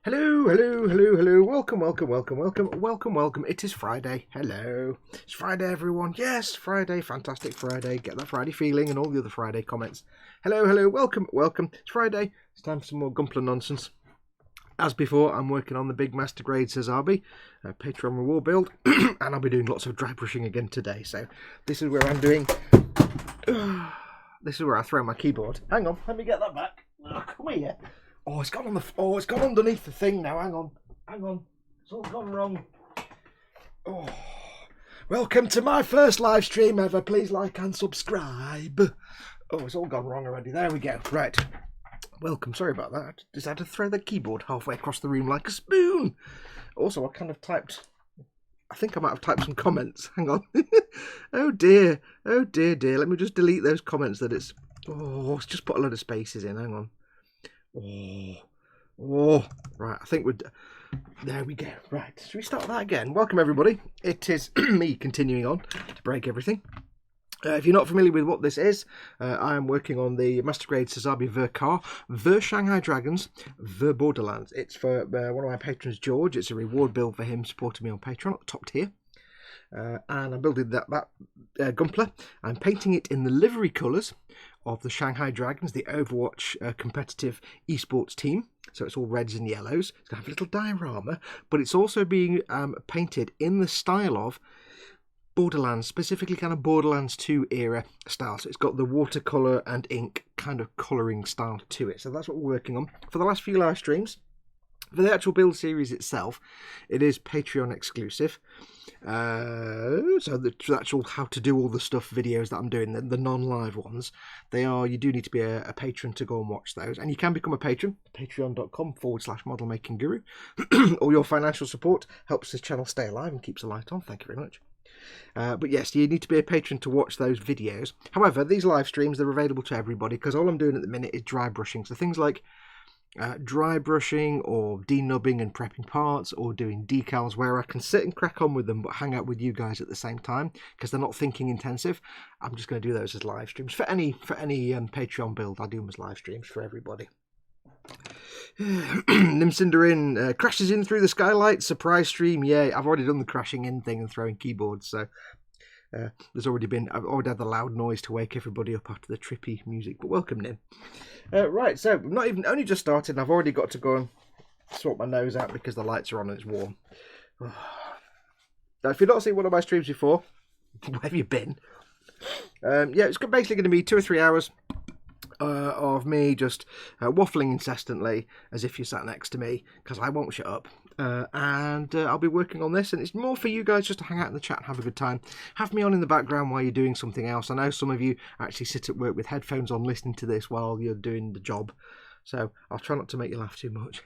Hello, hello, hello, hello. Welcome, welcome, welcome, welcome, welcome, welcome. It is Friday. Hello. It's Friday, everyone. Yes, Friday. Fantastic Friday. Get that Friday feeling and all the other Friday comments. Hello, hello, welcome, welcome. It's Friday. It's time for some more Gunpla nonsense. As before, I'm working on the big master grade Sazabi Patreon reward build, and I'll be doing lots of dry brushing again today. So this is where I'm doing. This is where I throw my keyboard. Hang on, let me get that back. Oh, come here. Oh, it's gone on the. Oh, it's gone underneath the thing now. Hang on, hang on. It's all gone wrong. Oh, welcome to my first live stream ever. Please like and subscribe. Oh, it's all gone wrong already. There we go. Right. Welcome. Sorry about that. I just had to throw the keyboard halfway across the room like a spoon. Also, I kind of typed. I think I might have typed some comments. Hang on. Oh dear. Oh dear, dear. Let me just delete those comments that it's. Oh, it's just put a load of spaces in. Hang on. Oh, right. I think we're. There we go. Right. Should we start that again? Welcome, everybody. It is me continuing on to break everything. If you're not familiar with what this is, I am working on the Master Grade Sazabi Ver Shanghai Dragons, Ver Borderlands. It's for one of my patrons, George. It's a reward build for him supporting me on Patreon at the top tier. And I'm building that Gunpla. I'm painting it in the livery colours of the Shanghai Dragons, the Overwatch competitive esports team. So it's all reds and yellows. It's going to have a little diorama, but it's also being painted in the style of Borderlands, specifically kind of Borderlands 2 era style. So it's got the watercolour and ink kind of colouring style to it. So that's what we're working on for the last few live streams. For the actual build series itself, it is Patreon exclusive. So the actual how to do all the stuff videos that I'm doing, the non-live ones, you do need to be a patron to go and watch those. And you can become a patron, patreon.com/modelmakingguru. All your financial support helps this channel stay alive and keeps the light on. Thank you very much. But yes, you need to be a patron to watch those videos. However, these live streams, they're available to everybody because all I'm doing at the minute is dry brushing. So things like dry brushing or de-nubbing and prepping parts or doing decals where I can sit and crack on with them but hang out with you guys at the same time because they're not thinking intensive. I'm just going to do those as live streams. For any Patreon build, I do them as live streams for everybody. Nimcinderin crashes in through the skylight, surprise stream. Yeah, I've already done the crashing in thing and throwing keyboards, so I've already had the loud noise to wake everybody up after the trippy music. But welcome, Nim. Right, so we've only just started and I've already got to go and sort my nose out because the lights are on and it's warm. Now, if you've not seen one of my streams before, where have you been? Yeah, it's basically going to be 2 or 3 hours of me just waffling incessantly as if you sat next to me because I won't shut up. And I'll be working on this, and it's more for you guys just to hang out in the chat and have a good time. Have me on in the background while you're doing something else. I know some of you actually sit at work with headphones on listening to this while you're doing the job, so I'll try not to make you laugh too much.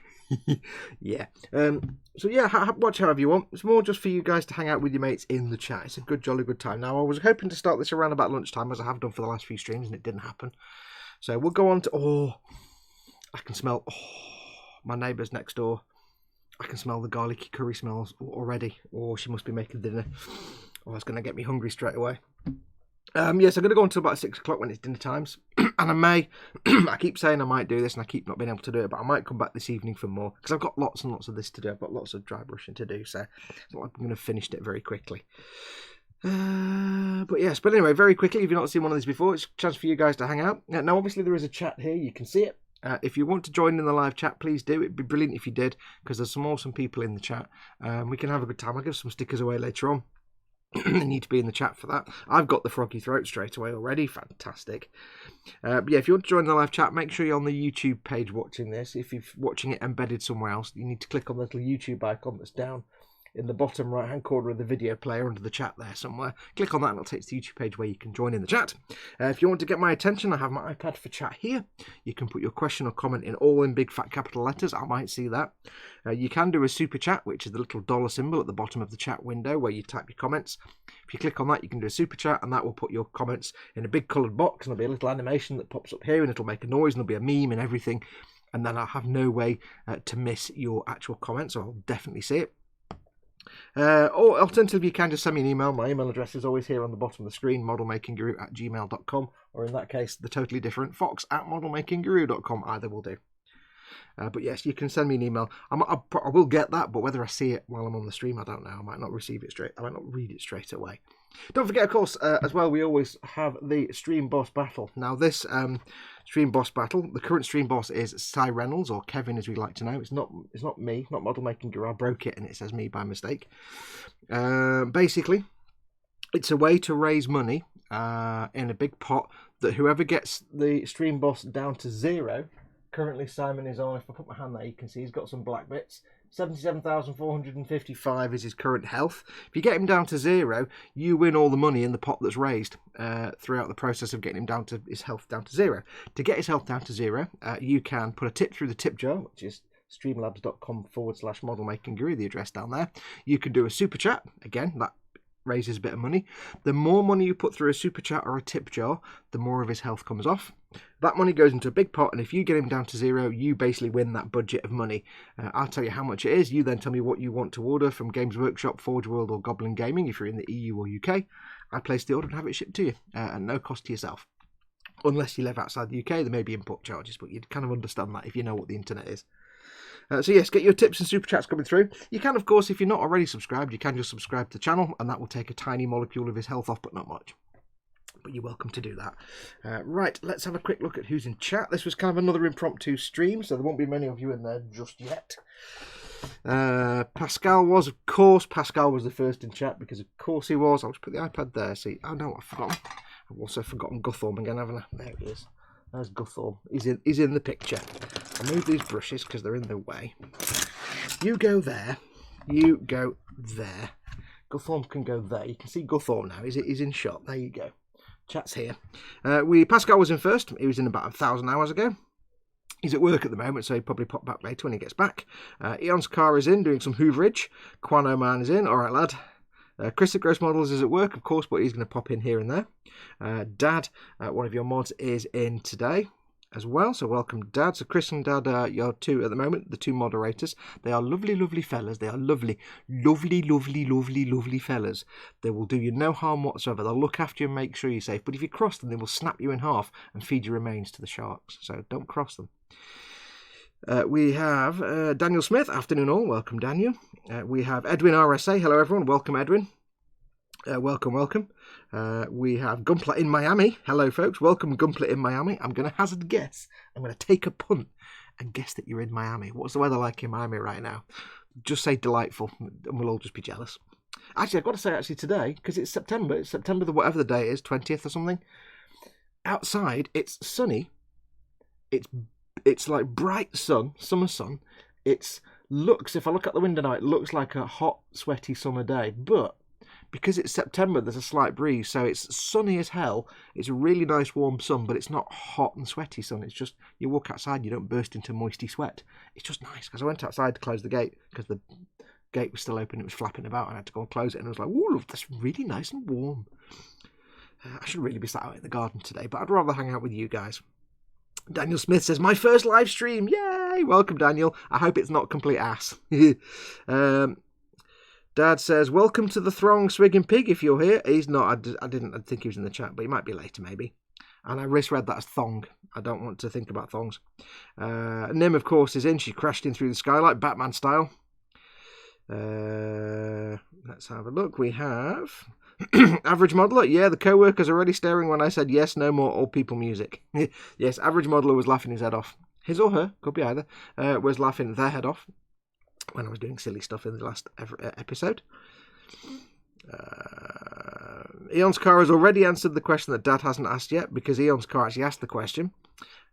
Yeah. So yeah, watch however you want. It's more just for you guys to hang out with your mates in the chat. It's a good, jolly good time. Now, I was hoping to start this around about lunchtime, as I have done for the last few streams, and it didn't happen. So we'll go on to... I can smell... my neighbour's next door. I can smell the garlicky curry smells already. She must be making dinner. It's going to get me hungry straight away. Yes, I'm going to go until about 6 o'clock when it's dinner times. And I may... I keep saying I might do this and I keep not being able to do it, but I might come back this evening for more. Because I've got lots and lots of this to do. I've got lots of dry brushing to do, so it's not like I'm going to finish it very quickly. But anyway, very quickly, if you've not seen one of these before, it's a chance for you guys to hang out. Now, obviously, there is a chat here. You can see it. If you want to join in the live chat, please do. It'd be brilliant if you did, because there's some awesome people in the chat. We can have a good time. I'll give some stickers away later on. You need to be in the chat for that. I've got the froggy throat straight away already. Fantastic. But yeah, if you want to join the live chat, make sure you're on the YouTube page watching this. If you're watching it embedded somewhere else, you need to click on the little YouTube icon that's down in the bottom right hand corner of the video player under the chat there somewhere. Click on that and it'll take you to the YouTube page where you can join in the chat. If you want to get my attention, I have my iPad for chat here. You can put your question or comment in big fat capital letters. I might see that. You can do a super chat, which is the little dollar symbol at the bottom of the chat window where you type your comments. If you click on that, you can do a super chat and that will put your comments in a big coloured box, and there'll be a little animation that pops up here and it'll make a noise and there'll be a meme and everything, and then I'll have no way to miss your actual comments, so I'll definitely see it. Or alternatively, you can just send me an email. My email address is always here on the bottom of the screen, modelmakingguru@gmail.com, or in that case, the totally different fox@modelmakingguru.com. Either will do. But yes, you can send me an email. I will get that, but whether I see it while I'm on the stream, I don't know. I might not receive it straight. I might not read it straight away. Don't forget, of course, as well, we always have the Stream Boss Battle. Now, this Stream Boss Battle, the current Stream Boss is Cy Reynolds, or Kevin, as we like to know. It's not me, not Model Making Guru. I broke it, and it says me by mistake. Basically, it's a way to raise money in a big pot that whoever gets the Stream Boss down to 0. Currently, Simon is on. If I put my hand there, you can see he's got some black bits. 77,455 is his current health. If you get him down to 0, you win all the money in the pot that's raised throughout the process of getting him down to his health down to 0. To get his health down to 0, you can put a tip through the tip jar, which is streamlabs.com/modelmakingguru, the address down there. You can do a super chat. Again, that raises a bit of money. The more money you put through a super chat or a tip jar, the more of his health comes off. That money goes into a big pot, and if you get him down to 0, you basically win that budget of money. I'll tell you how much it is. You then tell me what you want to order from Games Workshop, Forge World, or Goblin Gaming if you're in the EU or UK. I place the order and have it shipped to you at no cost to yourself. Unless you live outside the UK, there may be import charges, but you'd kind of understand that if you know what the internet is. So yes, get your tips and super chats coming through. You can, of course, if you're not already subscribed, you can just subscribe to the channel, and that will take a tiny molecule of his health off, but not much. But you're welcome to do that. Right, let's have a quick look at who's in chat. This was kind of another impromptu stream, so there won't be many of you in there just yet. Pascal was, of course, Pascal was the first in chat, because of course he was. I'll just put the iPad there. See, oh no, I've forgotten. I've also forgotten Guthorm again, haven't I? There he is. There's Guthorm. He's in the picture. I'll move these brushes because they're in the way. You go there. You go there. Guthorm can go there. You can see Guthorm now. He's in shot. There you go. Chat's here. Pascal was in first. He was in about 1,000 hours ago. He's at work at the moment, so he'll probably pop back later when he gets back. Eon's car is in, doing some hooverage. Quano Man is in. All right, lad. Chris at Gross Models is at work, of course, but he's going to pop in here and there. Dad, one of your mods, is in today as well, so welcome, Dad. So Chris and Dad are your two at the moment, the two moderators. They are lovely, lovely fellas. They are lovely, lovely, lovely, lovely, lovely fellas. They will do you no harm whatsoever. They'll look after you and make sure you're safe. But if you cross them, they will snap you in half and feed your remains to the sharks. So don't cross them. We have Daniel Smith, afternoon all, welcome Daniel. We have Edwin RSA, hello everyone, welcome Edwin. Welcome. We have Gunpla in Miami, hello folks, welcome Gunpla in Miami. I'm going to hazard a guess, I'm going to take a punt and guess that you're in Miami. What's the weather like in Miami right now? Just say delightful and we'll all just be jealous. Actually, I've got to say today, because it's September, whatever the day is, 20th or something. Outside, it's sunny, it's like bright sun, summer sun. If I look out the window now, it looks like a hot, sweaty summer day. But because it's September, there's a slight breeze, so it's sunny as hell. It's a really nice warm sun, but it's not hot and sweaty sun. It's just, you walk outside, you don't burst into moisty sweat. It's just nice, because I went outside to close the gate, because the gate was still open, it was flapping about, and I had to go and close it, and I was like, ooh, that's really nice and warm. I should really be sat out in the garden today, but I'd rather hang out with you guys. Daniel Smith says, my first live stream. Yay! Welcome, Daniel. I hope it's not complete ass. Dad says, welcome to the throng, Swigging Pig, if you're here. He's not. I didn't think he was in the chat, but he might be later, maybe. And I misread that as thong. I don't want to think about thongs. Nim, of course, is in. She crashed in through the skylight, Batman style. Let's have a look. We have... Average Modeler, yeah, the co-worker's already staring when I said yes, no more old people music. Yes, Average Modeler was laughing his head off. His or her, could be either, was laughing their head off when I was doing silly stuff in the last episode. Eon's Car has already answered the question that Dad hasn't asked yet, because Eon's Car actually asked the question.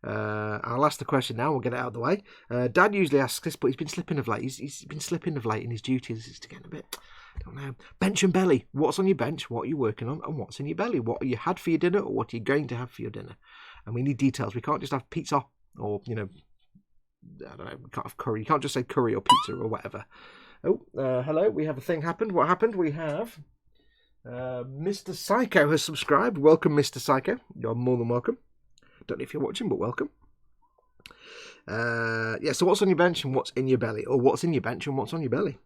I'll ask the question now, we'll get it out of the way. Dad usually asks this, but he's been slipping of late. He's been slipping of late in his duties. It's getting a bit... I don't know. Bench and belly. What's on your bench? What are you working on? And what's in your belly? What are you had for your dinner, or what are you going to have for your dinner? And we need details. We can't just have pizza or, I don't know, we can't have curry. You can't just say curry or pizza or whatever. Oh, hello. We have a thing happened. What happened? We have Mr. Psycho has subscribed. Welcome, Mr. Psycho. You're more than welcome. Don't know if you're watching, but welcome. Yeah, so what's on your bench and what's in your belly? Or what's in your bench and what's on your belly?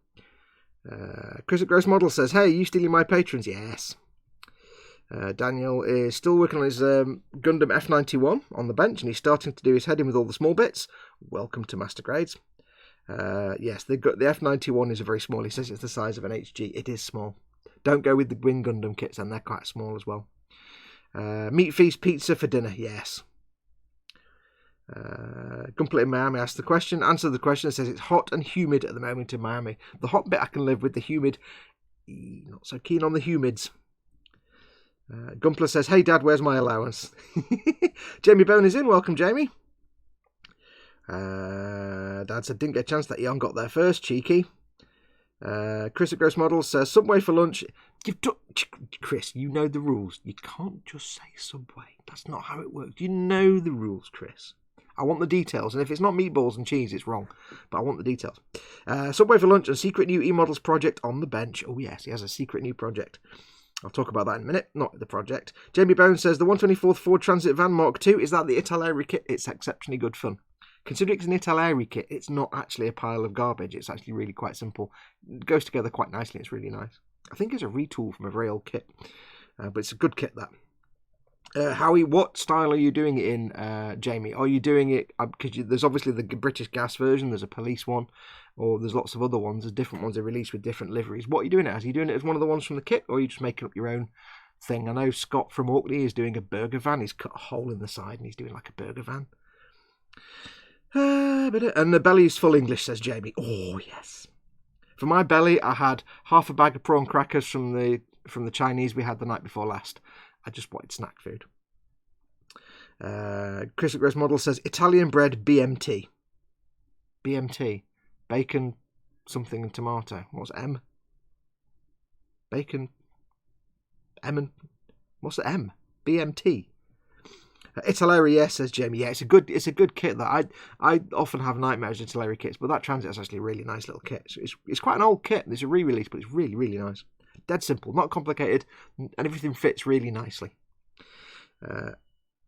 Chris at Gross Model says, hey, are you stealing my patrons? Yes. Daniel is still working on his Gundam F91 on the bench, and he's starting to do his head in with all the small bits. Welcome to Master Grades. Yes, the F91 is a very small. He says it's the size of an HG. It is small. Don't go with the Wing Gundam kits, and they're quite small as well. Meat Feast Pizza for dinner, yes. Gunpla in Miami asked the question. Answer the question. It says it's hot and humid at the moment in Miami. The hot bit I can live with. The humid, not so keen on the humids. Gunpla says, hey Dad, where's my allowance? Jamie Bone is in. Welcome, Jamie. Dad said, didn't get a chance. That Eon got there first. Cheeky. Chris at Gross Models says, Subway for lunch. Chris, you know the rules. You can't just say Subway. That's not how it works. You know the rules, Chris. I want the details. And if it's not meatballs and cheese, it's wrong. But I want the details. Subway for lunch and secret new E-models project on the bench. Oh, yes, he has a secret new project. I'll talk about that in a minute, not the project. Jamie Bone says, the 124th Ford Transit Van Mark II, is that the Italeri kit? It's exceptionally good fun. Considering it's an Italeri kit, it's not actually a pile of garbage. It's actually really quite simple. It goes together quite nicely. It's really nice. I think it's a retool from a very old kit. But it's a good kit, that. Howie, what style are you doing it in, Jamie? Are you doing it... Because there's obviously the British gas version. There's a police one. Or there's lots of other ones. There's different ones they release with different liveries. What are you doing it as? Are you doing it as one of the ones from the kit? Or are you just making up your own thing? I know Scott from Orkney is doing a burger van. He's cut a hole in the side and he's doing like a burger van. And the belly's full English, says Jamie. Oh, yes. For my belly, I had half a bag of prawn crackers from the Chinese we had the night before last. I just wanted snack food. Chris at Gross Model says, Italian bread BMT. BMT. Bacon, something and tomato. What's M? Bacon. M and... What's the M? BMT. Italeri, yes, says Jamie. Yeah, it's a good kit. That I often have nightmares with Italeri kits, but that Transit is actually a really nice little kit. So it's quite an old kit. It's a re-release, but it's really, really nice. Dead simple, not complicated, and everything fits really nicely.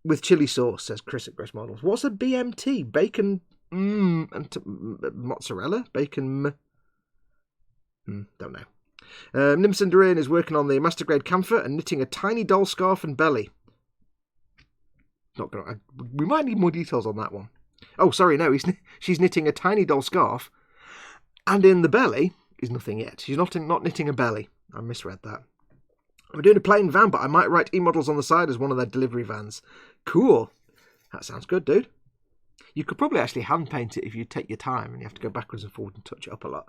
With chili sauce, says Chris at Gross Models. What's a BMT? Bacon and mozzarella? Bacon don't know. Nimson Duran is working on the Master Grade camphor and knitting a tiny doll scarf and belly. We might need more details on that one. Oh, sorry, no, she's knitting a tiny doll scarf, and in the belly is nothing yet. She's not knitting a belly. I misread that. I'm doing a plain van, but I might write E-models on the side as one of their delivery vans. Cool. That sounds good, dude. You could probably actually hand paint it if you take your time, and you have to go backwards and forward and touch it up a lot.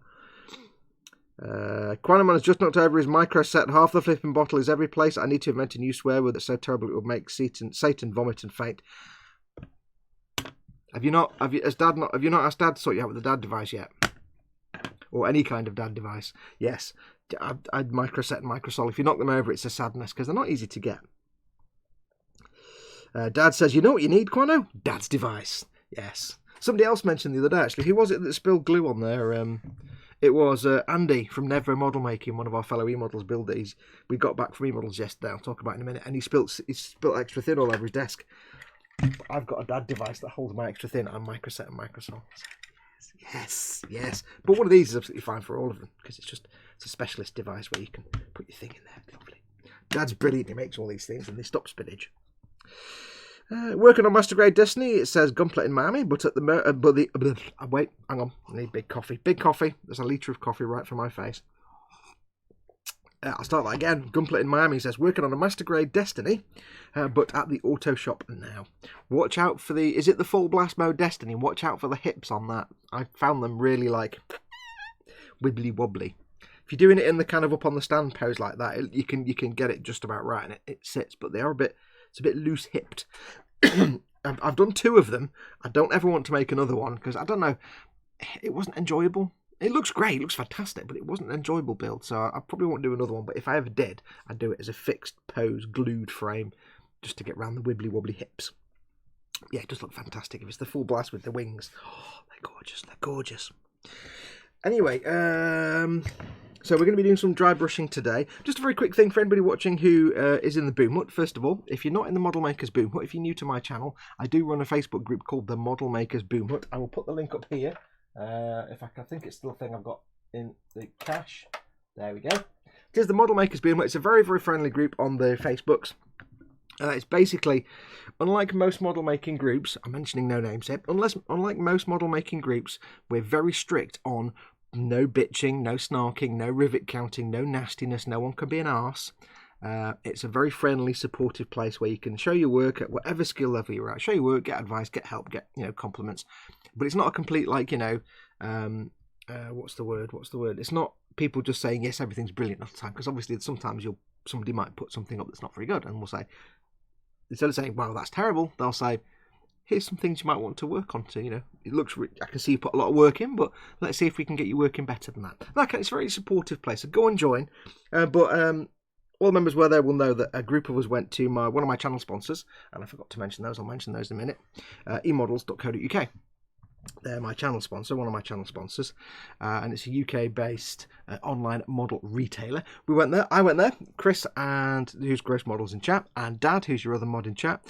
Quanaman has just knocked over his micro set. Half the flipping bottle is every place. I need to invent a new swear word that's so terrible it would make Satan vomit and faint. Have you not asked Dad to sort you out with the dad device yet? Or any kind of dad device? Yes. I'd micro set and microsol. If you knock them over, it's a sadness because they're not easy to get. Dad says, you know what you need, Quano? Dad's device. Yes. Somebody else mentioned the other day, actually. Who was it that spilled glue on there? It was Andy from Nevro Model Making, one of our fellow E-models builders. We got back from E-models yesterday. I'll talk about it in a minute. And he spilt extra thin all over his desk. I've got a dad device that holds my extra thin and microset and microsol. Yes. But one of these is absolutely fine for all of them because it's a specialist device where you can put your thing in there. Lovely. Dad's brilliant. He makes all these things and they stop spinach. Working on Master Grade Destiny, it says Gunpla in Miami, but at the wait, hang on, I need big coffee. There's a litre of coffee right for my face. I'll start that again. Gunpla in Miami says working on a Master Grade Destiny, but at the auto shop now. Watch out for is it the full blast mode Destiny? Watch out for the hips on that. I found them really like wibbly wobbly. If you're doing it in the kind of up on the stand pose like that, you can get it just about right and it sits, but they are it's a bit loose hipped. I've done 2 of them. I don't ever want to make another one because I don't know, it wasn't enjoyable. It looks great, it looks fantastic, but it wasn't an enjoyable build, so I probably won't do another one. But if I ever did, I'd do it as a fixed pose, glued frame, just to get around the wibbly wobbly hips. Yeah, it does look fantastic. If it's the full blast with the wings, oh, they're gorgeous. Anyway, so we're going to be doing some dry brushing today. Just a very quick thing for anybody watching who is in the Boom Hut. First of all, if you're not in the Model Makers Boom Hut, if you're new to my channel, I do run a Facebook group called the Model Makers Boom Hut. I will put the link up here. I think it's still a thing I've got in the cache. There we go. It is the Model Makers Being. It's a very, very friendly group on the Facebooks. It's basically, unlike most model making groups, I'm mentioning no names here, unlike most model making groups, we're very strict on no bitching, no snarking, no rivet counting, no nastiness, no one can be an arse. It's a very friendly, supportive place where you can show your work at whatever skill level you're at. Show your work, get advice, get help, get compliments. But it's not a complete what's the word? It's not people just saying yes, everything's brilliant all the time. Because obviously sometimes somebody might put something up that's not very good, and we'll say, instead of saying, wow, that's terrible, they'll say, here's some things you might want to work on. To, it looks, I can see you put a lot of work in, but let's see if we can get you working better than that. It's a very supportive place, so go and join. But all the members were there will know that a group of us went to one of my channel sponsors, and I forgot to mention those. I'll mention those in a minute. emodels.co.uk. They're my channel sponsor, one of my channel sponsors, and it's a UK-based online model retailer. We went there. I went there. Chris, who's Gross Models in chat, and Dad, who's your other mod in chat,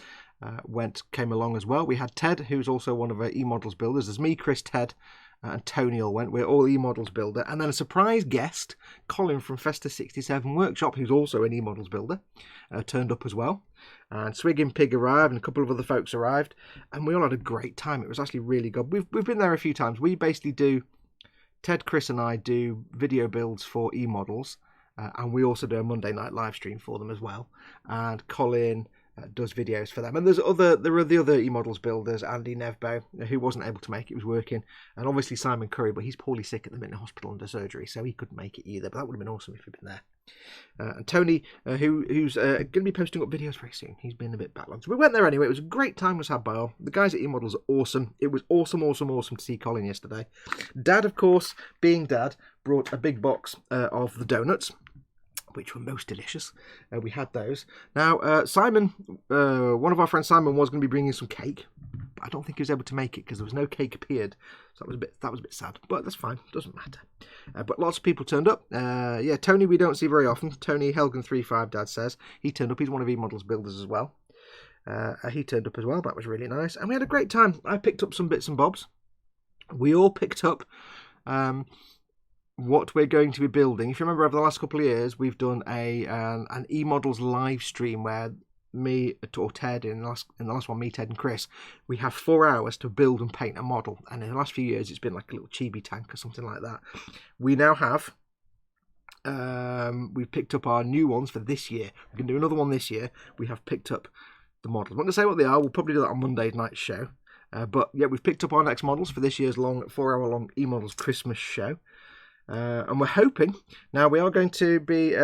came along as well. We had Ted, who's also one of our eModels builders. There's me, Chris, Ted, and Tony all went. We're all eModels builder, and then a surprise guest, Colin from Festa 67 Workshop, who's also an eModels builder, turned up as well. And Swig and Pig arrived, and a couple of other folks arrived, and we all had a great time. It was actually really good. We've been there a few times. We basically do, Ted, Chris, and I do video builds for eModels, and we also do a Monday night live stream for them as well. And Colin does videos for them, and there are the other eModels builders, Andy Nevbo, who wasn't able to make it, was working, and obviously Simon Curry, but he's poorly sick at the minute in hospital under surgery, so he couldn't make it either, but that would have been awesome if he'd been there. And Tony, who's going to be posting up videos very soon. He's been a bit backlogged. So we went there anyway. It was a great time was had by all. The guys at eModels are awesome. It was awesome to see Colin yesterday. Dad, of course, being Dad, brought a big box of the donuts, which were most delicious. We had those. Now, Simon, one of our friends, Simon, was going to be bringing some cake, but I don't think he was able to make it because there was no cake appeared. So that was a bit sad, but that's fine. Doesn't matter. But lots of people turned up. Tony, we don't see very often. Tony Helgen35, Dad says. He turned up. He's one of eModels builders as well. He turned up as well. That was really nice. And we had a great time. I picked up some bits and bobs. We all picked up what we're going to be building. If you remember, over the last couple of years, we've done an eModels live stream where me or Ted, in the last one, me, Ted, and Chris, we have 4 hours to build and paint a model. And in the last few years, it's been like a little chibi tank or something like that. We now have, we've picked up our new ones for this year. We're going to do another one this year. We have picked up the models. I'm not going to say what they are. We'll probably do that on Monday night's show. But yeah, we've picked up our next models for this year's 4-hour long eModels Christmas show. And we're hoping, now we are going to be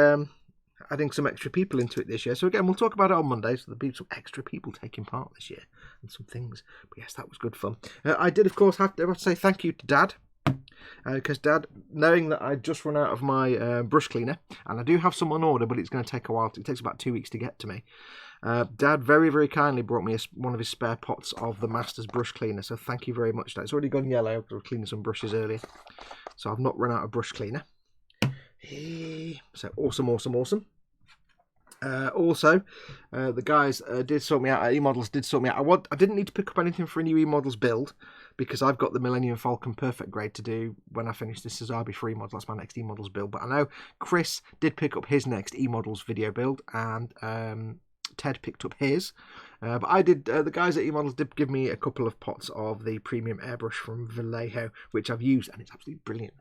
adding some extra people into it this year. So again, we'll talk about it on Monday. So there'll be some extra people taking part this year and some things. But yes, that was good fun. I did, of course, have to say thank you to Dad. Because Dad, knowing that I'd just run out of my brush cleaner, and I do have some on order, but it's going to take a while. It takes about 2 weeks to get to me. Dad very, very kindly brought me one of his spare pots of the Masters brush cleaner. So thank you very much, Dad. It's already gone yellow because I was cleaning some brushes earlier. So I've not run out of brush cleaner. So awesome. Also, the guys did sort me out. eModels did sort me out. I didn't need to pick up anything for a new eModels build because I've got the Millennium Falcon Perfect grade to do when I finish this Sazabi for eModels. That's my next eModels build. But I know Chris did pick up his next eModels video build, and Ted picked up his. But I did. The guys at eModels did give me a couple of pots of the premium airbrush from Vallejo, which I've used, and it's absolutely brilliant.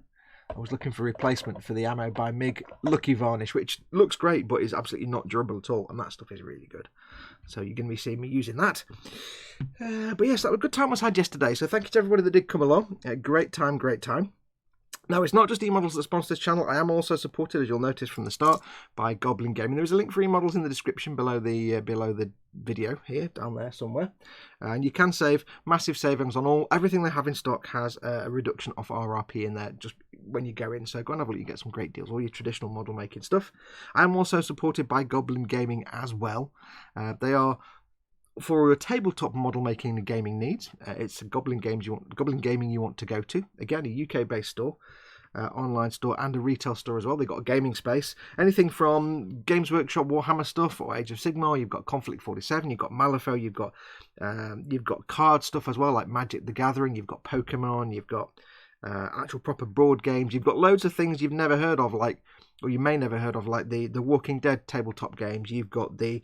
I was looking for a replacement for the Ammo by MIG Lucky Varnish, which looks great, but is absolutely not durable at all, and that stuff is really good. So you're going to be seeing me using that. But yes, that was a good time was had yesterday, so thank you to everybody that did come along. Great time. Now, it's not just eModels that sponsor this channel. I am also supported, as you'll notice from the start, by Goblin Gaming. There is a link for eModels in the description below the video here, down there somewhere. And you can save massive savings on everything they have in stock has a reduction off RRP in there just when you go in. So go and have a look, you get some great deals, all your traditional model making stuff. I am also supported by Goblin Gaming as well. They are for your tabletop model making and gaming needs. It's Goblin Gaming you want to go to. Again, a UK-based store, online store, and a retail store as well. They've got a gaming space. Anything from Games Workshop Warhammer stuff or Age of Sigmar. You've got Conflict 47. You've got Malifaux. You've got card stuff as well, like Magic the Gathering. You've got Pokemon. You've got actual proper board games. You've got loads of things you've never heard of, like, or you may never heard of, like the Walking Dead tabletop games. You've got the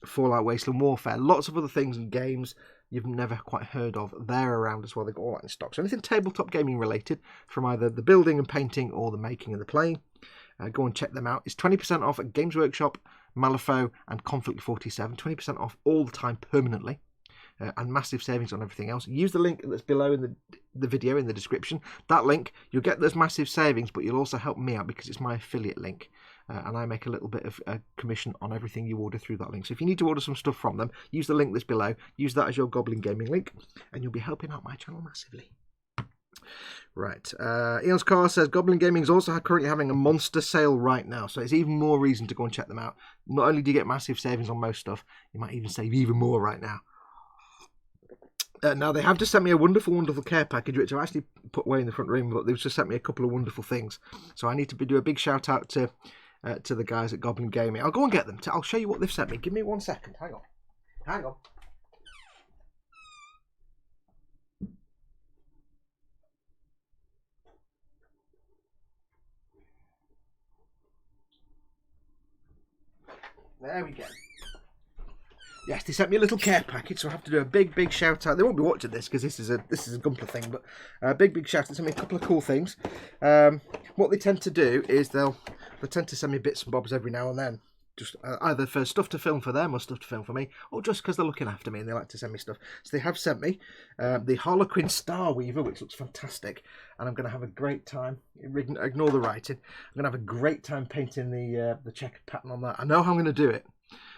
Fallout Wasteland Warfare, lots of other things and games you've never quite heard of. They're around as well. They've got all that in stock. So anything tabletop gaming related, from either the building and painting or the making and the playing, go and check them out. It's 20% off at Games Workshop, Malifaux and Conflict 47. 20% off all the time permanently. And massive savings on everything else. Use the link that's below in the video in the description. That link, you'll get those massive savings, but you'll also help me out because it's my affiliate link. And I make a little bit of commission on everything you order through that link. So if you need to order some stuff from them, use the link that's below. Use that as your Goblin Gaming link, and you'll be helping out my channel massively. Right, Eon's Car says Goblin Gaming is also currently having a monster sale right now, so it's even more reason to go and check them out. Not only do you get massive savings on most stuff, you might even save even more right now. Now, they have just sent me a wonderful, wonderful care package, which I've actually put away in the front room, but they've just sent me a couple of wonderful things. So I need to do a big shout out to the guys at Goblin Gaming. I'll go and get them. I'll show you what they've sent me. Give me 1 second. Hang on. Hang on. There we go. Yes, they sent me a little care package, so I have to do a big shout out. They won't be watching this because this is a Gunpla thing, but a big shout out. They sent me a couple of cool things. What they tend to do is they tend to send me bits and bobs every now and then, just either for stuff to film for them or stuff to film for me, or just because they're looking after me and they like to send me stuff. So they have sent me the Harlequin Star Weaver, which looks fantastic, and I'm going to have a great time. Ignore the writing. I'm going to have a great time painting the checkered pattern on that. I know how I'm going to do it.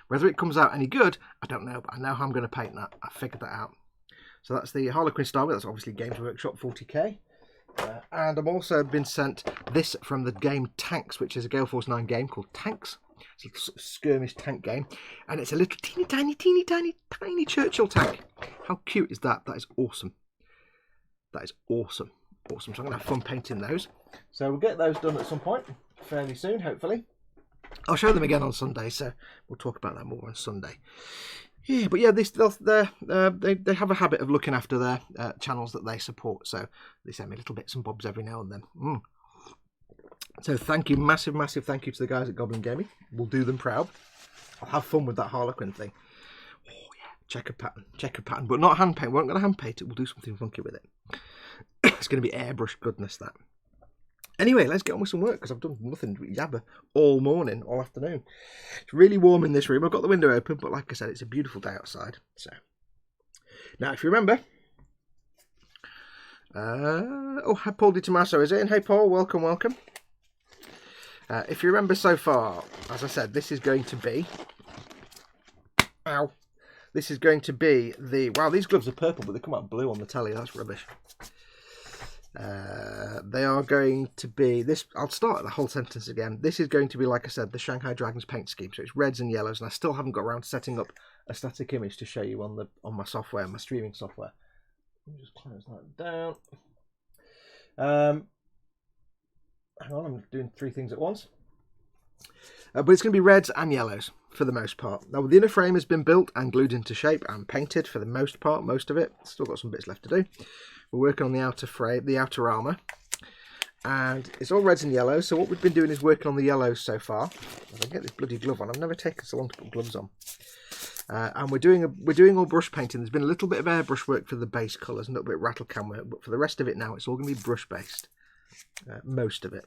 Whether it comes out any good, I don't know, but I know how I'm going to paint that. I figured that out. So that's the Harlequin Star Weaver. That's obviously Games Workshop 40k. And I've also been sent this from the game Tanks, which is a Gale Force 9 game called Tanks. It's a sort of skirmish tank game. And it's a little teeny tiny Churchill tank. How cute is that? That is awesome. That is awesome. Awesome. So I'm going to have fun painting those. So we'll get those done at some point, fairly soon, hopefully. I'll show them again on Sunday, so we'll talk about that more on Sunday. Yeah, but yeah, they have a habit of looking after their channels that they support, so they send me little bits and bobs every now and then. So thank you, massive thank you to the guys at Goblin Gaming. We'll do them proud. I'll have fun with that Harlequin thing. Oh yeah, checkered pattern, but not hand paint. We're not going to hand paint it. We'll do something funky with it. It's going to be airbrush goodness, that. Anyway, let's get on with some work, because I've done nothing but yabber all morning, all afternoon. It's really warm in this room. I've got the window open, but like I said, it's a beautiful day outside. So now, if you remember, hi Paul Di Tommaso is in. Hey Paul, welcome. If you remember so far, as I said, this is going to be, this is going to be the, wow, these gloves are purple, but they come out blue on the telly. That's rubbish. They are going to be this. I'll start the whole sentence again. This is going to be, like I said, the Shanghai Dragons paint scheme. So it's reds and yellows, and I still haven't got around to setting up a static image to show you on my software, my streaming software. Let me just close that down. Hang on, I'm doing 3 things at once. But it's going to be reds and yellows for the most part. Now, the inner frame has been built and glued into shape and painted for the most part, most of it. Still got some bits left to do. We're working on the outer frame, the outer armour, and it's all reds and yellows. So what we've been doing is working on the yellows so far. If I can get this bloody glove on, I've never taken so long to put gloves on. And we're doing all brush painting. There's been a little bit of airbrush work for the base colours, and a little bit of rattle can work, but for the rest of it now, it's all going to be brush based. Most of it,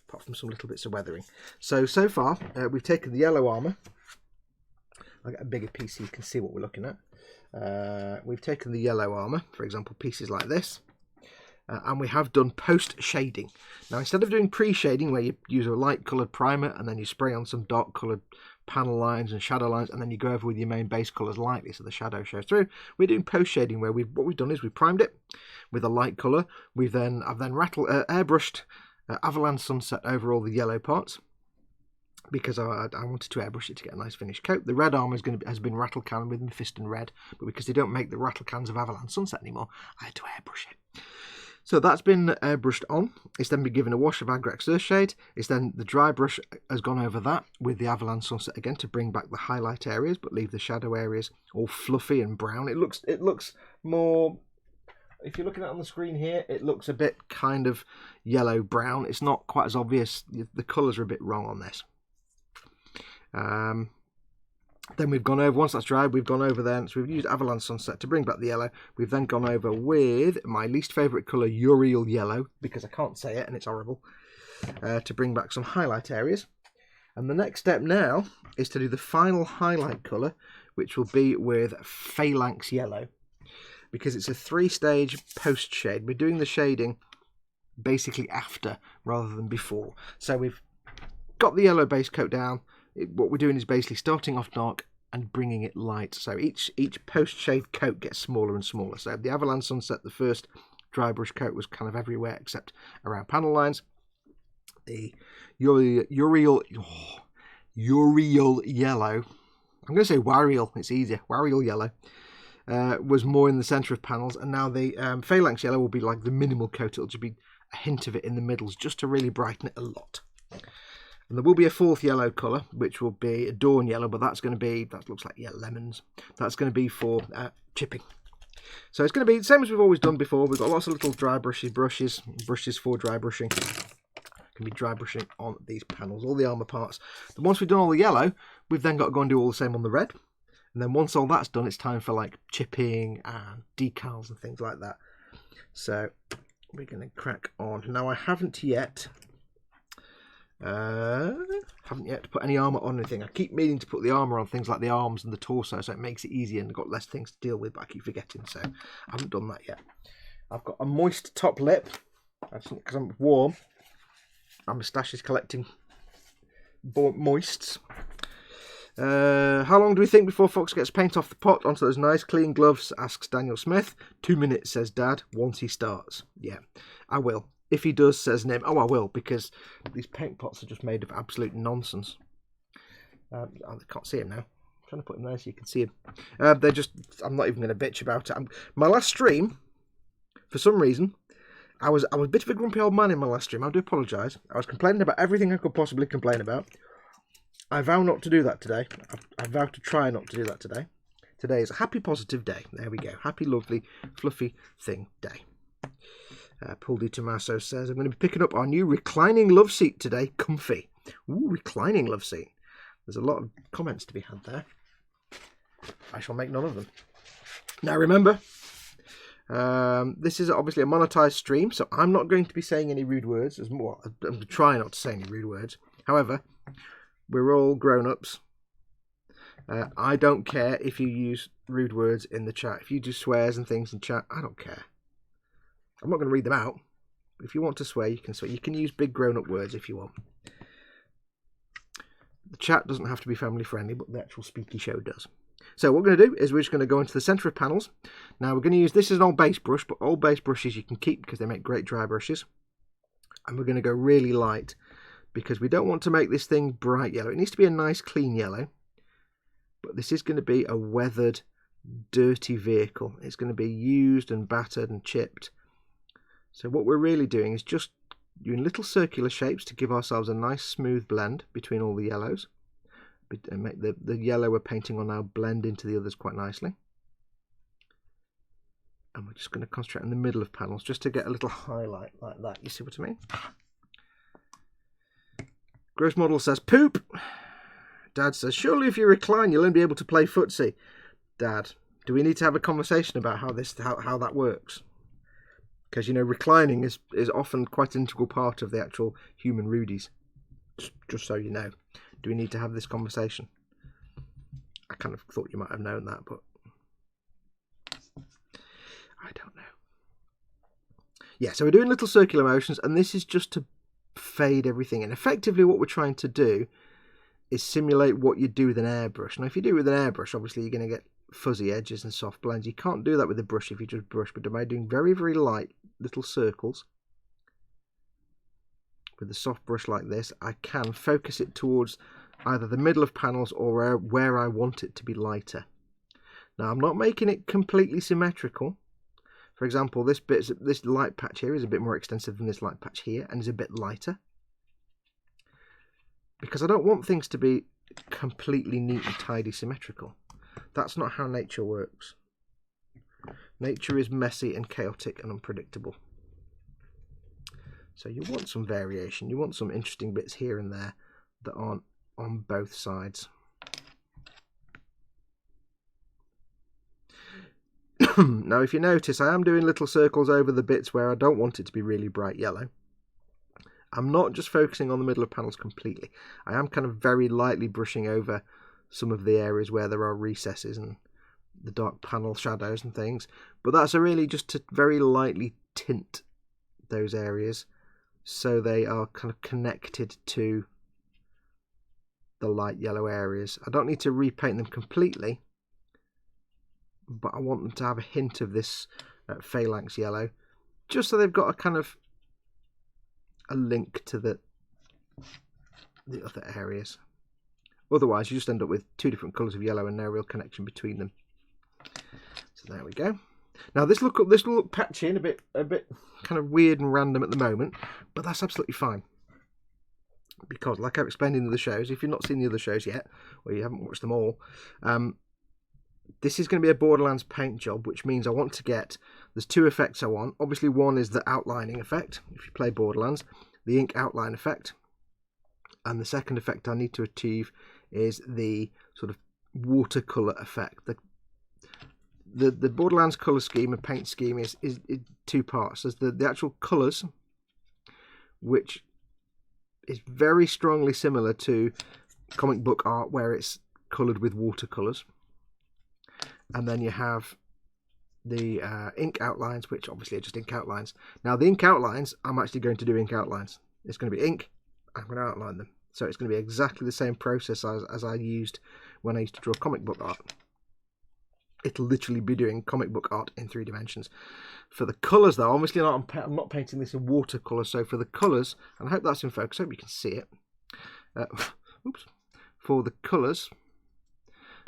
apart from some little bits of weathering. So far, we've taken the yellow armour. I'll get a bigger piece so you can see what we're looking at. We've taken the yellow armour, for example, pieces like this, and we have done post shading. Now, instead of doing pre-shading, where you use a light coloured primer and then you spray on some dark coloured panel lines and shadow lines, and then you go over with your main base colours lightly so the shadow shows through, we're doing post shading, where what we've done is we've primed it with a light colour. I've then airbrushed Avalanche Sunset over all the yellow parts, because I wanted to airbrush it to get a nice finished coat. The red armour has been rattle can with Mephiston red, but because they don't make the rattle cans of Avalanche Sunset anymore, I had to airbrush it. So that's been airbrushed on. It's then been given a wash of Agrax Earthshade. It's then the dry brush has gone over that with the Avalanche Sunset again to bring back the highlight areas, but leave the shadow areas all fluffy and brown. It looks more if you're looking at it on the screen here, it looks a bit kind of yellow-brown. It's not quite as obvious. The colours are a bit wrong on this. Then we've gone over, once that's dried, we've gone over then, so we've used Avalanche Sunset to bring back the yellow. We've then gone over with my least favourite colour, Uriel Yellow, because I can't say it and it's horrible, to bring back some highlight areas. And the next step now is to do the final highlight colour, which will be with Phalanx Yellow, because it's a 3-stage post shade. We're doing the shading basically after rather than before. So we've got the yellow base coat down. What we're doing is basically starting off dark and bringing it light. So each post shade coat gets smaller and smaller. So the Avalanche Sunset, the first dry brush coat, was kind of everywhere except around panel lines. The Uriel Yellow, I'm going to say Wariel, it's easier, Wariel Yellow, was more in the centre of panels, and now the Phalanx Yellow will be like the minimal coat. It'll just be a hint of it in the middles, just to really brighten it a lot. And there will be a 4th yellow colour, which will be a Dawn Yellow, but that's going to be, that looks like lemons. That's going to be for chipping. So it's going to be the same as we've always done before. We've got lots of little dry brushes for dry brushing. Can be dry brushing on these panels, all the armour parts. Then once we've done all the yellow, we've then got to go and do all the same on the red. And then once all that's done, it's time for like chipping and decals and things like that. So we're going to crack on. Now I haven't yet put any armour on anything. I keep meaning to put the armour on things like the arms and the torso, so it makes it easier and I've got less things to deal with, but I keep forgetting, so I haven't done that yet. I've got a moist top lip, because I'm warm. My moustache is collecting moists. How long do we think before Fox gets paint off the pot onto those nice clean gloves, asks Daniel Smith. 2 minutes, says Dad, once he starts. Yeah, I will. If he does, says Nim. Oh, I will, because these paint pots are just made of absolute nonsense. I can't see him now. I'm trying to put him there so you can see him. They're just, I'm not even going to bitch about it. My last stream, for some reason, I was a bit of a grumpy old man in my last stream. I do apologise. I was complaining about everything I could possibly complain about. I vow not to do that today. I vow to try not to do that today. Today is a happy, positive day. There we go. Happy, lovely, fluffy thing day. Paul Di Tommaso says, I'm going to be picking up our new reclining love seat today. Comfy. Ooh, reclining love seat. There's a lot of comments to be had there. I shall make none of them. Now remember, this is obviously a monetized stream, so I'm not going to be saying any rude words. I'm going to try not to say any rude words. However, we're all grown-ups. I don't care if you use rude words in the chat. If you do swears and things in chat, I don't care. I'm not going to read them out. If you want to swear, you can swear. You can use big grown-up words if you want. The chat doesn't have to be family-friendly, but the actual speaky show does. So what we're going to do is we're just going to go into the centre of panels. Now we're going to use, this is an old base brush, but old base brushes you can keep because they make great dry brushes. And we're going to go really light because we don't want to make this thing bright yellow. It needs to be a nice clean yellow. But this is going to be a weathered, dirty vehicle. It's going to be used and battered and chipped. So what we're really doing is just doing little circular shapes to give ourselves a nice smooth blend between all the yellows. And make the yellow we're painting on now blend into the others quite nicely. And we're just going to concentrate in the middle of panels just to get a little highlight like that. You see what I mean? Gross Model says, poop! Dad says, surely if you recline you'll only be able to play footsie. Dad, do we need to have a conversation about how that works? Because, you know, reclining is often quite an integral part of the actual human rudies. Just so you know. Do we need to have this conversation? I kind of thought you might have known that, but I don't know. Yeah, so we're doing little circular motions, and this is just to fade everything in. Effectively, what we're trying to do is simulate what you do with an airbrush. Now, if you do it with an airbrush, obviously you're going to get fuzzy edges and soft blends. You can't do that with a brush if you just brush, but by doing very, very light little circles with a soft brush like this, I can focus it towards either the middle of panels or where I want it to be lighter. Now, I'm not making it completely symmetrical. For example, this light patch here is a bit more extensive than this light patch here and is a bit lighter. Because I don't want things to be completely neat and tidy symmetrical. That's not how nature works. Nature is messy and chaotic and unpredictable. So you want some variation. You want some interesting bits here and there that aren't on both sides. Now, if you notice, I am doing little circles over the bits where I don't want it to be really bright yellow. I'm not just focusing on the middle of panels completely. I am kind of very lightly brushing over some of the areas where there are recesses and the dark panel shadows and things. But that's really just to very lightly tint those areas so they are kind of connected to the light yellow areas. I don't need to repaint them completely, but I want them to have a hint of this phalanx yellow, just so they've got a kind of a link to the other areas. Otherwise, you just end up with two different colours of yellow and no real connection between them. So there we go. Now this will look patchy and a bit kind of weird and random at the moment, but that's absolutely fine. Because, like I've explained in the other shows, if you've not seen the other shows yet, or you haven't watched them all, this is going to be a Borderlands paint job, which means I want to get, there's two effects I want. Obviously one is the outlining effect, if you play Borderlands, the ink outline effect. And the second effect I need to achieve is the sort of watercolour effect. The Borderlands colour scheme and paint scheme is two parts. There's the actual colours, which is very strongly similar to comic book art where it's coloured with watercolours. And then you have the ink outlines, which obviously are just ink outlines. Now the ink outlines, I'm actually going to do ink outlines. It's going to be ink, I'm going to outline them. So it's going to be exactly the same process as I used when I used to draw comic book art. It'll literally be doing comic book art in 3 dimensions. For the colours though, obviously I'm not painting this in watercolour, so for the colours, and I hope that's in focus, I hope you can see it. Oops. For the colours,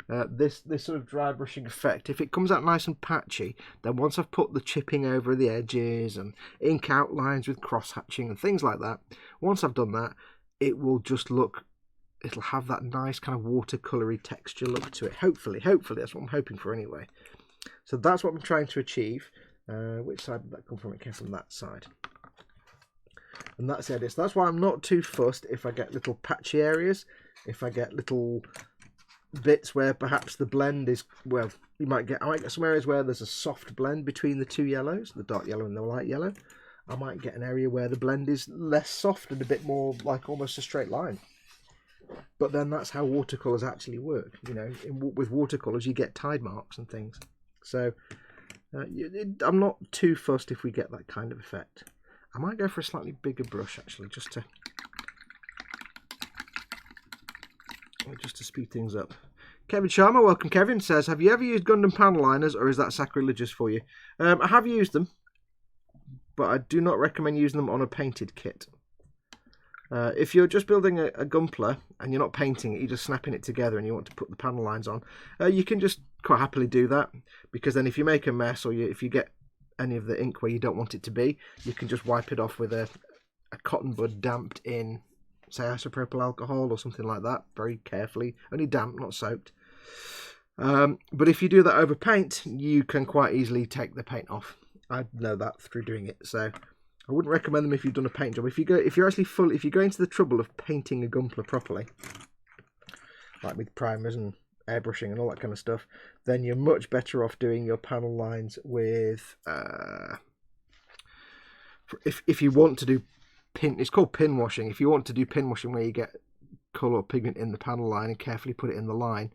this sort of dry brushing effect, if it comes out nice and patchy, then once I've put the chipping over the edges and ink outlines with cross hatching and things like that, once I've done that, it will just look, it'll have that nice kind of watercolory texture look to it. Hopefully that's what I'm hoping for anyway. So that's what I'm trying to achieve. Which side did that come from? It came from that side. And that's the idea. So that's why I'm not too fussed if I get little patchy areas, if I get little bits where perhaps the blend is, well, I might get some areas where there's a soft blend between the two yellows, the dark yellow and the light yellow. I might get an area where the blend is less soft and a bit more like almost a straight line. But then that's how watercolours actually work. You know, with watercolours you get tide marks and things. So I'm not too fussed if we get that kind of effect. I might go for a slightly bigger brush actually, just to speed things up. Kevin Sharma, welcome Kevin, says, have you ever used Gundam panel liners or is that sacrilegious for you? I have used them, but I do not recommend using them on a painted kit. If you're just building a Gunpla and you're not painting it, you're just snapping it together and you want to put the panel lines on, you can just quite happily do that, because then if you make a mess or if you get any of the ink where you don't want it to be, you can just wipe it off with a cotton bud damped in, say, isopropyl alcohol or something like that, very carefully, only damp, not soaked. But if you do that over paint, you can quite easily take the paint off. I know that through doing it, so I wouldn't recommend them if you've done a paint job. If you go into the trouble of painting a Gunpla properly, like with primers and airbrushing and all that kind of stuff, then you're much better off doing your panel lines with if you want to do pin, it's called pin washing. If you want to do pin washing where you get colour or pigment in the panel line and carefully put it in the line,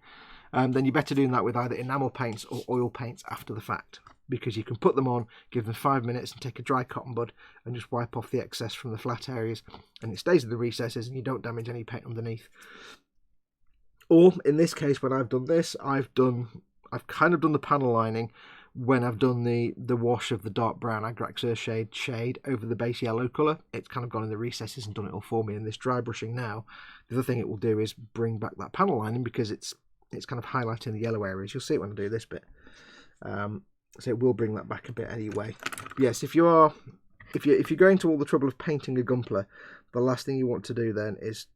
then you're better doing that with either enamel paints or oil paints after the fact, because you can put them on, give them 5 minutes and take a dry cotton bud and just wipe off the excess from the flat areas, and it stays in the recesses and you don't damage any paint underneath. Or in this case, when I've done this, I've kind of done the panel lining when I've done the wash of the dark brown Agrax shade over the base yellow colour. It's kind of gone in the recesses and done it all for me. In this dry brushing now, the other thing it will do is bring back that panel lining, because it's kind of highlighting the yellow areas. You'll see it when I do this bit. So it will bring that back a bit anyway. Yes, if you're going to all the trouble of painting a Gunpla, the last thing you want to do then is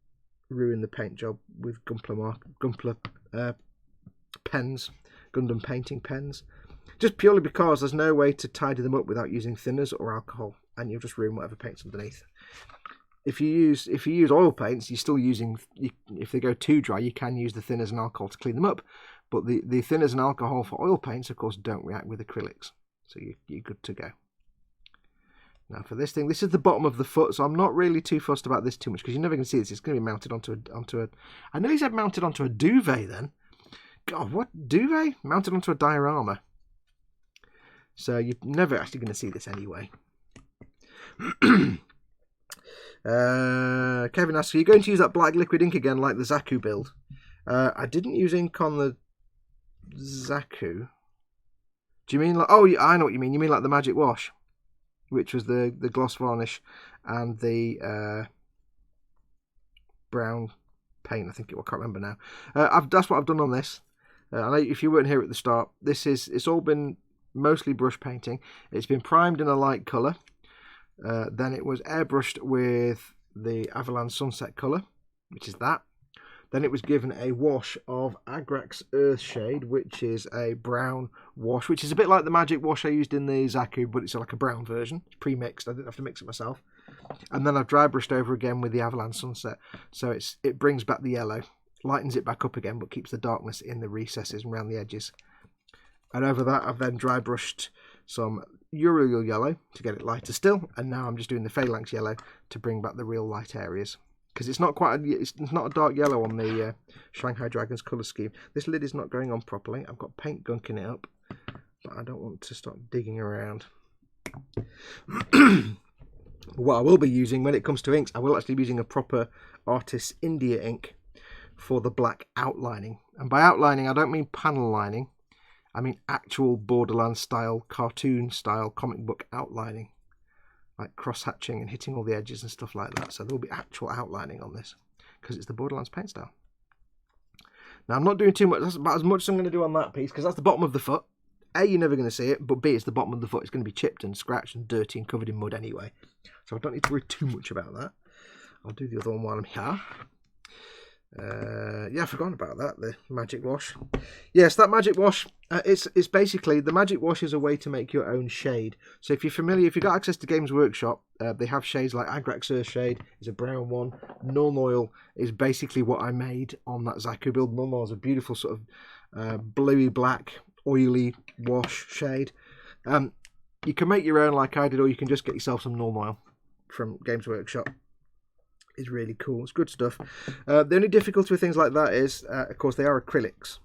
ruin the paint job with Gunpla pens, Gundam painting pens. just purely because there's no way to tidy them up without using thinners or alcohol, and you'll just ruin whatever paint's underneath. If you use oil paints, you're still using, if they go too dry, you can use the thinners and alcohol to clean them up, but the thinners and alcohol for oil paints, of course, don't react with acrylics, so you're good to go. Now for this thing, this is the bottom of the foot, so I'm not really too fussed about this too much, because you're never going to see this. It's going to be mounted onto a I know he said mounted onto a duvet then. God, what? Duvet? Mounted onto a diorama. So you're never actually going to see this anyway. Kevin asks, are you going to use that black liquid ink again like the Zaku build? I didn't use ink on the Zaku. Do you mean like... Oh, I know what you mean. You mean like the Magic Wash, which was the gloss varnish and the brown paint, I think I can't remember now. That's what I've done on this. I know if you weren't here at the start, it's all been mostly brush painting. It's been primed in a light colour. Then it was airbrushed with the Avalanche Sunset colour, which is that. Then it was given a wash of Agrax Earthshade, which is a brown wash, which is a bit like the Magic Wash I used in the Zaku, but it's like a brown version. It's pre-mixed. I didn't have to mix it myself. And then I've dry brushed over again with the Avalanche Sunset, so it brings back the yellow, lightens it back up again, but keeps the darkness in the recesses and around the edges. And over that, I've then dry brushed some Uriel yellow to get it lighter still, and now I'm just doing the Phalanx yellow to bring back the real light areas, because it's not a dark yellow on the Shanghai Dragons colour scheme. This lid is not going on properly. I've got paint gunking it up, but I don't want to start digging around. What I will be using when it comes to inks, I will actually be using a proper Artist's India ink for the black outlining. And by outlining, I don't mean panel lining. I mean actual Borderlands style, cartoon style, comic book outlining. Like cross-hatching and hitting all the edges and stuff like that. So there will be actual outlining on this, because it's the Borderlands paint style. Now I'm not doing too much. That's about as much as I'm going to do on that piece, because that's the bottom of the foot. A, you're never going to see it, but B, it's the bottom of the foot. It's going to be chipped and scratched and dirty and covered in mud anyway. So I don't need to worry too much about that. I'll do the other one while I'm here. Yeah, I forgot about that, the Magic Wash. Yes, that Magic Wash, it's basically, the Magic Wash is a way to make your own shade. So if you're familiar, if you've got access to Games Workshop, they have shades like Agrax Earthshade is a brown one. Nuln Oil is basically what I made on that Zaku build. Nuln Oil is a beautiful sort of bluey black, oily wash shade. You can make your own like I did, or you can just get yourself some Nuln Oil from Games Workshop. Is really cool. It's good stuff. The only difficulty with things like that is, of course, they are acrylics.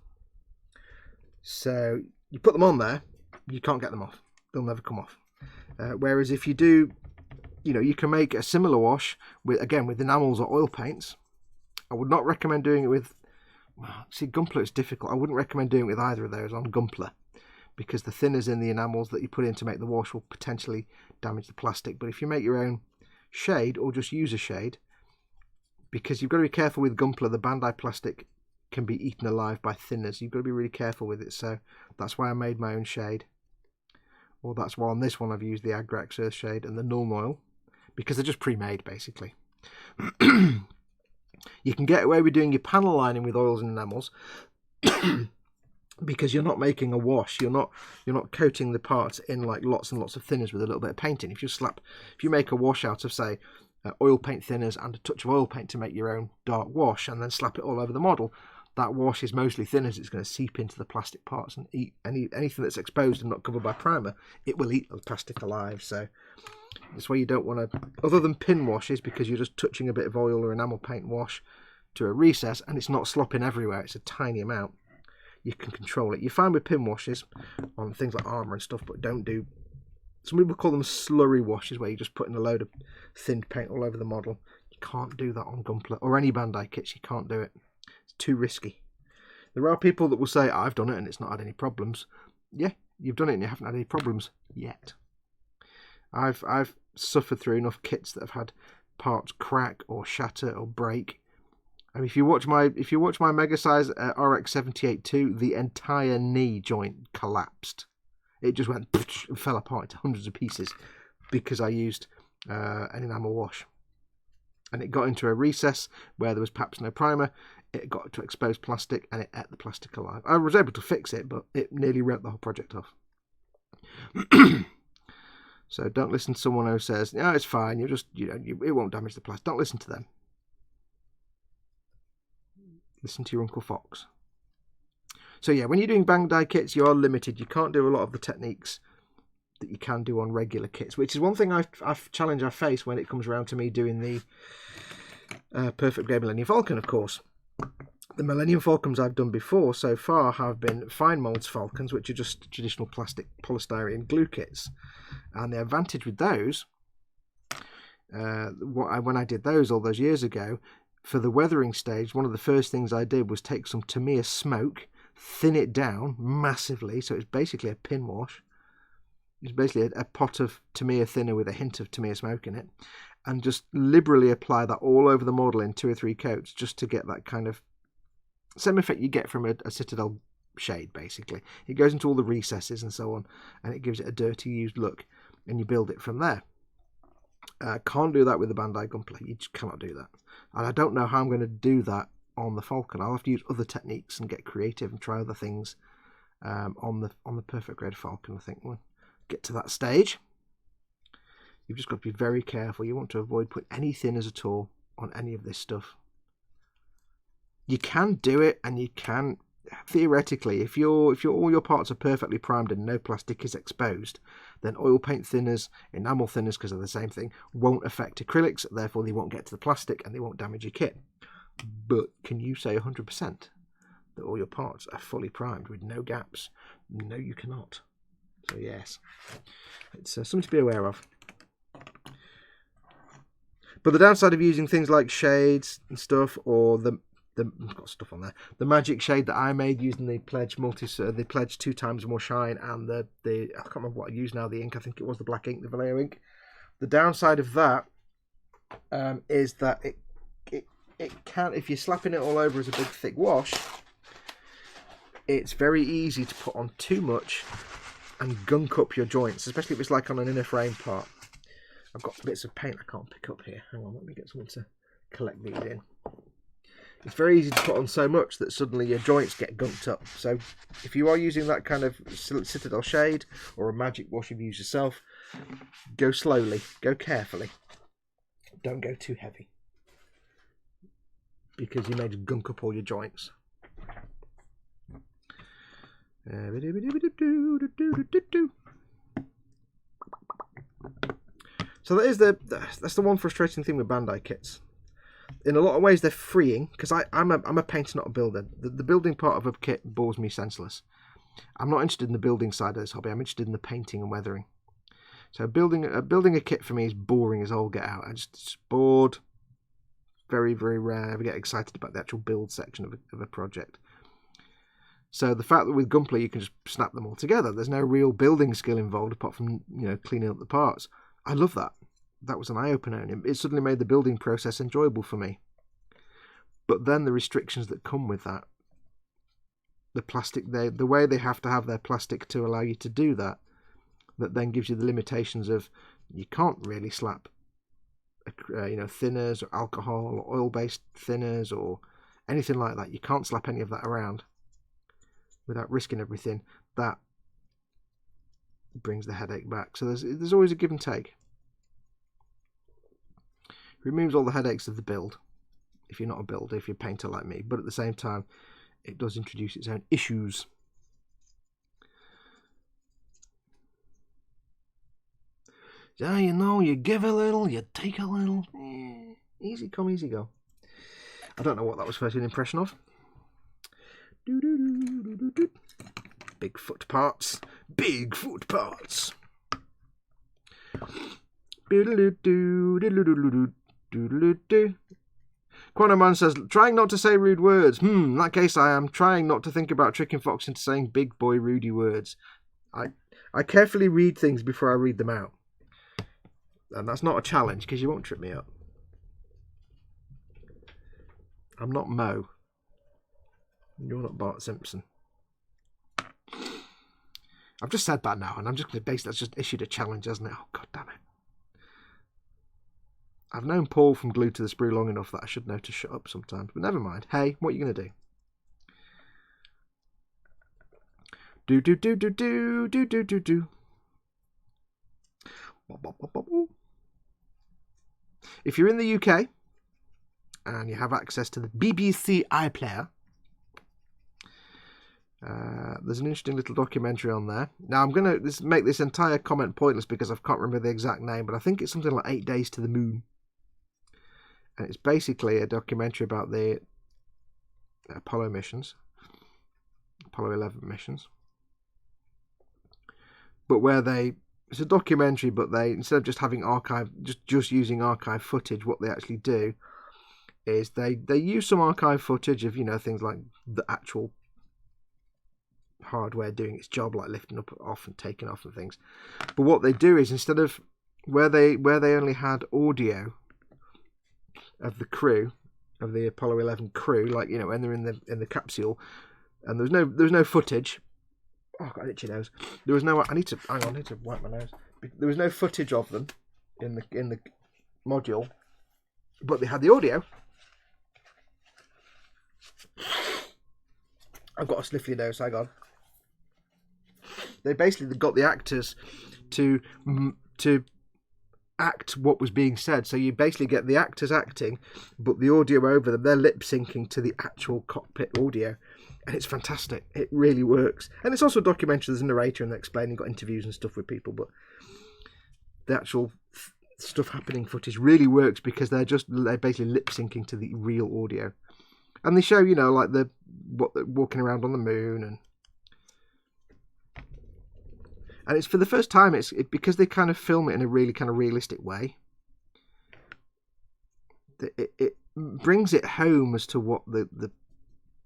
So you put them on there, you can't get them off. They'll never come off. Whereas if you do, you can make a similar wash with enamels or oil paints. I would not recommend doing it with. See, Gunpla is difficult. I wouldn't recommend doing it with either of those on Gunpla, because the thinners in the enamels that you put in to make the wash will potentially damage the plastic. But if you make your own shade, or just use a shade, because you've got to be careful with Gunpla, the Bandai plastic can be eaten alive by thinners. You've got to be really careful with it, so that's why I made my own shade. Or that's why on this one I've used the Agrax Earthshade and the Nuln Oil, because they're just pre-made basically. You can get away with doing your panel lining with oils and enamels because you're not making a wash. You're not coating the parts in like lots and lots of thinners with a little bit of paint in. If you make a wash out of, say, oil paint thinners and a touch of oil paint to make your own dark wash, and then slap it all over the model, that wash is mostly thinners. It's going to seep into the plastic parts and eat anything that's exposed and not covered by primer. It will eat the plastic alive. So that's why you don't want to, other than pin washes, because you're just touching a bit of oil or enamel paint wash to a recess and it's not slopping everywhere, it's a tiny amount, you can control it. You're fine with pin washes on things like armour and stuff, but don't do, some people call them slurry washes, where you're just putting a load of thinned paint all over the model. You can't do that on Gunpla or any Bandai kits. You can't do it. It's too risky. There are people that will say, I've done it and it's not had any problems. Yeah, you've done it and you haven't had any problems yet. I've suffered through enough kits that have had parts crack or shatter or break. I mean, if you watch my mega size RX 78-2, the entire knee joint collapsed. It just went and fell apart into hundreds of pieces because I used an enamel wash. And it got into a recess where there was perhaps no primer. It got to exposed plastic and it ate the plastic alive. I was able to fix it, but it nearly wrote the whole project off. So don't listen to someone who says, "No, it's fine. You just, it won't damage the plastic." Don't listen to them. Listen to your Uncle Fox. So yeah, when you're doing bang die kits, you are limited. You can't do a lot of the techniques that you can do on regular kits, which is one thing challenge I face when it comes around to me doing the Perfect Grade Millennium Falcon, of course. The Millennium Falcons I've done before so far have been fine molds Falcons, which are just traditional plastic polystyrene glue kits. And the advantage with those, when I did those all those years ago, for the weathering stage, one of the first things I did was take some Tamiya smoke, thin it down massively, so it's basically a pin wash. It's basically a pot of Tamiya thinner with a hint of Tamiya smoke in it, and just liberally apply that all over the model in 2 or 3 coats, just to get that kind of same effect you get from a Citadel shade, basically. It goes into all the recesses and so on, and it gives it a dirty, used look, and you build it from there. Can't do that with the Bandai Gunpla. You just cannot do that. And I don't know how I'm going to do that on the Falcon. I'll have to use other techniques and get creative and try other things on the Perfect Grade Falcon. I think we'll get to that stage. You've just got to be very careful. You want to avoid putting any thinners at all on any of this stuff. You can do it, and you can theoretically, if all your parts are perfectly primed and no plastic is exposed, then oil paint thinners, enamel thinners, because they're the same thing, won't affect acrylics, therefore they won't get to the plastic and they won't damage your kit. But can you say 100% that all your parts are fully primed with no gaps? No, you cannot. So yes, it's something to be aware of. But the downside of using things like shades and stuff, or I've got stuff on there. The magic shade that I made using the Pledge the Pledge 2 times more shine, and the I can't remember what I use now. The ink, I think it was the black ink, the Vallejo ink. The downside of that is that it can, if you're slapping it all over as a big thick wash, it's very easy to put on too much and gunk up your joints, especially if it's like on an inner frame part. I've got bits of paint I can't pick up here. Hang on, let me get someone to collect these in. It's very easy to put on so much that suddenly your joints get gunked up. So if you are using that kind of Citadel shade or a magic wash you've used yourself, go slowly, go carefully. Don't go too heavy, because you may just gunk up all your joints. So that's the one frustrating thing with Bandai kits. In a lot of ways, they're freeing, because I'm a painter, not a builder. The building part of a kit bores me senseless. I'm not interested in the building side of this hobby. I'm interested in the painting and weathering. So building a kit for me is boring as all get out. It's bored. Very, very rare. I ever get excited about the actual build section of a project. So the fact that with Gunpla you can just snap them all together, there's no real building skill involved apart from cleaning up the parts. I love that. That was an eye-opener, and it suddenly made the building process enjoyable for me. But then the restrictions that come with that, the plastic, the way they have to have their plastic to allow you to do that then gives you the limitations of you can't really slap thinners or alcohol or oil-based thinners or anything like that. You can't slap any of that around without risking everything. That brings the headache back. So there's always a give and take. Removes all the headaches of the build, if you're not a builder, if you're a painter like me, but at the same time it does introduce its own issues. So, you give a little, you take a little. Easy come, easy go. I don't know what that was first an impression of. Big foot parts. Big foot parts. Quanoman says, trying not to say rude words. In that case I am trying not to think about tricking Fox into saying big boy rudy words. I carefully read things before I read them out. And that's not a challenge, because you won't trip me up. I'm not Mo. You're not Bart Simpson. I've just said that now, and I'm just going to base that's just issued a challenge, hasn't it? Oh, god damn it. I've known Paul from Glued to the Sprue long enough that I should know to shut up sometimes, but never mind. Hey, what are you going to do? Do. If you're in the UK and you have access to the BBC iPlayer, there's an interesting little documentary on there. Now, I'm going to make this entire comment pointless because I can't remember the exact name, but I think it's something like 8 Days to the Moon. And it's basically a documentary about the Apollo missions, Apollo 11 missions. But where it's a documentary, but they, instead of just having just using archive footage, what they actually do is they use some archive footage of, you know, things like the actual hardware doing its job, like lifting up off and taking off and things. But what they do is, instead of where they only had audio of the crew, of the Apollo 11 crew, like, you know, when they're in the capsule, and there was no footage. Oh, I've got an itchy nose. There was no. I need to wipe my nose. There was no footage of them in the module, but they had the audio. I've got a sniffly nose. Hang on. They basically got the actors to act what was being said. So you basically get the actors acting, but the audio over them, they're lip syncing to the actual cockpit audio. And it's fantastic. It really works. And it's also a documentary. There's a narrator and they're explaining, got interviews and stuff with people, but the actual stuff happening footage really works because they're basically lip syncing to the real audio. And they show, you know, like they're walking around on the moon, and it's for the first time. It's because they kind of film it in a really kind of realistic way. It brings it home as to what the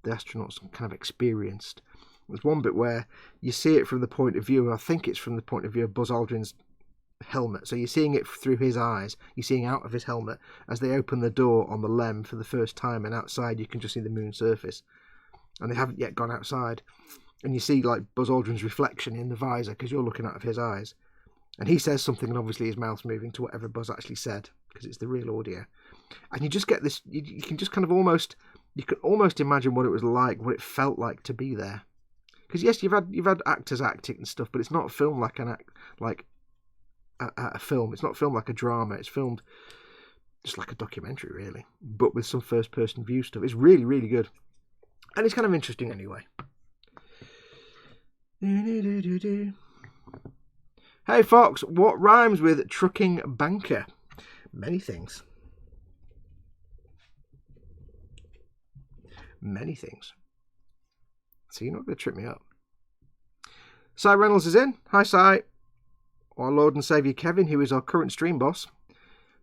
astronauts kind of experienced. There's one bit where you see it from the point of view, I think it's from the point of view of Buzz Aldrin's helmet. So you're seeing it through his eyes. You're seeing out of his helmet as they open the door on the LEM for the first time, and outside you can just see the moon surface. And they haven't yet gone outside. And you see like Buzz Aldrin's reflection in the visor because you're looking out of his eyes. And he says something, and obviously his mouth's moving to whatever Buzz actually said because it's the real audio. And you just get this, you can just kind of almost imagine what it was like, what it felt like to be there. Because yes, you've had actors acting and stuff, but it's not filmed like a film. It's not filmed like a drama. It's filmed just like a documentary, really, but with some first-person view stuff. It's really, really good, and it's kind of interesting anyway. Hey Fox, what rhymes with trucking banker? Many things. Many things. So you're not going to trip me up. Cy Reynolds is in. Hi, Cy. Our Lord and Saviour Kevin, who is our current stream boss.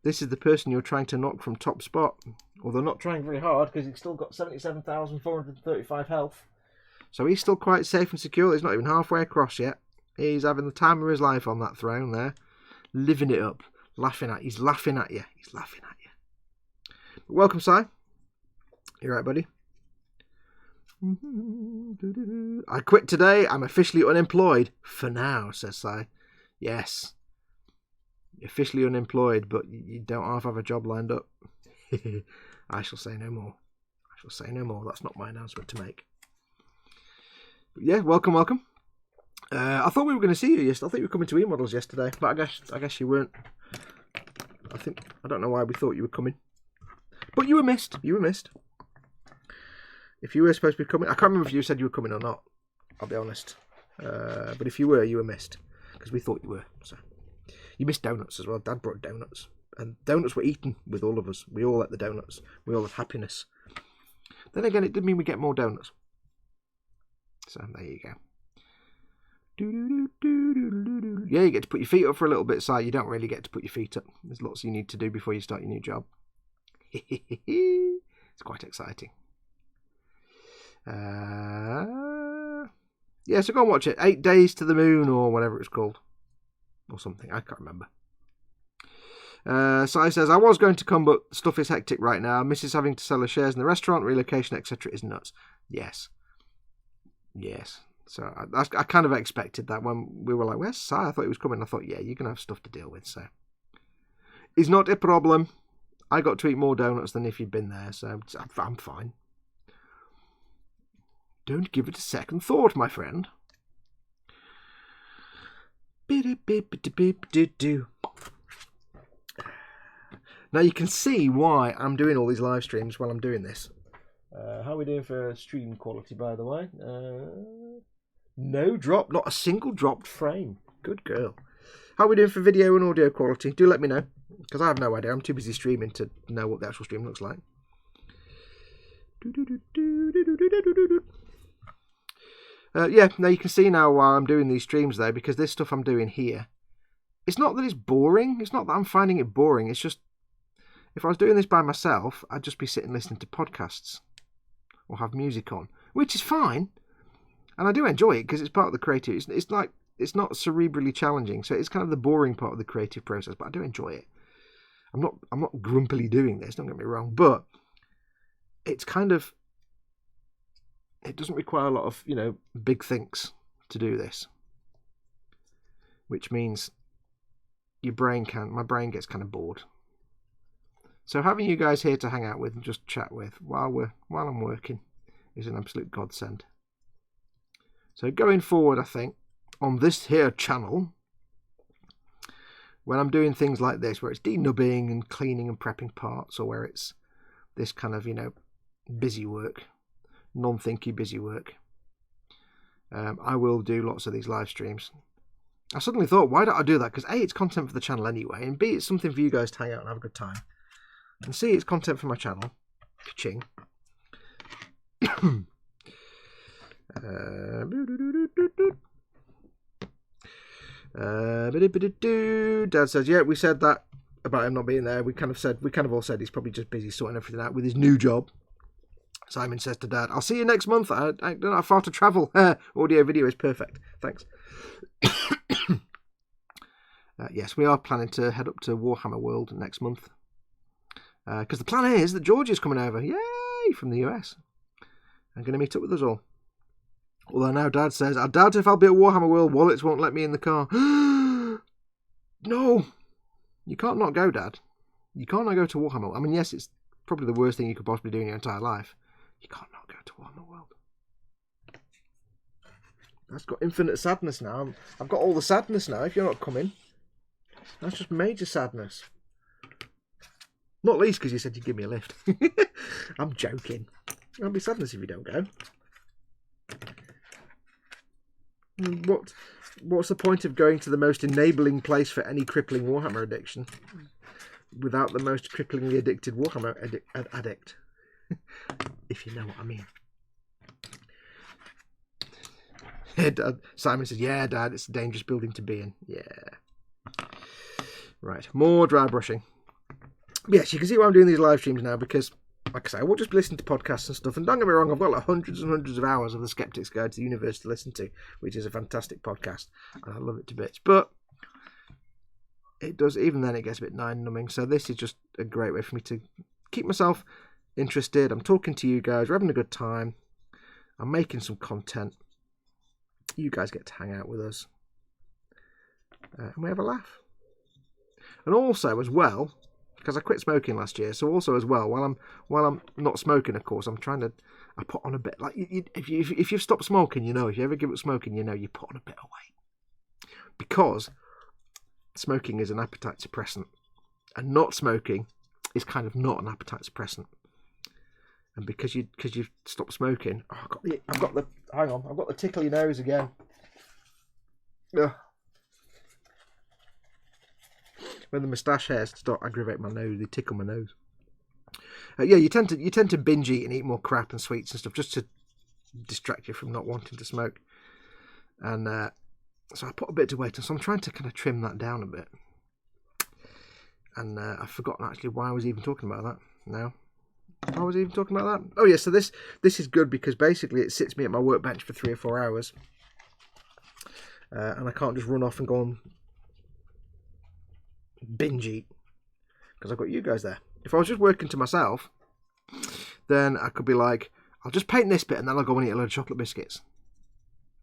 This is the person you're trying to knock from top spot. Although not trying very hard because he's still got 77,435 health. So he's still quite safe and secure. He's not even halfway across yet. He's having the time of his life on that throne there. Living it up. He's laughing at you. He's laughing at you. But welcome, Cy. You right, buddy? I quit today. I'm officially unemployed. For now, says Cy. Yes. You're officially unemployed, but you don't half have a job lined up. I shall say no more. I shall say no more. That's not my announcement to make. But yeah, welcome. I thought we were going to see you yesterday. I thought you were coming to eModels yesterday, but I guess you weren't. I don't know why we thought you were coming. But you were missed. If you were supposed to be coming, I can't remember if you said you were coming or not. I'll be honest. But if you were missed. Because we thought you were. So you missed donuts as well. Dad brought donuts. And donuts were eaten with all of us. We all ate the donuts. We all had happiness. Then again, it did mean we get more donuts. So there you go. Yeah, you get to put your feet up for a little bit, Si. You don't really get to put your feet up. There's lots you need to do before you start your new job. It's quite exciting. Yeah, so go and watch it. 8 Days to the Moon or whatever it's called. Or something. I can't remember. Si says, I was going to come, but stuff is hectic right now. Mrs. having to sell her shares in the restaurant, relocation, etc. is nuts. Yes. So I kind of expected that when we were like, where's Si? I thought he was coming. I thought, yeah, you're going to have stuff to deal with. So it's not a problem. I got to eat more donuts than if you'd been there. So I'm fine. Don't give it a second thought, my friend. Now you can see why I'm doing all these live streams while I'm doing this. How are we doing for stream quality, by the way? No drop, not a single dropped frame. Good girl. How are we doing for video and audio quality? Do let me know, because I have no idea. I'm too busy streaming to know what the actual stream looks like. Yeah, now you can see now why I'm doing these streams though, because this stuff I'm doing here, it's not that it's boring. It's not that I'm finding it boring. It's just, if I was doing this by myself, I'd just be sitting listening to podcasts or have music on, which is fine. And I do enjoy it because it's part of the creative. It's like, it's not cerebrally challenging. So it's kind of the boring part of the creative process, but I do enjoy it. I'm not grumpily doing this, don't get me wrong, but it's kind of, it doesn't require a lot of, you know, big thinks to do this, which means my brain gets kind of bored. So having you guys here to hang out with and just chat with while I'm working is an absolute godsend. So going forward, I think on this here channel, when I'm doing things like this, where it's de-nubbing and cleaning and prepping parts, or where it's this kind of, you know, busy work, non-thinky busy work, I will do lots of these live streams. I suddenly thought, why don't I do that? Because A, it's content for the channel anyway, and B, it's something for you guys to hang out and have a good time. And C, it's content for my channel. Ka-ching. Dad says, yeah, we said that about him not being there. We kind of all said he's probably just busy sorting everything out with his new job. Simon says to Dad, I'll see you next month. I don't know how far to travel. Audio video is perfect. Thanks. Yes, we are planning to head up to Warhammer World next month. Because the plan is that Georgia's coming over. Yay! From the US. I'm going to meet up with us all. Although now Dad says, I doubt if I'll be at Warhammer World, wallets won't let me in the car. No! You can't not go, Dad. You can't not go to Warhammer. I mean, yes, it's probably the worst thing you could possibly do in your entire life. You can't not go to Warhammer World. That's got infinite sadness now. I've got all the sadness now if you're not coming. That's just major sadness. Not least because you said you'd give me a lift. I'm joking. There'll be sadness if you don't go. What's the point of going to the most enabling place for any crippling Warhammer addiction without the most cripplingly addicted Warhammer addict? If you know what I mean. Dad, Simon says, yeah, Dad, it's a dangerous building to be in. Yeah. Right, more dry brushing. Yes, you can see why I'm doing these live streams now, because, like I say, I won't just be listening to podcasts and stuff. And don't get me wrong, I've got like hundreds and hundreds of hours of The Skeptic's Guide to the Universe to listen to, which is a fantastic podcast, and I love it to bits. But it does, even then, it gets a bit mind-numbing. So this is just a great way for me to keep myself interested. I'm talking to you guys, we're having a good time. I'm making some content. You guys get to hang out with us, and we have a laugh. And also, as well, because I quit smoking last year, so also as well, while I'm not smoking, of course, I put on a bit. Like if you've stopped smoking, you know, if you ever give up smoking, you know, you put on a bit of weight, because smoking is an appetite suppressant, and not smoking is kind of not an appetite suppressant. And because you've stopped smoking, I've got the tickly nose again. Ugh. When the moustache hairs start aggravating my nose, they tickle my nose. Yeah, you tend to binge eat and eat more crap and sweets and stuff just to distract you from not wanting to smoke. And so I put a bit of weight on, so I'm trying to kind of trim that down a bit. And I've forgotten actually why I was even talking about that now. I was even talking about that. Oh yeah, so this is good because basically it sits me at my workbench for 3 or 4 hours, and I can't just run off and go and binge eat because I've got you guys there. If I was just working to myself, then I could be like, I'll just paint this bit and then I'll go and eat a load of chocolate biscuits.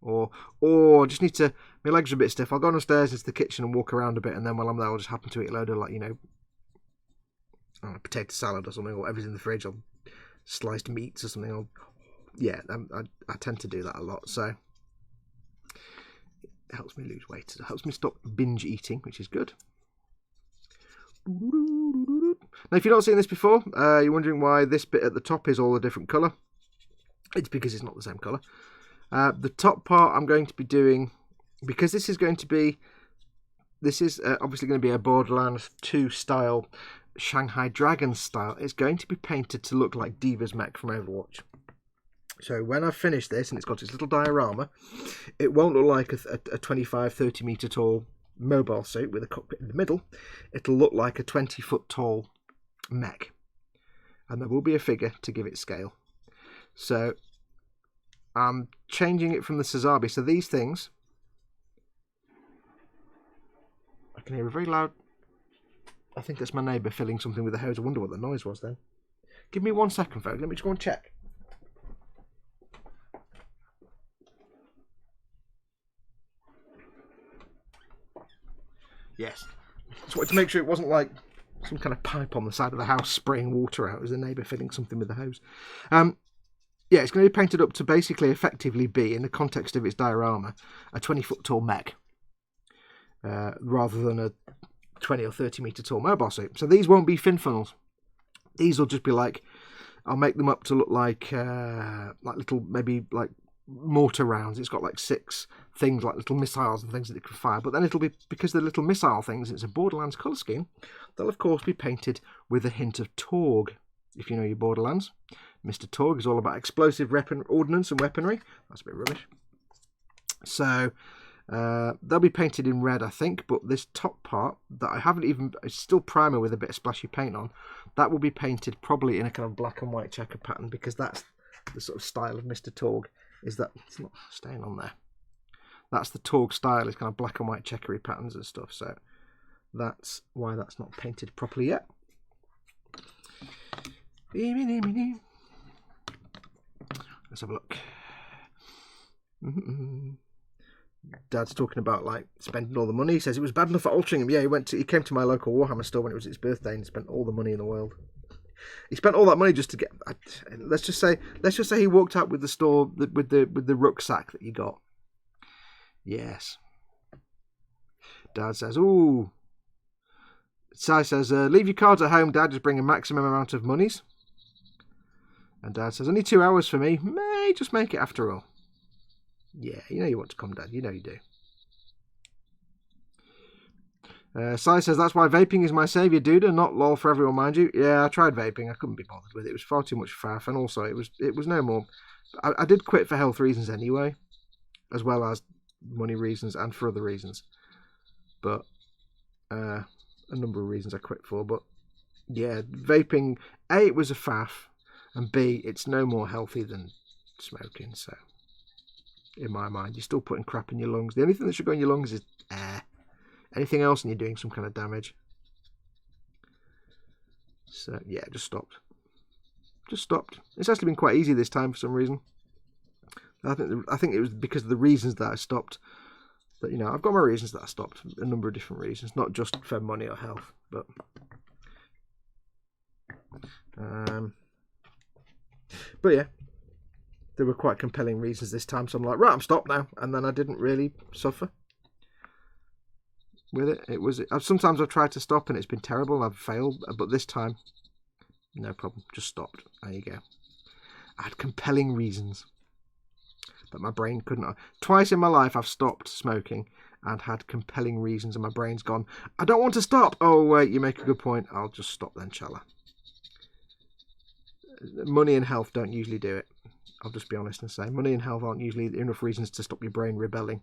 Or I just need to, my legs are a bit stiff, I'll go downstairs into the kitchen and walk around a bit, and then while I'm there I'll just happen to eat a load of, like, you know, potato salad or something, or whatever's in the fridge, or sliced meats or something. I tend to do that a lot. So It helps me lose weight. It helps me stop binge eating, which is good. Now, if you're not seeing this before, you're wondering why this bit at the top is all a different colour. It's because it's not the same colour. The top part I'm going to be doing, because this is obviously going to be a Borderlands 2 style, Shanghai Dragon style. It's going to be painted to look like Diva's mech from Overwatch. So when I've finished this and it's got its little diorama, it won't look like a 25-30 metre tall mobile suit with a cockpit in the middle. It'll look like a 20-foot tall mech. And there will be a figure to give it scale. So I'm changing it from the Sazabi. So these things, I can hear a very loud, I think that's my neighbour filling something with a hose. I wonder what the noise was then. Give me 1 second, folks. Let me just go and check. Yes. Just wanted to make sure it wasn't like some kind of pipe on the side of the house spraying water out. It was the neighbour filling something with the hose. Yeah, it's going to be painted up to basically effectively be, in the context of its diorama, a 20-foot tall mech. Rather than a 20 or 30 metre tall mobile suit. So these won't be fin funnels. These will just be like, I'll make them up to look like little, maybe like mortar rounds. It's got like 6 things, like little missiles and things that it can fire. But then it'll be, because they're little missile things, it's a Borderlands colour scheme, they'll of course be painted with a hint of Torg. If you know your Borderlands, Mr. Torg is all about explosive ordnance and weaponry. That's a bit rubbish. So they'll be painted in red, I think, but this top part that I haven't even, it's still primer with a bit of splashy paint on, that will be painted probably in a kind of black and white checker pattern, because that's the sort of style of Mr. Torg, is that it's not staying on there. That's the Torg style, is kind of black and white checkery patterns and stuff, so that's why that's not painted properly yet. Let's have a look. Dad's talking about like spending all the money. He says it was bad enough at Altrincham. Yeah, he came to my local Warhammer store when it was his birthday and spent all the money in the world. He spent all that money just to get. Let's just say he walked out with the store with the rucksack that you got. Yes. Dad says, "Ooh." Si says, "Leave your cards at home, Dad. Just bring a maximum amount of monies." And Dad says, "Only 2 hours for me. May just make it after all." Yeah, you know you want to come, Dad. You know you do. Si says, "That's why vaping is my saviour, dude, and not lol for everyone, mind you." Yeah, I tried vaping. I couldn't be bothered with it. It was far too much faff, and also it was no more. I did quit for health reasons anyway, as well as money reasons and for other reasons. But a number of reasons I quit for. But yeah, vaping, A, it was a faff, and B, it's no more healthy than smoking. So in my mind, you're still putting crap in your lungs. The only thing that should go in your lungs is air. Anything else and you're doing some kind of damage. So yeah, just stopped. It's actually been quite easy this time for some reason. I think it was because of the reasons that I stopped. That, you know, I've got my reasons that I stopped. A number of different reasons, not just for money or health, but yeah, there were quite compelling reasons this time. So I'm like, right, I'm stopped now, and then I didn't really suffer with it. Sometimes I've tried to stop and it's been terrible and I've failed, but this time, no problem, just stopped. There you go. I had compelling reasons that my brain couldn't. Twice in my life I've stopped smoking and had compelling reasons, and my brain's gone, I don't want to stop. Oh wait, you make a good point, I'll just stop then, shall I? Money and health don't usually do it. I'll just be honest and say money and health aren't usually enough reasons to stop your brain rebelling.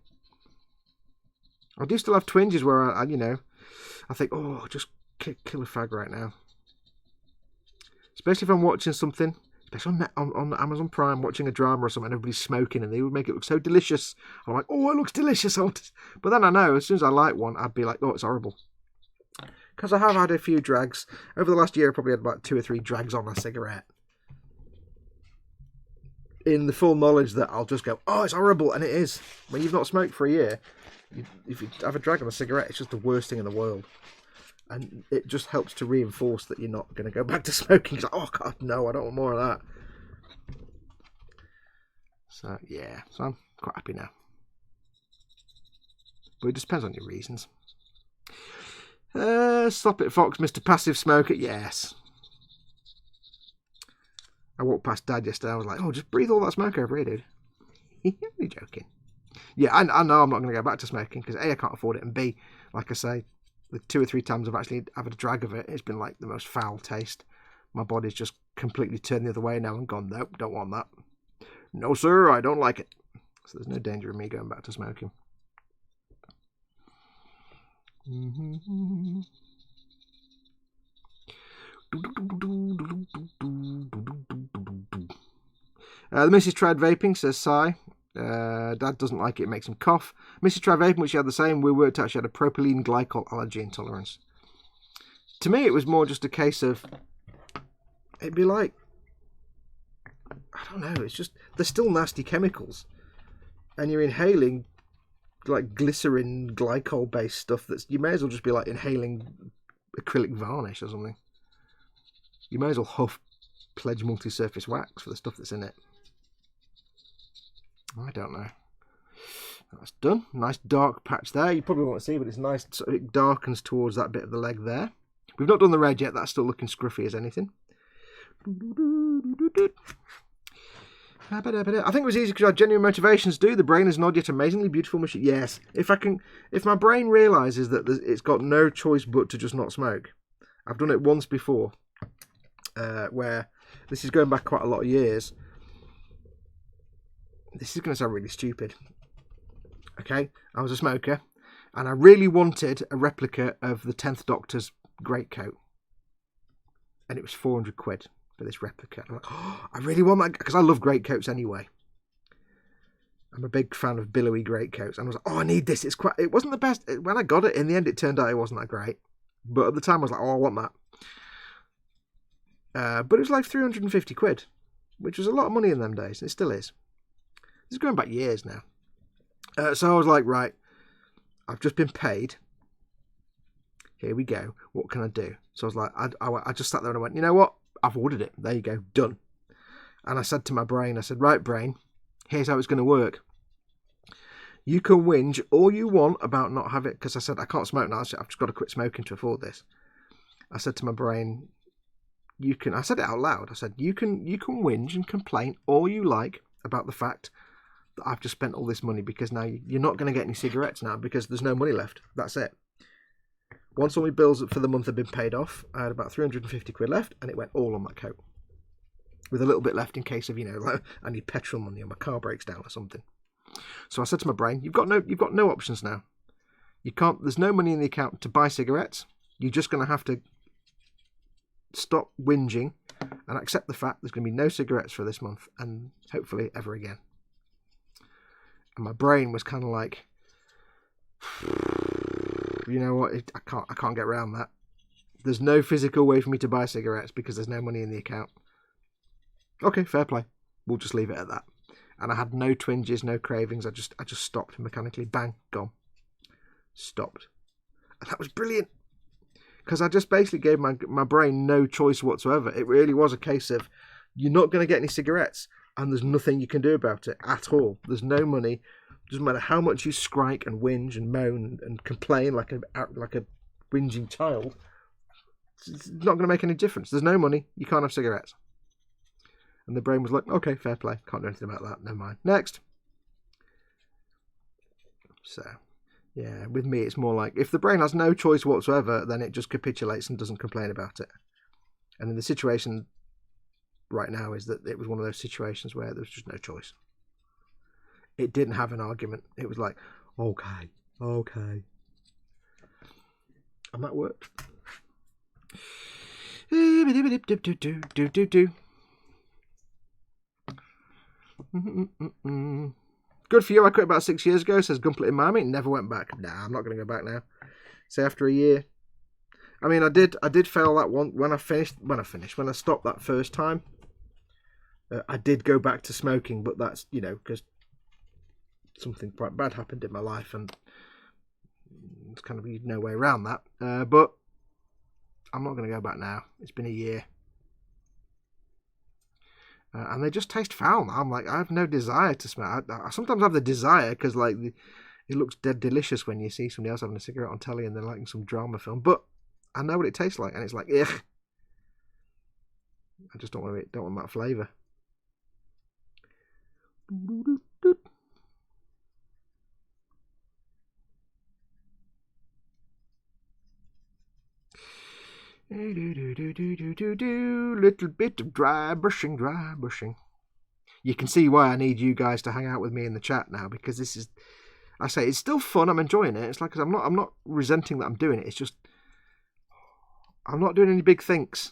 I do still have twinges where I think, oh, just kill a fag right now. Especially if I'm watching something, especially on Amazon Prime, watching a drama or something, everybody's smoking and they would make it look so delicious. I'm like, oh, it looks delicious. But then I know, as soon as I light one, I'd be like, oh, it's horrible. Because I have had a few drags. Over the last year, I probably had about 2 or 3 drags on a cigarette. In the full knowledge that I'll just go, oh, it's horrible. And it is. When you've not smoked for a year, if you have a drag on a cigarette, it's just the worst thing in the world. And it just helps to reinforce that you're not going to go back to smoking. It's like, oh, God, no, I don't want more of that. So, yeah. So I'm quite happy now. But it just depends on your reasons. Stop it, Fox, Mr. Passive Smoker. Yes. I walked past Dad yesterday. I was like, oh, just breathe all that smoke over here, dude. You're joking. Yeah, I know I'm not going to go back to smoking because A, I can't afford it, and B, like I say, the 2 or 3 times I've actually had a drag of it, it's been like the most foul taste. My body's just completely turned the other way now and gone, nope, don't want that. No, sir, I don't like it. So there's no danger of me going back to smoking. The missus tried vaping, says Sai. Dad doesn't like it, it makes him cough. Missus tried vaping, which she had the same. We worked out she had a propylene glycol allergy intolerance. To me, it was more just a case of, it'd be like, I don't know, it's just, they're still nasty chemicals. And you're inhaling like glycerin, glycol based stuff that's, you may as well just be like inhaling acrylic varnish or something. You may as well huff Pledge multi-surface wax for the stuff that's in it. I don't know. That's done. Nice dark patch there. You probably won't see, but it's nice. So it darkens towards that bit of the leg there. We've not done the red yet. That's still looking scruffy as anything. I think it was easy because I had genuine motivations to do. The brain is not yet amazingly beautiful machine. Yes, if my brain realises that it's got no choice but to just not smoke. I've done it once before, where this is going back quite a lot of years. This is going to sound really stupid. Okay, I was a smoker, and I really wanted a replica of the 10th Doctor's greatcoat, and it was 400 quid. For this replica. I'm like, oh, I really want that because I love greatcoats anyway. I'm a big fan of billowy greatcoats. And I was like, oh, I need this. It wasn't the best. When I got it, in the end, it turned out it wasn't that great. But at the time, I was like, oh, I want that. But it was like 350 quid, which was a lot of money in them days. It still is. This is going back years now. So I was like, right, I've just been paid. Here we go. What can I do? So I was like, I just sat there and I went, you know what? I've ordered it. There you go. Done. And I said to my brain, I said, right, brain, here's how it's going to work. You can whinge all you want about not having it, because I said, I can't smoke now. I've just got to quit smoking to afford this. I said to my brain, I said it out loud. I said, you can whinge and complain all you like about the fact that I've just spent all this money because now you're not going to get any cigarettes now because there's no money left. That's it. Once all my bills for the month had been paid off, I had about 350 quid left, and it went all on that coat. With a little bit left in case of, like I need petrol money or my car breaks down or something. So I said to my brain, you've got no options now. There's no money in the account to buy cigarettes. You're just going to have to stop whinging and accept the fact there's going to be no cigarettes for this month and hopefully ever again. And my brain was kind of like, you know what, I can't get around that. There's no physical way for me to buy cigarettes because there's no money in the account. Okay, fair play. We'll just leave it at that. And I had no twinges, no cravings. I just stopped mechanically. Bang, gone. Stopped. And that was brilliant. Because I just basically gave my brain no choice whatsoever. It really was a case of, you're not going to get any cigarettes and there's nothing you can do about it at all. There's no money. Doesn't matter how much you skrike and whinge and moan and complain like a whinging child. It's not going to make any difference. There's no money. You can't have cigarettes. And the brain was like, okay, fair play. Can't do anything about that. Never mind. Next. So, yeah, with me, it's more like if the brain has no choice whatsoever, then it just capitulates and doesn't complain about it. And in the situation right now is that it was one of those situations where there was just no choice. It didn't have an argument. It was like, okay. And that worked. Good for you. I quit about 6 years ago, says GUNPLA TIEMZ. Never went back. Nah, I'm not going to go back now. Say after a year. I mean, I did fail that one when I stopped that first time. I did go back to smoking, but that's, because something quite bad happened in my life and there's kind of no way around that. But I'm not going to go back now. It's been a year. And they just taste foul now. I'm like, I have no desire to smoke. I sometimes have the desire because, like, it looks dead delicious when you see somebody else having a cigarette on telly and they're liking some drama film. But I know what it tastes like, and it's like, ugh. I just don't want that flavour. Little bit of dry brushing. You can see why I need you guys to hang out with me in the chat now, because this is, I say, it's still fun. I'm enjoying it. It's like, I'm not resenting that I'm doing it. It's just, I'm not doing any big thinks.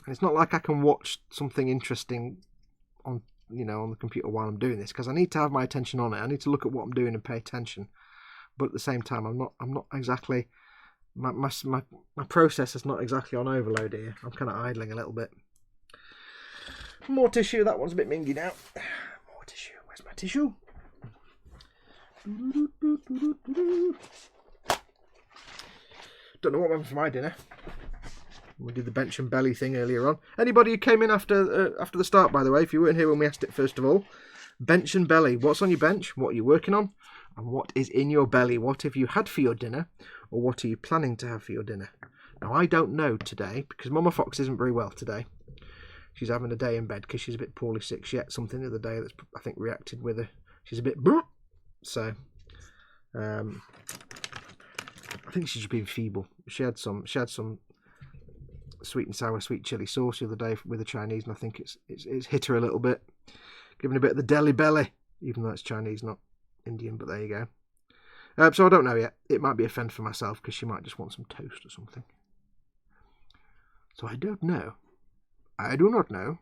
It's not like I can watch something interesting on, on the computer while I'm doing this, because I need to have my attention on it. I need to look at what I'm doing and pay attention. But at the same time, I'm not exactly, my process is not exactly on overload here. I'm kind of idling a little bit. More tissue. That one's a bit mingy now. More tissue. Where's my tissue? Don't know what went for my dinner. We did the bench and belly thing earlier on. Anybody who came in after the start, by the way, if you weren't here when we asked it first of all, bench and belly. What's on your bench? What are you working on? And what is in your belly? What have you had for your dinner? Or what are you planning to have for your dinner? Now, I don't know today, because Mama Fox isn't very well today. She's having a day in bed because she's a bit poorly sick. She ate something the other day that's, I think, reacted with her. She's a bit... So, I think she's just been feeble. She had some sweet and sour, sweet chili sauce the other day with the Chinese, and I think it's hit her a little bit, giving a bit of the deli belly, even though it's Chinese, not Indian. But there you go. So I don't know yet. It might be a fend for myself, because she might just want some toast or something. So I don't know. I do not know.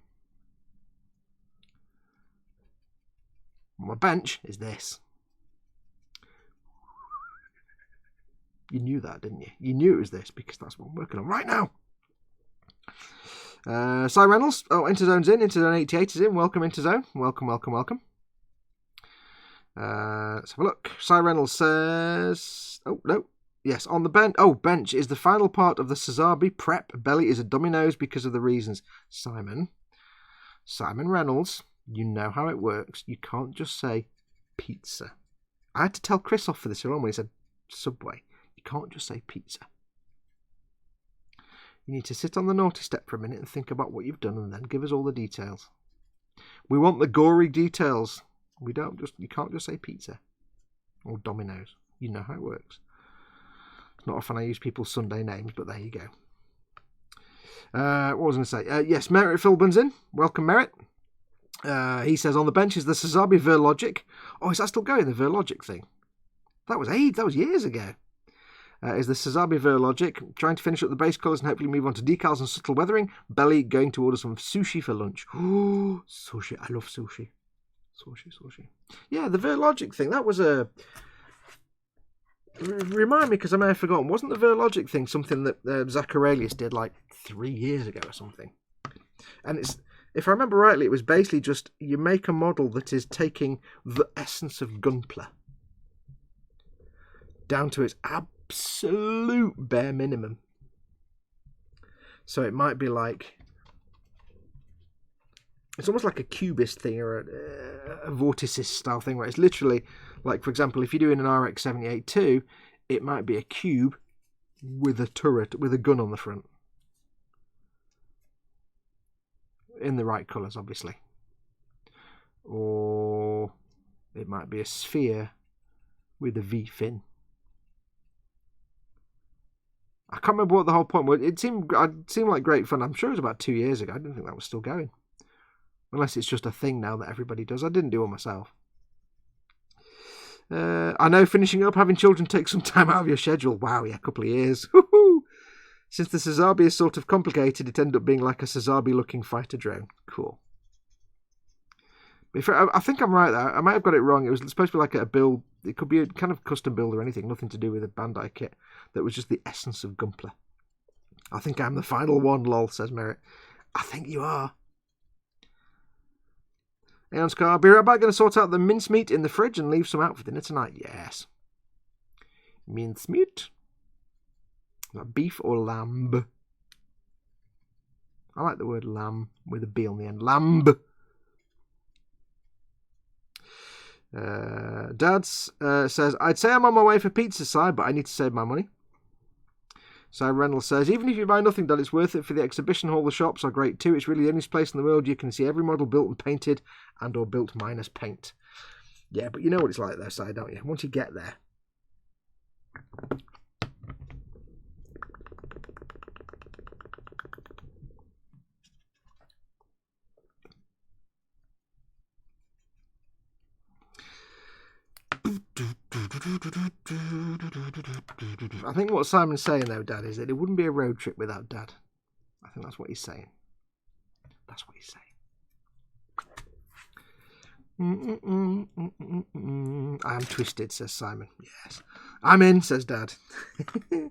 My bench is this. You knew that, didn't you? You knew it was this, because that's what I'm working on right now. Cy Reynolds. Oh, Interzone's in. Interzone 88 is in. Welcome, Interzone. Welcome. Let's have a look. Cy Reynolds says... Oh, no. Yes, on the bench. Oh, bench is the final part of the Sazabi prep. Belly is a dummy nose because of the reasons. Simon Reynolds, you know how it works. You can't just say pizza. I had to tell Chris off for this earlier on when he said Subway. You can't just say pizza. You need to sit on the naughty step for a minute and think about what you've done, and then give us all the details. We want the gory details. You can't just say pizza or Domino's. You know how it works. It's not often I use people's Sunday names, but there you go. What was I going to say? Yes, Merritt Philbin's in. Welcome, Merritt. He says, on the bench is the Sazabi Verlogic. Oh, is that still going, the Verlogic thing? That was years ago. Is the Sazabi Verlogic. Trying to finish up the base colours and hopefully move on to decals and subtle weathering. Belly going to order some sushi for lunch. Oh, sushi. I love sushi. Sushi. Yeah, the Verlogic thing. That was a... Remind me, because I may have forgotten. Wasn't the Verlogic thing something that Zach Aurelius did like 3 years ago or something? And it's, if I remember rightly, it was basically just you make a model that is taking the essence of Gunpla down to its absolute bare minimum. So it might be like, it's almost like a cubist thing or a vorticist style thing, where it's literally like, for example, if you're doing an RX-78-2, it might be a cube with a turret with a gun on the front, in the right colours, obviously. Or it might be a sphere with a V fin. I can't remember what the whole point was. It seemed like great fun. I'm sure it was about 2 years ago. I didn't think that was still going. Unless it's just a thing now that everybody does. I didn't do one myself. I know finishing up, having children takes some time out of your schedule. Wow, yeah, a couple of years. Woohoo! Since the Sazabi is sort of complicated, it ended up being like a Sazabi-looking fighter drone. Cool. I think I'm right there. I might have got it wrong. It was supposed to be like a build. It could be a kind of custom build or anything. Nothing to do with a Bandai kit. That was just the essence of Gunpla. I think I'm the final one, lol, says Merritt. I think you are. Aeon's car. Be right back. Going to sort out the mincemeat in the fridge and leave some out for dinner tonight. Yes. Mincemeat. Beef or lamb? I like the word lamb with a B on the end. Lamb. Dad's says, I'd say I'm on my way for pizza side, but I need to save my money. So Reynolds says, even if you buy nothing, Dad, it's worth it for the exhibition hall. The shops are great too. It's really the only place in the world you can see every model built and painted and or built minus paint. Yeah, but you know what it's like there, Si, don't you? Once you get there. I think what Simon's saying though, Dad, is that it wouldn't be a road trip without Dad. I think that's what he's saying. That's what he's saying. I am twisted, says Simon. Yes. I'm in, says Dad. No,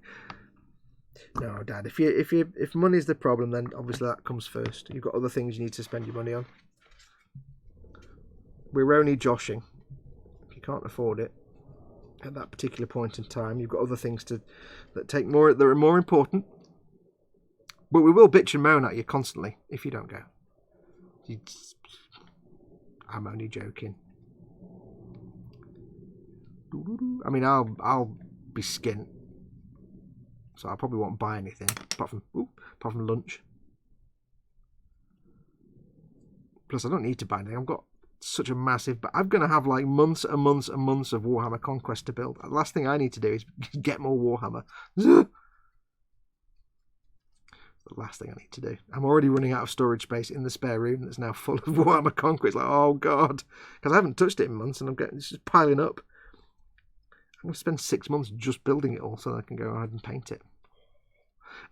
Dad, if money's the problem, then obviously that comes first. You've got other things you need to spend your money on. We're only joshing. If you can't afford it at that particular point in time, you've got other things that are more important. But we will bitch and moan at you constantly if you don't go. I'm only joking. I mean, I'll be skint, so I probably won't buy anything apart from lunch. Plus, I don't need to buy anything. I've got such a massive, but I'm going to have like months and months and months of Warhammer Conquest to build. The last thing I need to do is get more Warhammer. The last thing I need to do. I'm already running out of storage space in the spare room that's now full of Warhammer Conquest. Like, oh God, because I haven't touched it in months and it's just piling up. I'm going to spend 6 months just building it all so that I can go ahead and paint it.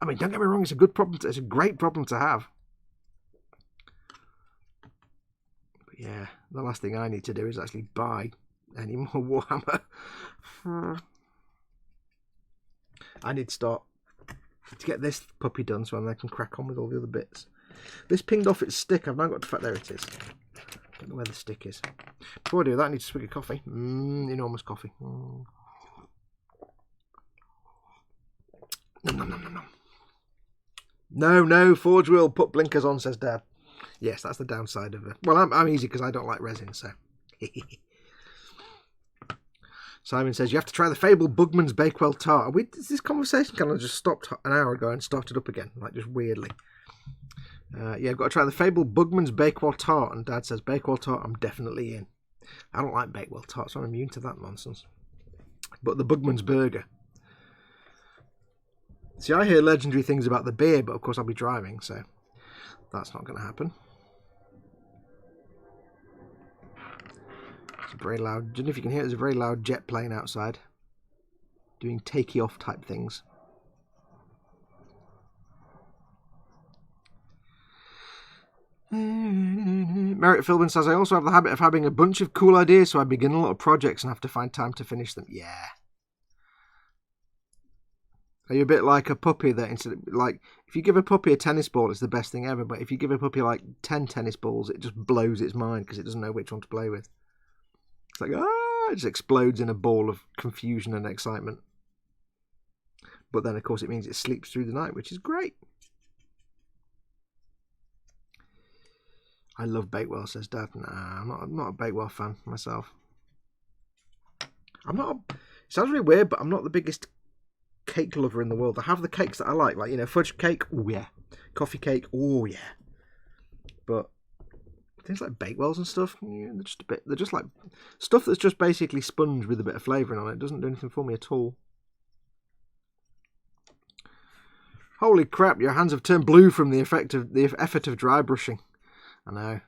I mean, don't get me wrong, it's a good problem. It's a great problem to have. But yeah, the last thing I need to do is actually buy any more Warhammer. I need to start to get this puppy done so I can crack on with all the other bits. This pinged off its stick. I've now got the fact there it is. Don't know where the stick is. Before I do that, I need to swig of coffee. Enormous coffee. No, Forge will put blinkers on, says Dad. Yes, that's the downside of it. Well, I'm easy because I don't like resin, so. Simon says, you have to try the Fable Bugman's Bakewell Tart. This conversation kind of just stopped an hour ago and started up again, like just weirdly. Yeah, I've got to try the Fable Bugman's Bakewell Tart. And Dad says, Bakewell Tart, I'm definitely in. I don't like Bakewell Tart, so I'm immune to that nonsense. But the Bugman's Burger. See, I hear legendary things about the beer, but of course I'll be driving, so that's not going to happen. It's a very loud, I don't know if you can hear it, there's a very loud jet plane outside doing takey off type things. Merritt Philbin says, I also have the habit of having a bunch of cool ideas, so I begin a lot of projects and have to find time to finish them. Yeah. Are you a bit like a puppy that instead of, like, if you give a puppy a tennis ball, it's the best thing ever, but if you give a puppy like 10 tennis balls, it just blows its mind because it doesn't know which one to play with. It's like, it just explodes in a ball of confusion and excitement. But then, of course, it means it sleeps through the night, which is great. I love Bakewell, says Dad. Nah, I'm not a Bakewell fan myself. It sounds really weird, but I'm not the biggest cake lover in the world. I have the cakes that I like, you know, fudge cake, oh yeah. Coffee cake, oh yeah. But things like Bakewells and stuff, yeah, they're just like stuff that's just basically sponge with a bit of flavouring on it. It doesn't do anything for me at all. Holy crap, your hands have turned blue from the effort of dry brushing. I know.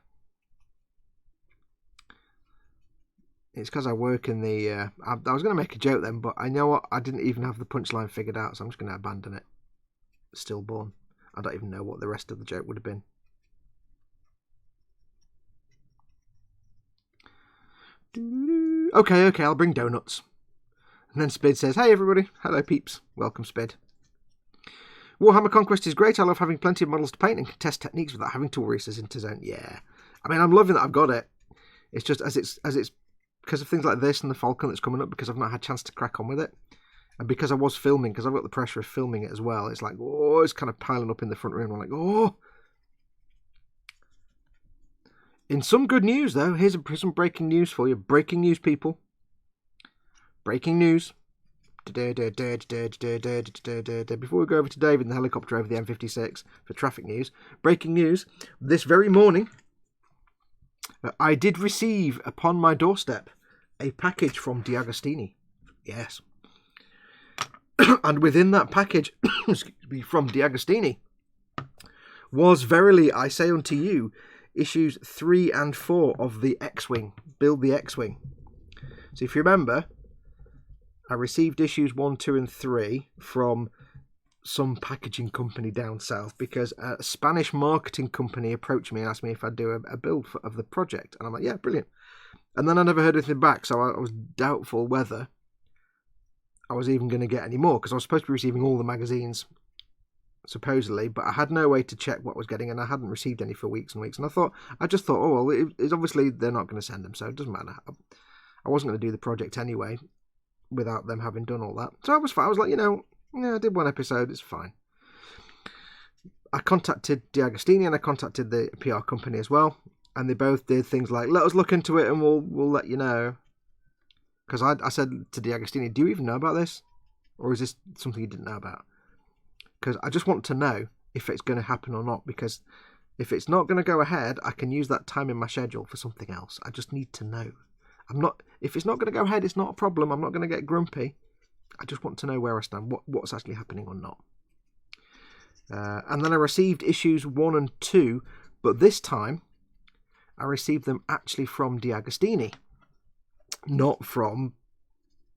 It's because I work in the... I was going to make a joke then, but I know what? I didn't even have the punchline figured out, so I'm just going to abandon it. Stillborn. I don't even know what the rest of the joke would have been. Okay, I'll bring donuts. And then Spid says, hey everybody. Hello peeps. Welcome Spid. Warhammer Conquest is great. I love having plenty of models to paint and can test techniques without having tool research into zone. Yeah. I mean, I'm loving that I've got it. It's just as it's because of things like this and the Falcon that's coming up, because I've not had a chance to crack on with it. And because I was filming, because I've got the pressure of filming it as well, it's like, oh, it's kind of piling up in the front room. I'm like, oh. In some good news, though, here's some breaking news for you. Breaking news, people. Breaking news. Before we go over to David in the helicopter over the M56 for traffic news, breaking news. This very morning, I did receive upon my doorstep a package from D'Agostini. Yes. And within that package, from D'Agostini, was verily, I say unto you, issues 3 and 4 of the X-Wing, Build the X-Wing. So if you remember, I received issues 1, 2 and 3 from some packaging company down south because a Spanish marketing company approached me and asked me if I'd do a build of the project. And I'm like, yeah, brilliant. And then I never heard anything back, so I was doubtful whether I was even going to get any more because I was supposed to be receiving all the magazines, supposedly, but I had no way to check what I was getting, and I hadn't received any for weeks and weeks. And I just thought, oh, well, it's obviously they're not going to send them, so it doesn't matter. I wasn't going to do the project anyway without them having done all that. So I was fine. I was like, I did one episode, it's fine. I contacted D'Agostini and I contacted the PR company as well, and they both did things like, let us look into it and we'll let you know. Because I said to D'Agostini, do you even know about this? Or is this something you didn't know about? Because I just want to know if it's going to happen or not. Because if it's not going to go ahead, I can use that time in my schedule for something else. I just need to know. If it's not going to go ahead, it's not a problem. I'm not going to get grumpy. I just want to know where I stand, what's actually happening or not. And then I received issues 1 and 2, but this time I received them actually from D'Agostini, not from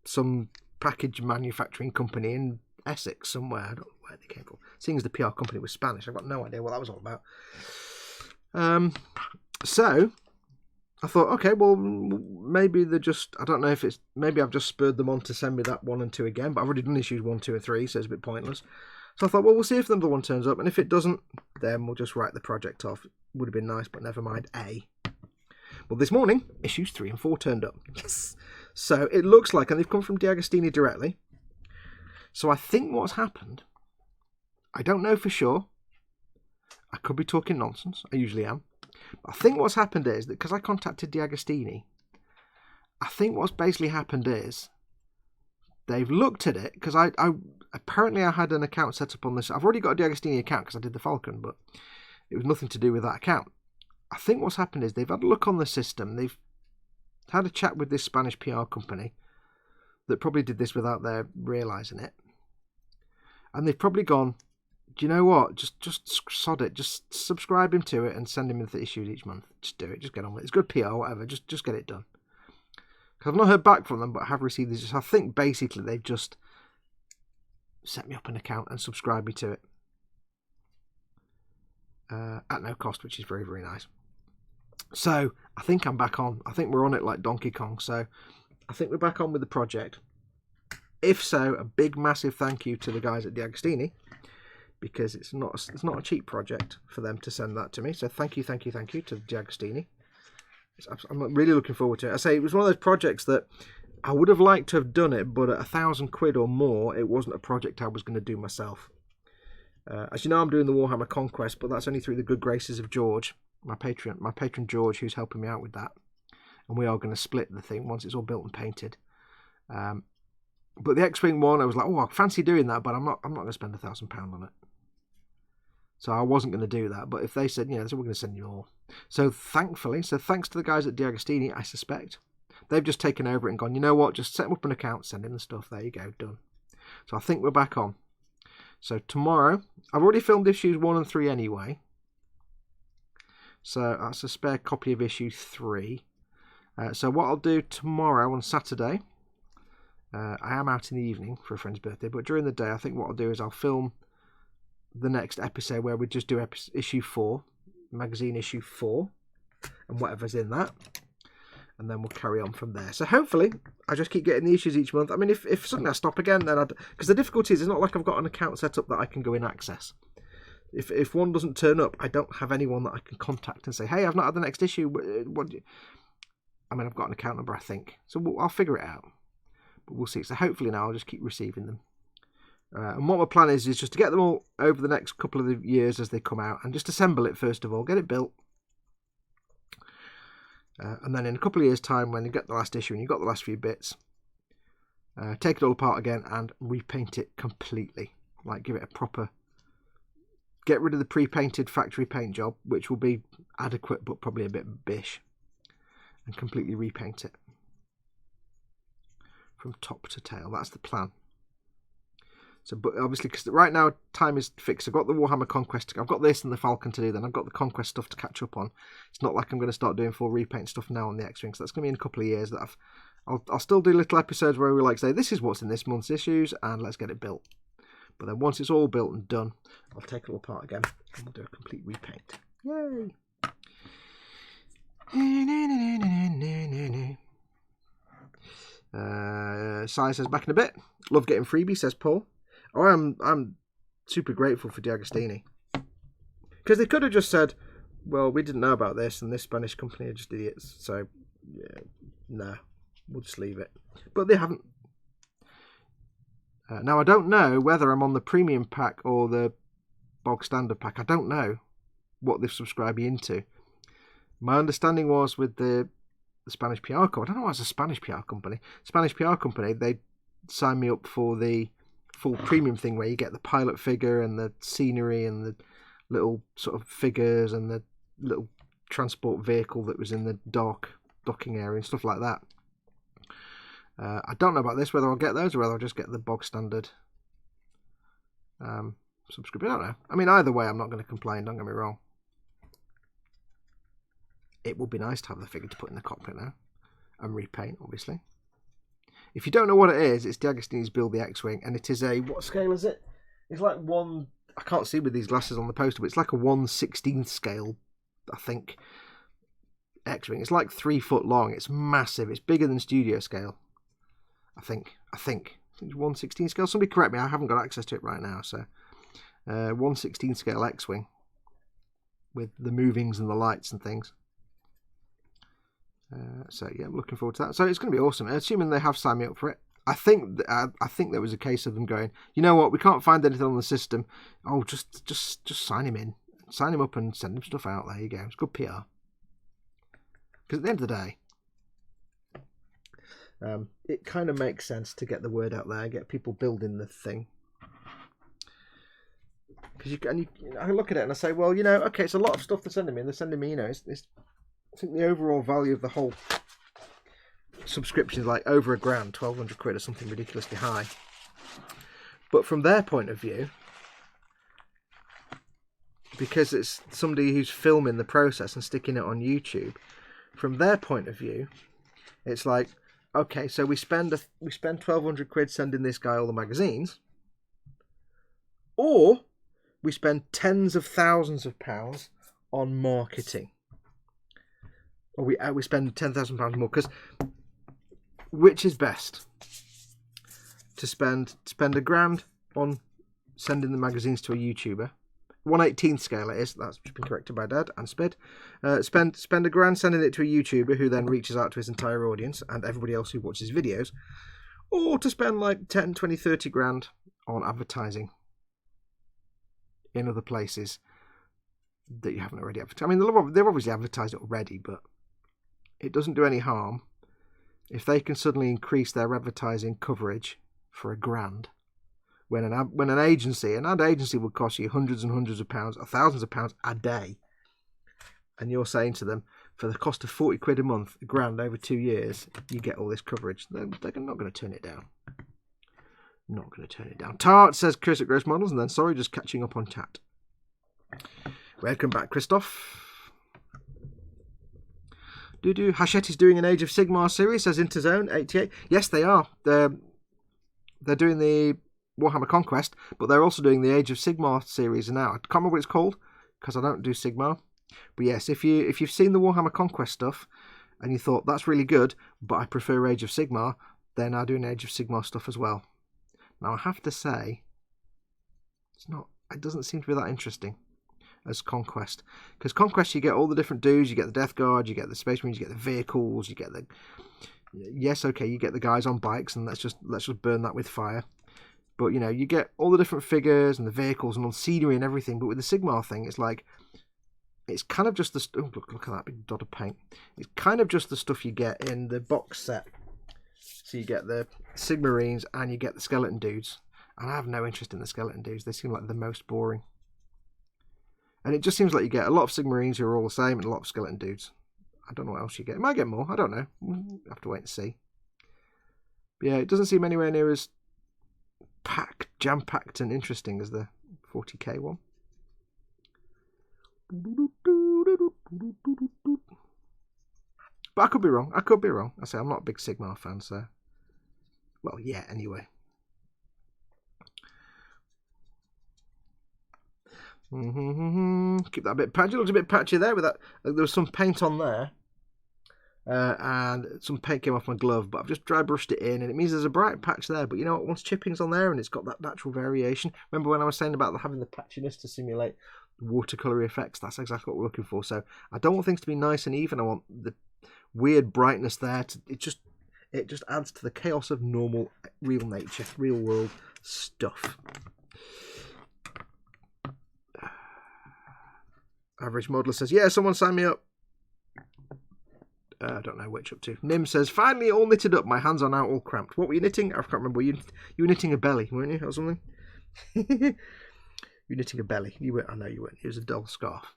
some package manufacturing company in Essex somewhere. I don't know where they came from. Seeing as the PR company was Spanish, I've got no idea what that was all about. So I thought, okay, well, maybe they're just, I don't know if it's, maybe I've just spurred them on to send me that 1 and 2 again, but I've already done issues 1, 2 and 3, so it's a bit pointless. So I thought, well, we'll see if the other one turns up, and if it doesn't, then we'll just write the project off. Would have been nice, but never mind. Well, this morning, issues 3 and 4 turned up. Yes. So it looks like, and they've come from D'Agostini directly. So I think what's happened, I don't know for sure. I could be talking nonsense. I usually am. I think what's happened is that because I contacted D'Agostini, I think what's basically happened is they've looked at it, because I apparently I had an account set up on this. I've already got a D'Agostini account because I did the Falcon, but it was nothing to do with that account. I think what's happened is they've had a look on the system. They've had a chat with this Spanish PR company that probably did this without their realising it. And they've probably gone, do you know what? Just sod it. Just subscribe him to it and send him the issues each month. Just do it. Just get on with it. It's good PR, whatever. Just get it done. Because I've not heard back from them, but I have received these. I think basically they've just set me up an account and subscribed me to it at no cost, which is very, very nice. So I think I'm back on. I think we're on it like Donkey Kong. So I think we're back on with the project. If so, a big, massive thank you to the guys at D'Agostini, because it's not a cheap project for them to send that to me. So thank you to D'Agostini. I'm really looking forward to it. I say it was one of those projects that I would have liked to have done it, but at £1,000 or more, it wasn't a project I was going to do myself. As you know, I'm doing the Warhammer Conquest, but that's only through the good graces of George, my patron George, who's helping me out with that. And we are going to split the thing once it's all built and painted. But the X-Wing one, I was like, oh, I fancy doing that, but I'm not going to spend £1,000 on it. So I wasn't going to do that. But if they said, so we're going to send you more. So thanks to the guys at D'Agostini, I suspect, they've just taken over it and gone, you know what, just set up an account, send in the stuff, there you go, done. So I think we're back on. So tomorrow, I've already filmed issues 1 and 3 anyway. So that's a spare copy of issue 3. So what I'll do tomorrow on Saturday, I am out in the evening for a friend's birthday, but during the day I think what I'll do is I'll film the next episode where we just do issue 4, magazine issue 4, and whatever's in that, and then we'll carry on from there. So hopefully I just keep getting the issues each month. I mean, if suddenly I stop again, then because the difficulty is it's not like I've got an account set up that I can go in access. If one doesn't turn up, I don't have anyone that I can contact and say, hey, I've not had the next issue. I mean, I've got an account number, I think, so I'll figure it out. But we'll see. So hopefully now I'll just keep receiving them. And what my plan is just to get them all over the next couple of years as they come out and just assemble it first of all, get it built. And then in a couple of years' time, when you get the last issue and you've got the last few bits, take it all apart again and repaint it completely. Like, give it a proper... Get rid of the pre-painted factory paint job, which will be adequate but probably a bit bish, and completely repaint it from top to tail. That's the plan. So, but obviously, because right now time is fixed. I've got the Warhammer Conquest. I've got this and the Falcon to do. Then I've got the Conquest stuff to catch up on. It's not like I'm going to start doing full repaint stuff now on the X-Wing. So that's going to be in a couple of years. That I'll still do little episodes where we like say this is what's in this month's issues and let's get it built. But then once it's all built and done, I'll take it all apart again and we'll do a complete repaint. Yay! Si says back in a bit. Love getting freebies, says Paul. Oh, I'm super grateful for D'Agostini, because they could have just said, well, we didn't know about this and this Spanish company are just idiots, so yeah, nah, we'll just leave it. But they haven't. Now I don't know whether I'm on the premium pack or the bog standard pack. I don't know what they've subscribed me into. My understanding was with the Spanish PR company, I don't know why it's a Spanish PR company. Spanish PR company, they signed me up for the full premium thing where you get the pilot figure and the scenery and the little sort of figures and the little transport vehicle that was in the docking area and stuff like that. I don't know about this, whether I'll get those or whether I'll just get the bog standard subscription. I don't know. I mean, either way, I'm not going to complain, don't get me wrong. It would be nice to have the figure to put in the cockpit now and repaint, obviously. If you don't know what it is, it's D'Agostini's Build the X-Wing, and it is a, what scale is it? It's like one, I can't see with these glasses on the poster, but it's like a 1/16 scale, I think, X-Wing. It's like 3 foot long. It's massive. It's bigger than studio scale. I think 1/16 scale. Somebody correct me. I haven't got access to it right now. So 1/16 scale X-Wing with the movings and the lights and things. So yeah, I'm looking forward to that. So it's going to be awesome. Assuming they have signed me up for it. I think there was a case of them going, you know what, we can't find anything on the system. Oh, just sign him in, sign him up, and send him stuff out. There you go. It's good PR. Because at the end of the day, it kind of makes sense to get the word out there, get people building the thing. Because I look at it and I say, well, you know, okay, it's a lot of stuff they're sending me, and they're sending me, you know, it's I think the overall value of the whole subscription is like over £1,000, 1,200 quid or something ridiculously high. But from their point of view, because it's somebody who's filming the process and sticking it on YouTube, from their point of view, it's like, okay, so we spend 1,200 quid sending this guy all the magazines, or we spend tens of thousands of pounds on marketing. Or we spend £10,000 more, because which is best? To spend £1,000 on sending the magazines to a YouTuber, 1/18 scale it is. That's been corrected by Dad and Spid. Spend £1,000 sending it to a YouTuber who then reaches out to his entire audience and everybody else who watches videos, or to spend like 10, 20, 30 grand on advertising in other places that you haven't already advertised. I mean, they've obviously advertised it already, but it doesn't do any harm if they can suddenly increase their advertising coverage for £1,000 when an agency, an ad agency would cost you hundreds and hundreds of pounds or thousands of pounds a day, and you're saying to them, for the cost of 40 quid a month, £1,000 over 2 years, you get all this coverage. They're not going to turn it down. Not going to turn it down. Tart says Chris at Gross Models, and then sorry, just catching up on chat. Welcome back, Christoph. Hachetti's doing an Age of Sigmar series, says Interzone88. Yes, they are. They're doing the Warhammer Conquest, but they're also doing the Age of Sigmar series now. I can't remember what it's called, because I don't do Sigmar. But yes, if you've seen the Warhammer Conquest stuff, and you thought, that's really good, but I prefer Age of Sigmar, they're now doing Age of Sigmar stuff as well. Now, I have to say, it doesn't seem to be that interesting as Conquest, because Conquest you get all the different dudes, you get the Death Guard, you get the Space Marines, you get the vehicles, you get the, yes, okay, you get the guys on bikes, and let's just burn that with fire. But you know, you get all the different figures and the vehicles and all the scenery and everything. But with the Sigmar thing, it's like, It's kind of just the... Oh, look at that big dot of paint. It's kind of just the stuff you get in the box set. So you get the Sigmarines and you get the skeleton dudes. And I have no interest in the skeleton dudes. They seem like the most boring. And it just seems like you get a lot of Sigmarines who are all the same and a lot of skeleton dudes. I don't know what else you get. You might get more. I don't know. We'll have to wait and see. But yeah, it doesn't seem anywhere near as jam-packed and interesting as the 40k one. But I could be wrong. I could be wrong. I say I'm not a big Sigmar fan, so... Well, yeah, anyway. Keep that a bit patchy. It looks a bit patchy there with that. There was some paint on there. And some paint came off my glove, but I've just dry brushed it in, and it means there's a bright patch there. But you know what? Once chipping's on there and it's got that natural variation. Remember when I was saying about having the patchiness to simulate watercolour effects? That's exactly what we're looking for. So I don't want things to be nice and even. I want the weird brightness there. It just adds to the chaos of normal, real nature, real world stuff. Average Modeler says, yeah, someone sign me up. I don't know which up to. Nim says, finally all knitted up. My hands are now all cramped. What were you knitting? I can't remember. You were knitting a belly, weren't you, or something? You were knitting a belly. You weren't. I know you weren't. It was a dull scarf.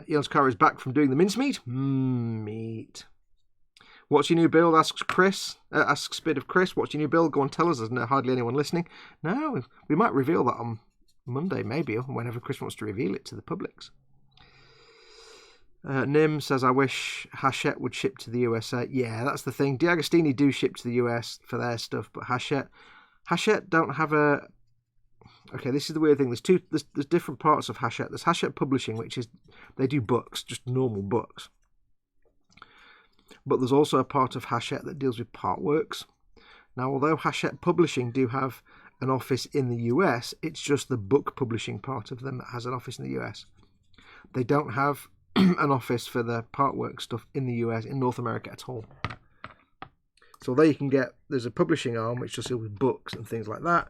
Eon's car is back from doing the mincemeat. Meat. What's your new build? Asks Chris. Asks Bit of Chris. What's your new build? Go on, tell us. There's hardly anyone listening. No, we might reveal that on Monday, maybe, or whenever Chris wants to reveal it to the publics. Nim says, I wish Hachette would ship to the USA. Yeah, that's the thing. D'Agostini do ship to the US for their stuff, but Hachette don't have a... Okay, this is the weird thing. There's different parts of Hachette. There's Hachette Publishing, which is... They do books, just normal books. But there's also a part of Hachette that deals with part works. Now, although Hachette Publishing do have an office in the US, it's just the book publishing part of them that has an office in the US. They don't have an office for the part work stuff in the US, in North America at all. So there you can get, there's a publishing arm which just deals with books and things like that.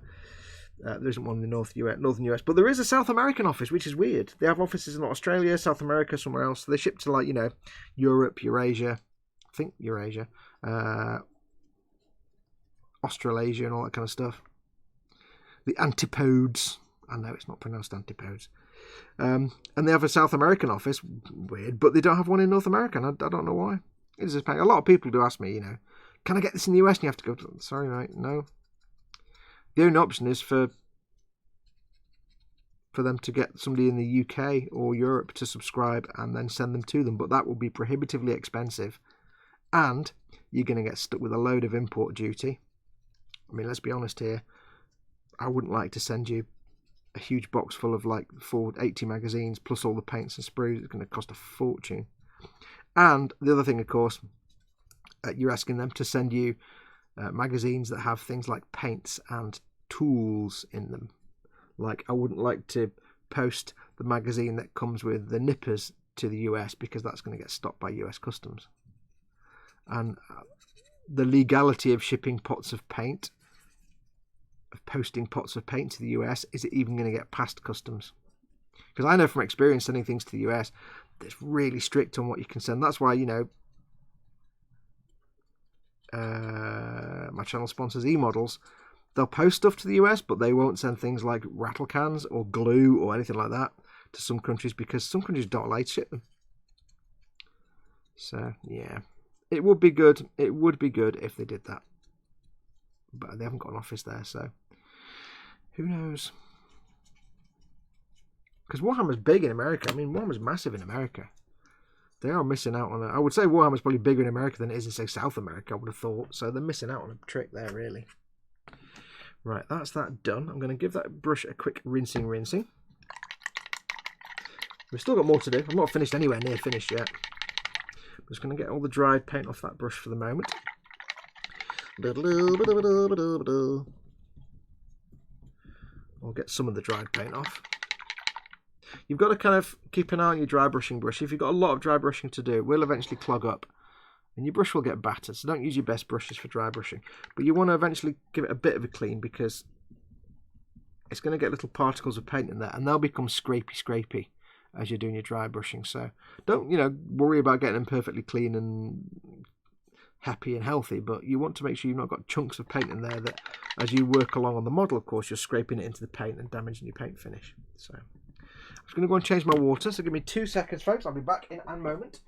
There isn't one in the Northern US, but there is a South American office, which is weird. They have offices in Australia, South America, somewhere else. So they ship to, like, you know, Europe, Eurasia, I think Eurasia, Australasia and all that kind of stuff. The Antipodes. I know it's not pronounced Antipodes. And they have a South American office, weird, but they don't have one in North America, and I don't know why. It's just a lot of people do ask me, you know, can I get this in the US? And you have to go, sorry mate, no. The only option is for them to get somebody in the UK or Europe to subscribe and then send them to them, but that will be prohibitively expensive, and you're going to get stuck with a load of import duty. I mean, let's be honest here, I wouldn't like to send you a huge box full of like 480 magazines plus all the paints and sprues. It's going to cost a fortune. And the other thing, of course, you're asking them to send you magazines that have things like paints and tools in them. Like, I wouldn't like to post the magazine that comes with the nippers to the US, because that's going to get stopped by US customs. And the legality of shipping pots of paint, of posting pots of paint to the US, is it even going to get past customs? Because I know from experience, sending things to the US, it's really strict on what you can send. That's why, you know, my channel sponsors eModels, they'll post stuff to the US, but they won't send things like rattle cans or glue or anything like that to some countries, because some countries don't like to ship them. So yeah, it would be good. It would be good if they did that, but they haven't got an office there, so who knows? Because Warhammer's big in America. I mean, Warhammer's massive in America. They are missing out on it. I would say Warhammer's probably bigger in America than it is in, say, South America, I would have thought. So they're missing out on a trick there, really. Right, that's that done. I'm going to give that brush a quick rinsing. We've still got more to do. I'm not finished anywhere near finished yet. I'm just going to get all the dried paint off that brush for the moment. I'll get some of the dried paint off. You've got to kind of keep an eye on your dry brushing brush. If you've got a lot of dry brushing to do, it will eventually clog up and your brush will get battered. So don't use your best brushes for dry brushing. But you want to eventually give it a bit of a clean, because it's going to get little particles of paint in there, and they'll become scrapey as you're doing your dry brushing. So don't, you know, worry about getting them perfectly clean and happy and healthy, but you want to make sure you've not got chunks of paint in there that, as you work along on the model, of course, you're scraping it into the paint and damaging your paint finish. So I'm just going to go and change my water. So give me 2 seconds, folks. I'll be back in a moment.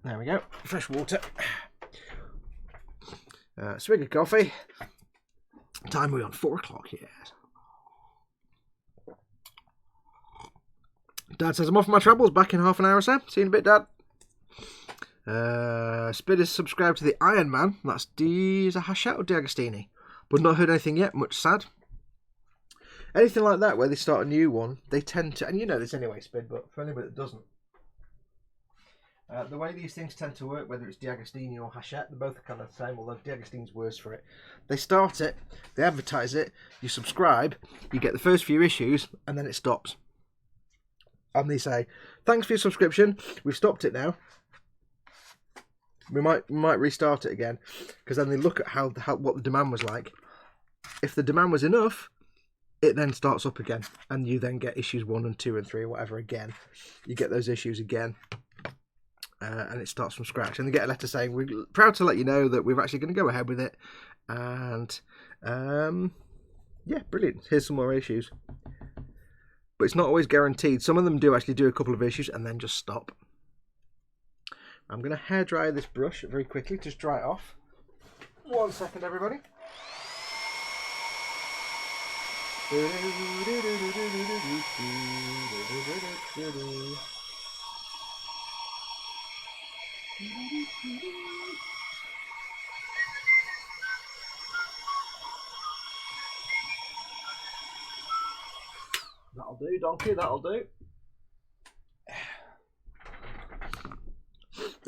There we go. Fresh water. Swig of coffee. Time we're on 4 o'clock, yes. Dad says I'm off my travels, back in half an hour or so. See you in a bit, Dad. Spid is subscribed to the Iron Man. That's is a Hachette or D'Agostini, but not heard anything yet. Much sad. Anything like that where they start a new one, they tend to, and you know this anyway, Spid, but for anybody that doesn't, the way these things tend to work, whether it's D'Agostini or Hachette, they're both kind of the same, although D'Agostini's worse for it. They start it, they advertise it, you subscribe, you get the first few issues, and then it stops. And they say, thanks for your subscription, we've stopped it now. We might restart it again, because then they look at how what the demand was like. If the demand was enough, it then starts up again, and you then get issues 1 and 2 and 3 or whatever again. You get those issues again. And it starts from scratch, and they get a letter saying we're proud to let you know that we're actually going to go ahead with it, and yeah, brilliant, here's some more issues. But it's not always guaranteed. Some of them do actually do a couple of issues and then just stop. I'm going to hair dry this brush very quickly, just dry it off. 1 second, everybody. That'll do, donkey, that'll do.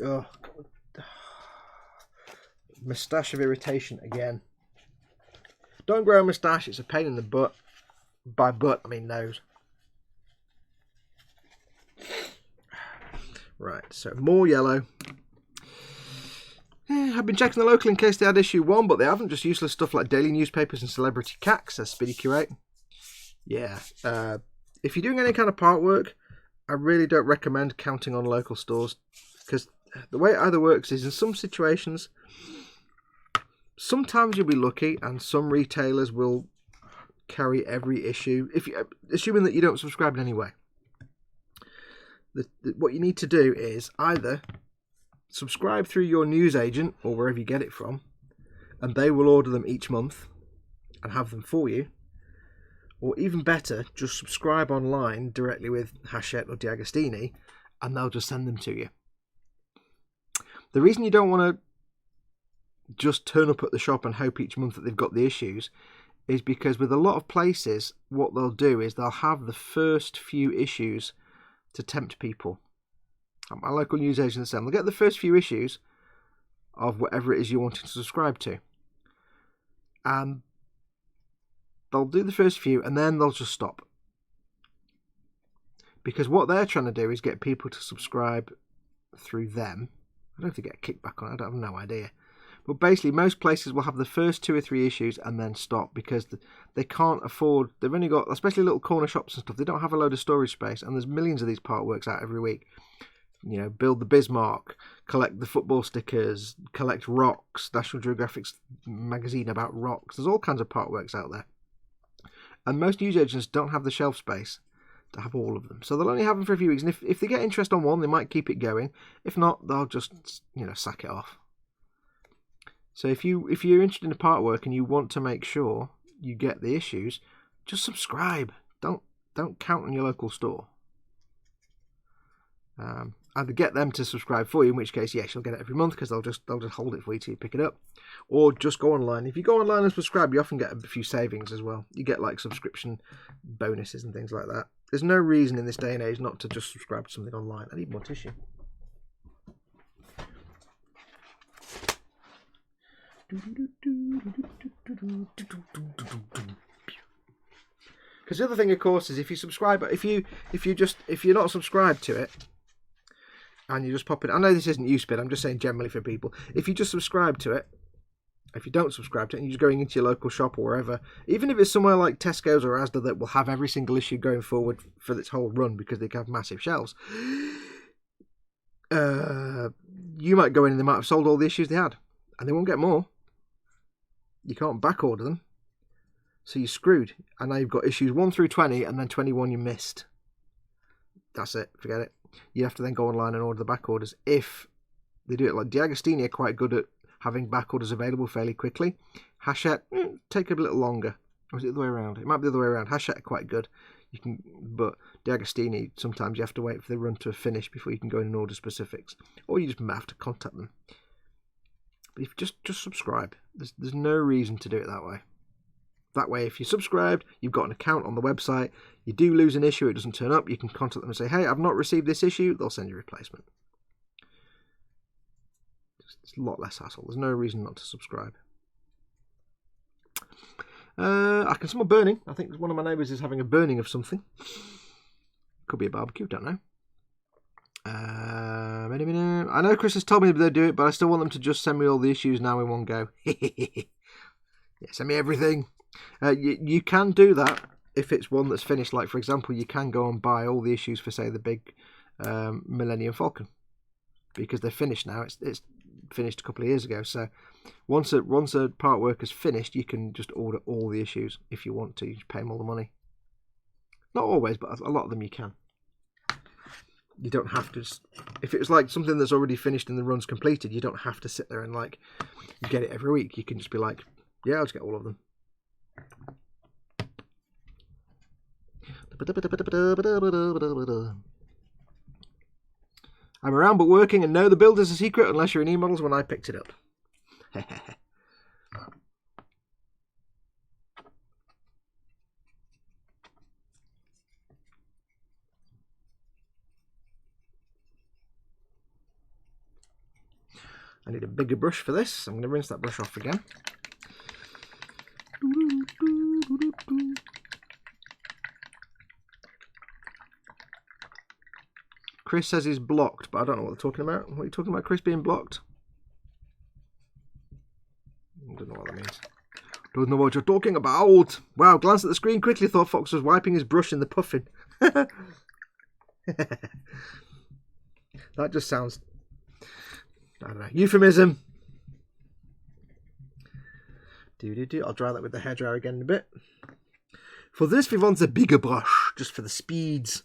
Oh, God. Moustache of irritation again. Don't grow a moustache, it's a pain in the butt. By butt, I mean nose. Right, so more yellow. I've been checking the local in case they had issue 1, but they haven't. Just useless stuff like daily newspapers and celebrity cacks, says Speedy Curate. Yeah, if you're doing any kind of part work, I really don't recommend counting on local stores, because the way it either works is in some situations, sometimes you'll be lucky and some retailers will carry every issue, if you, assuming that you don't subscribe in any way. What you need to do is either subscribe through your newsagent or wherever you get it from, and they will order them each month and have them for you. Or even better, just subscribe online directly with Hachette or D'Agostini, and they'll just send them to you. The reason you don't want to just turn up at the shop and hope each month that they've got the issues is because with a lot of places, what they'll do is they'll have the first few issues to tempt people. At my local newsagent the same. They'll get the first few issues of whatever it is you're wanting to subscribe to. And they'll do the first few and then they'll just stop. Because what they're trying to do is get people to subscribe through them. I don't know if they get a kickback on it, I have no idea. But basically, most places will have the first 2 or 3 issues and then stop because they can't afford. They've only got, especially little corner shops and stuff, they don't have a load of storage space, and there's millions of these part works out every week. You know, build the Bismarck, collect the football stickers, collect rocks, National Geographic's magazine about rocks. There's all kinds of part works out there. And most newsagents don't have the shelf space to have all of them. So they'll only have them for a few weeks. And if they get interest on one, they might keep it going. If not, they'll just, you know, sack it off. So if you're interested in a part work and you want to make sure you get the issues, just subscribe. Don't count on your local store. Either get them to subscribe for you, in which case, yes, you'll get it every month because they'll just hold it for you till you pick it up, or just go online. If you go online and subscribe, you often get a few savings as well. You get like subscription bonuses and things like that. There's no reason in this day and age not to just subscribe to something online. I need more tissue. Because the other thing, of course, is if you subscribe, if you're not subscribed to it, and you just pop it. I know this isn't USpid. I'm just saying generally for people. If you just subscribe to it, if you don't subscribe to it, and you're just going into your local shop or wherever, even if it's somewhere like Tesco's or Asda that will have every single issue going forward for its whole run because they can have massive shelves, you might go in and they might have sold all the issues they had, and they won't get more. You can't back order them. So you're screwed. And now you've got issues 1 through 20, and then 21 you missed. That's it. Forget it. You have to then go online and order the back orders. If they do it, like D'Agostini are quite good at having back orders available fairly quickly. Hachette, take a little longer. Or is it the other way around? It might be the other way around. Hachette are quite good. You can, but D'Agostini, sometimes you have to wait for the run to finish before you can go in and order specifics. Or you just have to contact them. But if just subscribe. There's no reason to do it that way. That way, if you're subscribed, you've got an account on the website, you do lose an issue, it doesn't turn up, you can contact them and say, hey, I've not received this issue, they'll send you a replacement. It's a lot less hassle. There's no reason not to subscribe. I can smell burning. I think one of my neighbours is having a burning of something. Could be a barbecue, don't know. I know Chris has told me they'll do it, but I still want them to just send me all the issues now in one go. Yeah, send me everything. You can do that if it's one that's finished. Like, for example, you can go and buy all the issues for, say, the big Millennium Falcon, because they're finished now. It's finished a couple of years ago. So once a part work is finished, you can just order all the issues if you want to. You just pay them all the money. Not always, but a lot of them you can. You don't have to. If it was like something that's already finished and the run's completed, you don't have to sit there and like get it every week. You can just be like, yeah, I'll just get all of them. I'm around but working, and no, the build is a secret unless you're in e-models when I picked it up. I need a bigger brush for this. I'm going to rinse that brush off again. Chris says he's blocked, but I don't know what they're talking about. What are you talking about, Chris being blocked? I don't know what that means. Don't know what you're talking about. Wow, glanced at the screen quickly, thought Fox was wiping his brush in the puffin. That just sounds, I don't know, euphemism. I'll dry that with the hairdryer again in a bit. For this, we want the bigger brush, just for the speeds.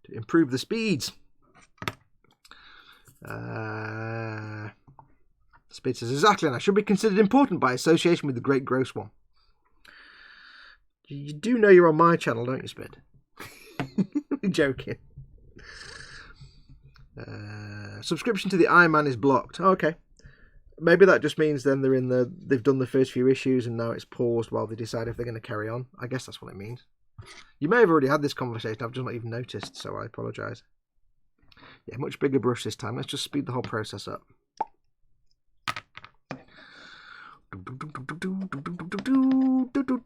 To improve the speeds. Speed says, exactly, and I should be considered important by association with the great gross one. You do know you're on my channel, don't you, Spid? I'm joking. Subscription to the Iron Man is blocked. Oh, okay. Maybe that just means then they've done the first few issues and now it's paused while they decide if they're going to carry on. I guess that's what it means. You may have already had this conversation, I've just not even noticed, so I apologise. Yeah, much bigger brush this time. Let's just speed the whole process up.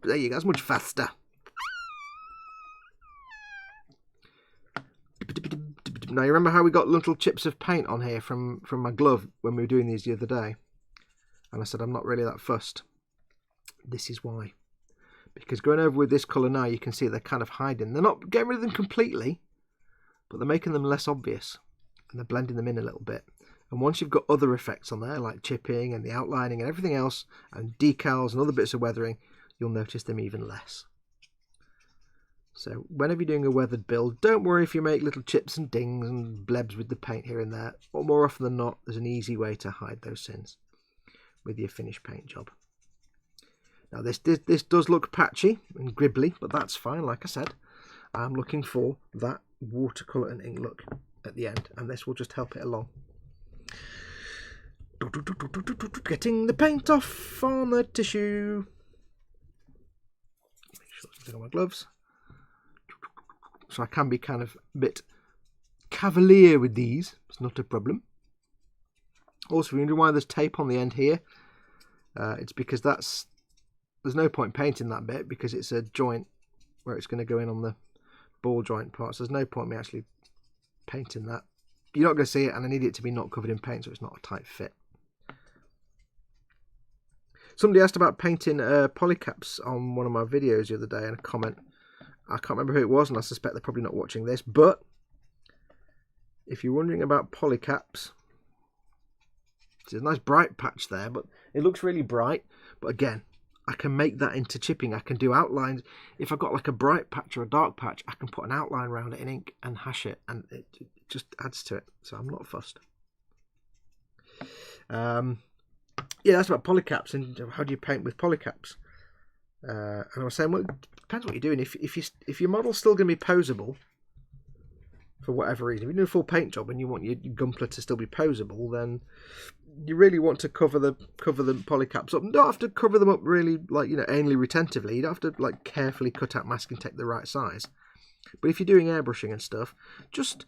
There you go, that's much faster. Now, you remember how we got little chips of paint on here from my glove when we were doing these the other day? And I said I'm not really that fussed. This is why. Because going over with this colour now, you can see they're kind of hiding. They're not getting rid of them completely, but they're making them less obvious. And they're blending them in a little bit. And once you've got other effects on there, like chipping and the outlining and everything else, and decals and other bits of weathering, you'll notice them even less. So whenever you're doing a weathered build, don't worry if you make little chips and dings and blebs with the paint here and there. Or more often than not, there's an easy way to hide those sins with your finished paint job. Now this does look patchy and gribbly, but that's fine. Like I said, I'm looking for that watercolour and ink look at the end, and this will just help it along. Getting the paint off on the tissue. Make sure it's on my gloves. So I can be kind of a bit cavalier with these. It's not a problem. Also, you wonder why there's tape on the end here. It's because that's there's no point painting that bit because it's a joint where it's going to go in on the ball joint part. So there's no point me actually painting that. You're not going to see it, and I need it to be not covered in paint so it's not a tight fit. Somebody asked about painting polycaps on one of my videos the other day in a comment. I can't remember who it was, and I suspect they're probably not watching this, but if you're wondering about polycaps, there's a nice bright patch there, but it looks really bright. But again, I can make that into chipping. I can do outlines. If I've got like a bright patch or a dark patch, I can put an outline around it in ink and hash it, and it just adds to it. So I'm not fussed. Yeah, that's about polycaps and how do you paint with polycaps. And I was saying, well, it depends what you're doing. If your model's still going to be posable for whatever reason, if you're doing a full paint job and you want your Gunpla to still be posable, then you really want to cover the polycaps up. You don't have to cover them up really, like, you know, anally retentively. You don't have to like carefully cut out masking tape the right size. But if you're doing airbrushing and stuff, just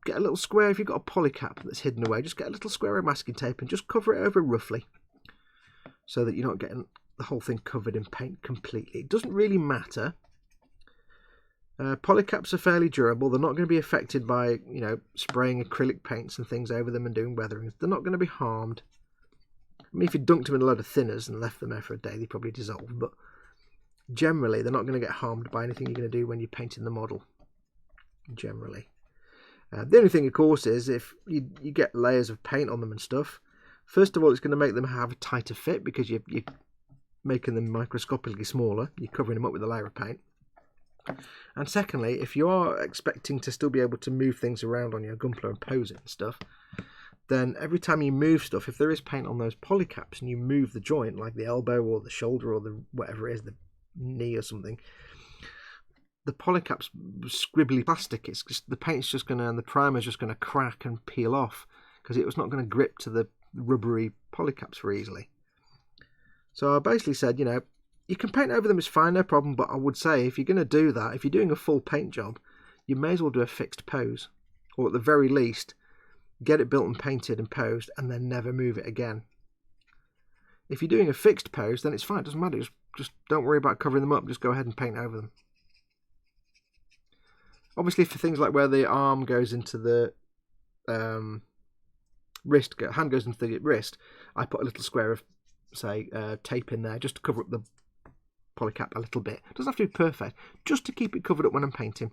get a little square. If you've got a polycap that's hidden away, just get a little square of masking tape and just cover it over roughly, so that you're not getting the whole thing covered in paint completely. It doesn't really matter. Polycaps are fairly durable. They're not going to be affected by, you know, spraying acrylic paints and things over them and doing weathering. They're not going to be harmed. I mean, if you dunked them in a load of thinners and left them there for a day, they'd probably dissolve. But generally, they're not going to get harmed by anything you're going to do when you're painting the model. Generally. The only thing, of course, is if you get layers of paint on them and stuff, first of all, it's going to make them have a tighter fit because you're making them microscopically smaller. You're covering them up with a layer of paint. And secondly, if you are expecting to still be able to move things around on your Gunpla and pose it and stuff, then every time you move stuff, if there is paint on those polycaps and you move the joint, like the elbow or the shoulder or the whatever it is, the knee or something, the polycap's scribbly plastic. It's just the paint's just going to, and the primer's just going to crack and peel off because it was not going to grip to the rubbery polycaps very easily. So I basically said, you know, you can paint over them, it's fine, no problem, but I would say if you're going to do that, if you're doing a full paint job, you may as well do a fixed pose, or at the very least, get it built and painted and posed, and then never move it again. If you're doing a fixed pose, then it's fine, it doesn't matter, just don't worry about covering them up, just go ahead and paint over them. Obviously, for things like where the arm goes into the wrist, hand goes into the wrist, I put a little square of, say, tape in there just to cover up the polycap a little bit. It doesn't have to be perfect, just to keep it covered up when I'm painting.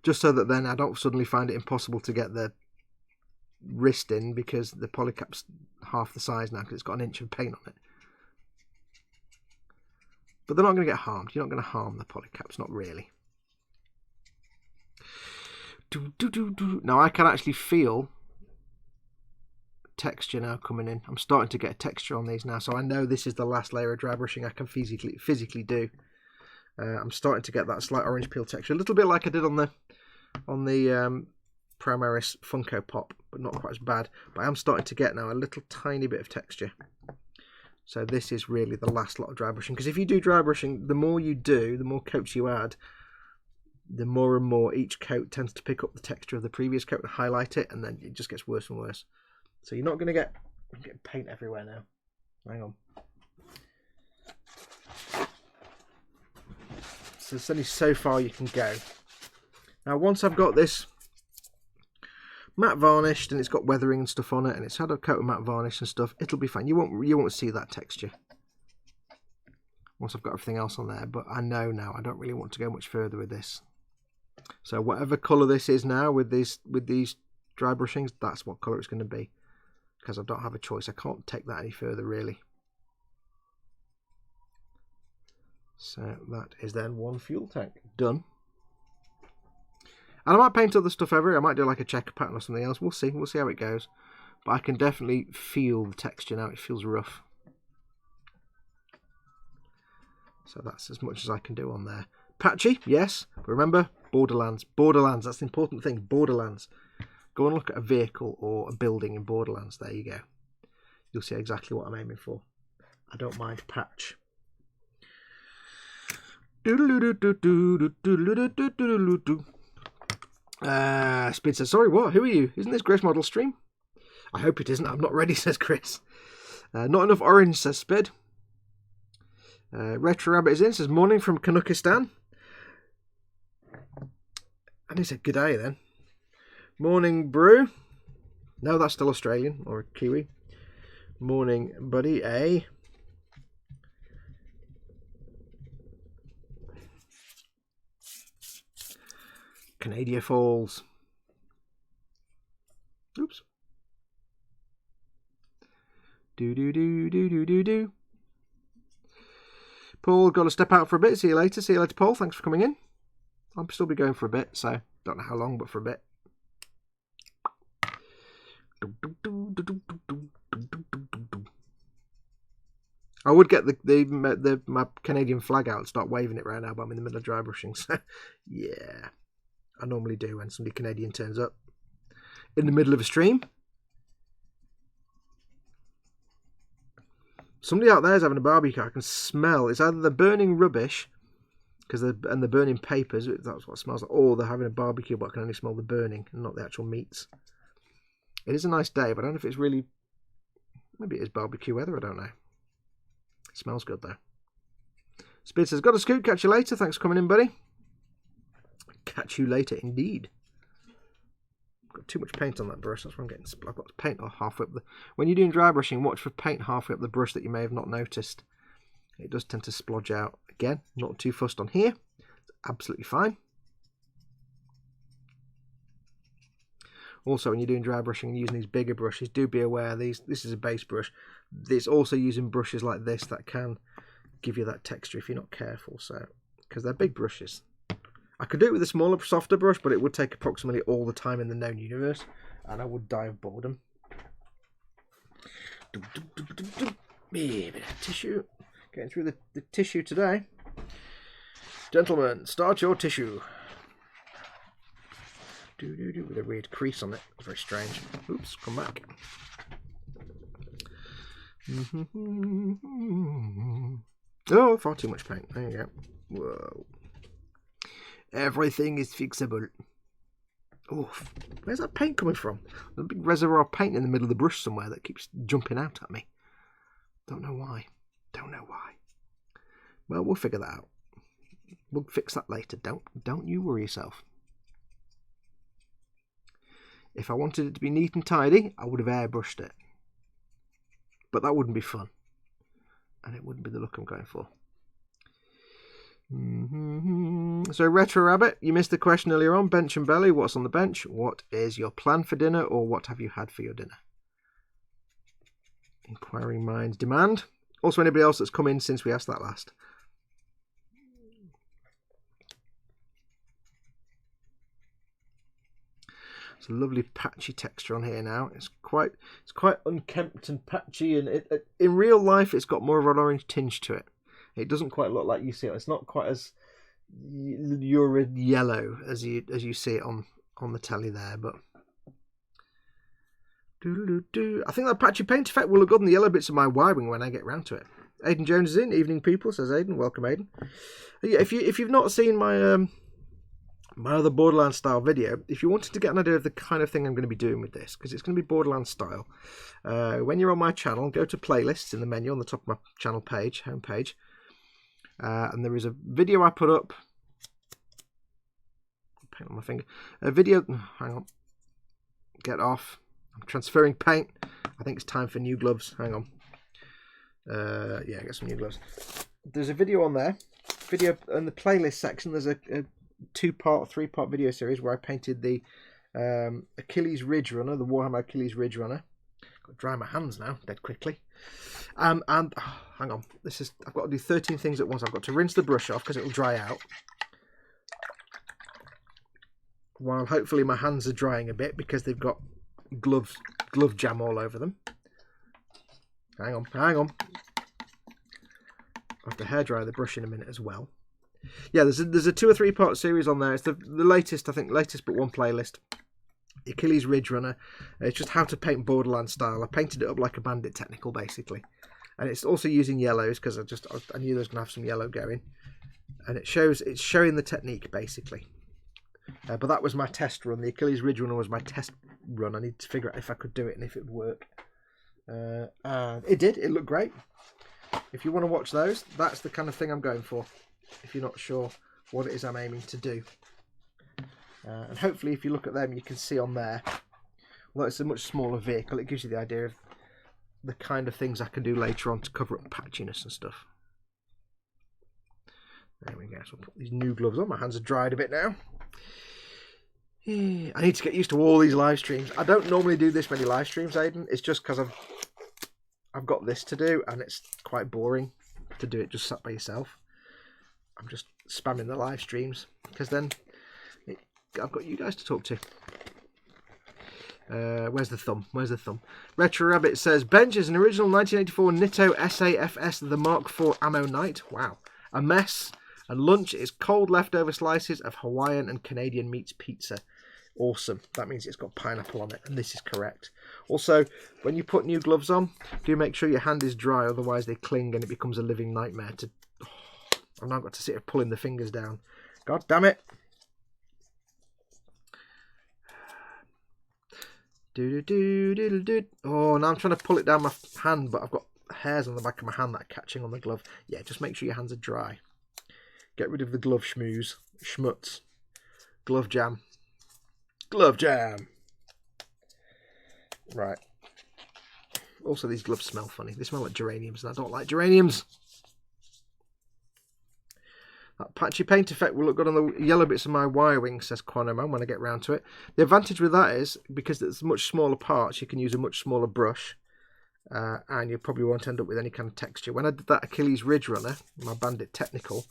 Just so that then I don't suddenly find it impossible to get the wrist in because the polycap's half the size now because it's got an inch of paint on it. But they're not going to get harmed. You're not going to harm the polycaps, not really. Now I can actually feel texture now coming in. I'm starting to get a texture on these now, so I know this is the last layer of dry brushing I can physically do. I'm starting to get that slight orange peel texture, a little bit like I did on the Primaris Funko Pop, but not quite as bad. But I am starting to get now a little tiny bit of texture. So this is really the last lot of dry brushing, because if you do dry brushing, the more you do, the more coats you add, the more and more each coat tends to pick up the texture of the previous coat and highlight it, and then it just gets worse and worse. So you're not going to get paint everywhere now. Hang on. So there's only so far you can go. Now once I've got this matte varnished and it's got weathering and stuff on it, and it's had a coat of matte varnish and stuff, it'll be fine. You won't see that texture once I've got everything else on there. But I know now I don't really want to go much further with this. So whatever colour this is now with these dry brushings, that's what colour it's going to be, because I don't have a choice. I can't take that any further really. So that is then one fuel tank done. And I might paint other stuff over it. I might do like a checker pattern or something else. We'll see how it goes. But I can definitely feel the texture now. It feels rough. So that's as much as I can do on there. Patchy, yes. But remember, Borderlands. Borderlands, that's the important thing. Borderlands. Go and look at a vehicle or a building in Borderlands. There you go. You'll see exactly what I'm aiming for. I don't mind patch. Spid says, sorry, what? Who are you? Isn't this Grace Model Stream? I hope it isn't. I'm not ready, says Chris. Not enough orange, says Spid. Retro Rabbit is in, says morning from Kanukistan. And he said good day then. Morning Brew. No, that's still Australian or a Kiwi. Morning buddy, A. Canada Falls. Oops. Do. Paul, got to step out for a bit. See you later. See you later, Paul. Thanks for coming in. I'll still be going for a bit, so don't know how long, but for a bit. I would get my Canadian flag out and start waving it right now, but I'm in the middle of dry brushing, so yeah. I normally do when somebody Canadian turns up in the middle of a stream. Somebody out there is having a barbecue. I can smell. It's either they're burning rubbish they're burning papers. That's what it smells like. Or they're having a barbecue, but I can only smell the burning and not the actual meats. It is a nice day, but I don't know if it's really. Maybe it is barbecue weather. I don't know. It smells good though. Speed says, got a scoop. Catch you later. Thanks for coming in, buddy. Catch you later, indeed. Got too much paint on that brush. That's why I'm getting. I've got paint halfway up the. When you're doing dry brushing, watch for paint halfway up the brush that you may have not noticed. It does tend to splodge out. Again, not too fussed on here. It's absolutely fine. Also, when you're doing dry brushing and using these bigger brushes, do be aware this is a base brush. It's also using brushes like this that can give you that texture if you're not careful. So, because they're big brushes. I could do it with a smaller, softer brush, but it would take approximately all the time in the known universe, and I would die of boredom. Bit of tissue. Getting through the tissue today. Gentlemen, start your tissue. With a weird crease on it. Very strange. Oops, come back. Oh, far too much paint. There you go. Whoa. Everything is fixable. Oh, where's that paint coming from? There's a big reservoir of paint in the middle of the brush somewhere that keeps jumping out at me. Don't know why. Don't know why. Well, we'll figure that out. We'll fix that later. Don't you worry yourself. If I wanted it to be neat and tidy, I would have airbrushed it. But that wouldn't be fun. And it wouldn't be the look I'm going for. So, Retro Rabbit, you missed the question earlier on. Bench and belly, what's on the bench? What is your plan for dinner, or what have you had for your dinner? Inquiring minds demand. Also, anybody else that's come in since we asked that last. It's a lovely patchy texture on here now. It's quite unkempt and patchy, and in real life it's got more of an orange tinge to it. It doesn't quite look like you see it. It's not quite as lurid yellow as you see it on the telly there, but I think that patchy paint effect will look good on the yellow bits of my Y-wing when I get round to it. Aidan Jones is in. Evening, people, says Aidan. Welcome, Aidan. Yeah, if you've not seen my my other Borderlands style video, if you wanted to get an idea of the kind of thing I'm going to be doing with this, because it's going to be Borderlands style, when you're on my channel, go to playlists in the menu on the top of my channel page, homepage, and there is a video I put up. Paint on my finger. A video. Hang on. Get off. I'm transferring paint. I think it's time for new gloves. Hang on. Yeah, get some new gloves. There's a video on there. Video in the playlist section. There's a 2-part, 3-part video series where I painted the Achilles Ridge Runner, the Warhammer Achilles Ridge Runner. Got to dry my hands now, dead quickly. And hang on. I've got to do 13 things at once. I've got to rinse the brush off because it'll dry out. While hopefully my hands are drying a bit because they've got glove jam all over them. Hang on. I'll have to hairdry the brush in a minute as well. Yeah, there's a 2 or 3-part series on there. It's the latest, I think, but one playlist. Achilles Ridge Runner. It's just how to paint Borderlands style. I painted it up like a bandit technical, basically. And it's also using yellows because I knew there was going to have some yellow going. And it's showing the technique, basically. But that was my test run. The Achilles Ridge Runner was my test run. I need to figure out if I could do it and if it would work. And it did. It looked great. if you want to watch those, that's the kind of thing I'm going for. If you're not sure what it is I'm aiming to do. And hopefully if you look at them, you can see on there, although it's a much smaller vehicle, it gives you the idea of the kind of things I can do later on to cover up patchiness and stuff. There we go. So I'll put these new gloves on. My hands are dried a bit now. I need to get used to all these live streams. I don't normally do this many live streams, Aidan. It's just because I've got this to do, and it's quite boring to do it just sat by yourself. I'm just spamming the live streams because then I've got you guys to talk to. Where's the thumb? Where's the thumb? Retro Rabbit says, Bench is an original 1984 Nitto SAFS, the Mark IV Ammo Night. Wow. A mess. And lunch is cold leftover slices of Hawaiian and Canadian meats pizza. Awesome. That means it's got pineapple on it, and this is correct. Also, when you put new gloves on, do make sure your hand is dry, otherwise they cling and it becomes a living nightmare. I've now got to sit here pulling the fingers down. God damn it. Oh, now I'm trying to pull it down my hand, but I've got hairs on the back of my hand that are catching on the glove. Yeah, just make sure your hands are dry. Get rid of the glove schmutz. Glove jam. Glove jam. Right. Also, these gloves smell funny. They smell like geraniums, and I don't like geraniums. That patchy paint effect will look good on the yellow bits of my wire wing, says Quanoman, when I get round to it. The advantage with that is, because it's much smaller parts, you can use a much smaller brush, and you probably won't end up with any kind of texture. When I did that Achilles Ridge Runner, my Bandit Technical,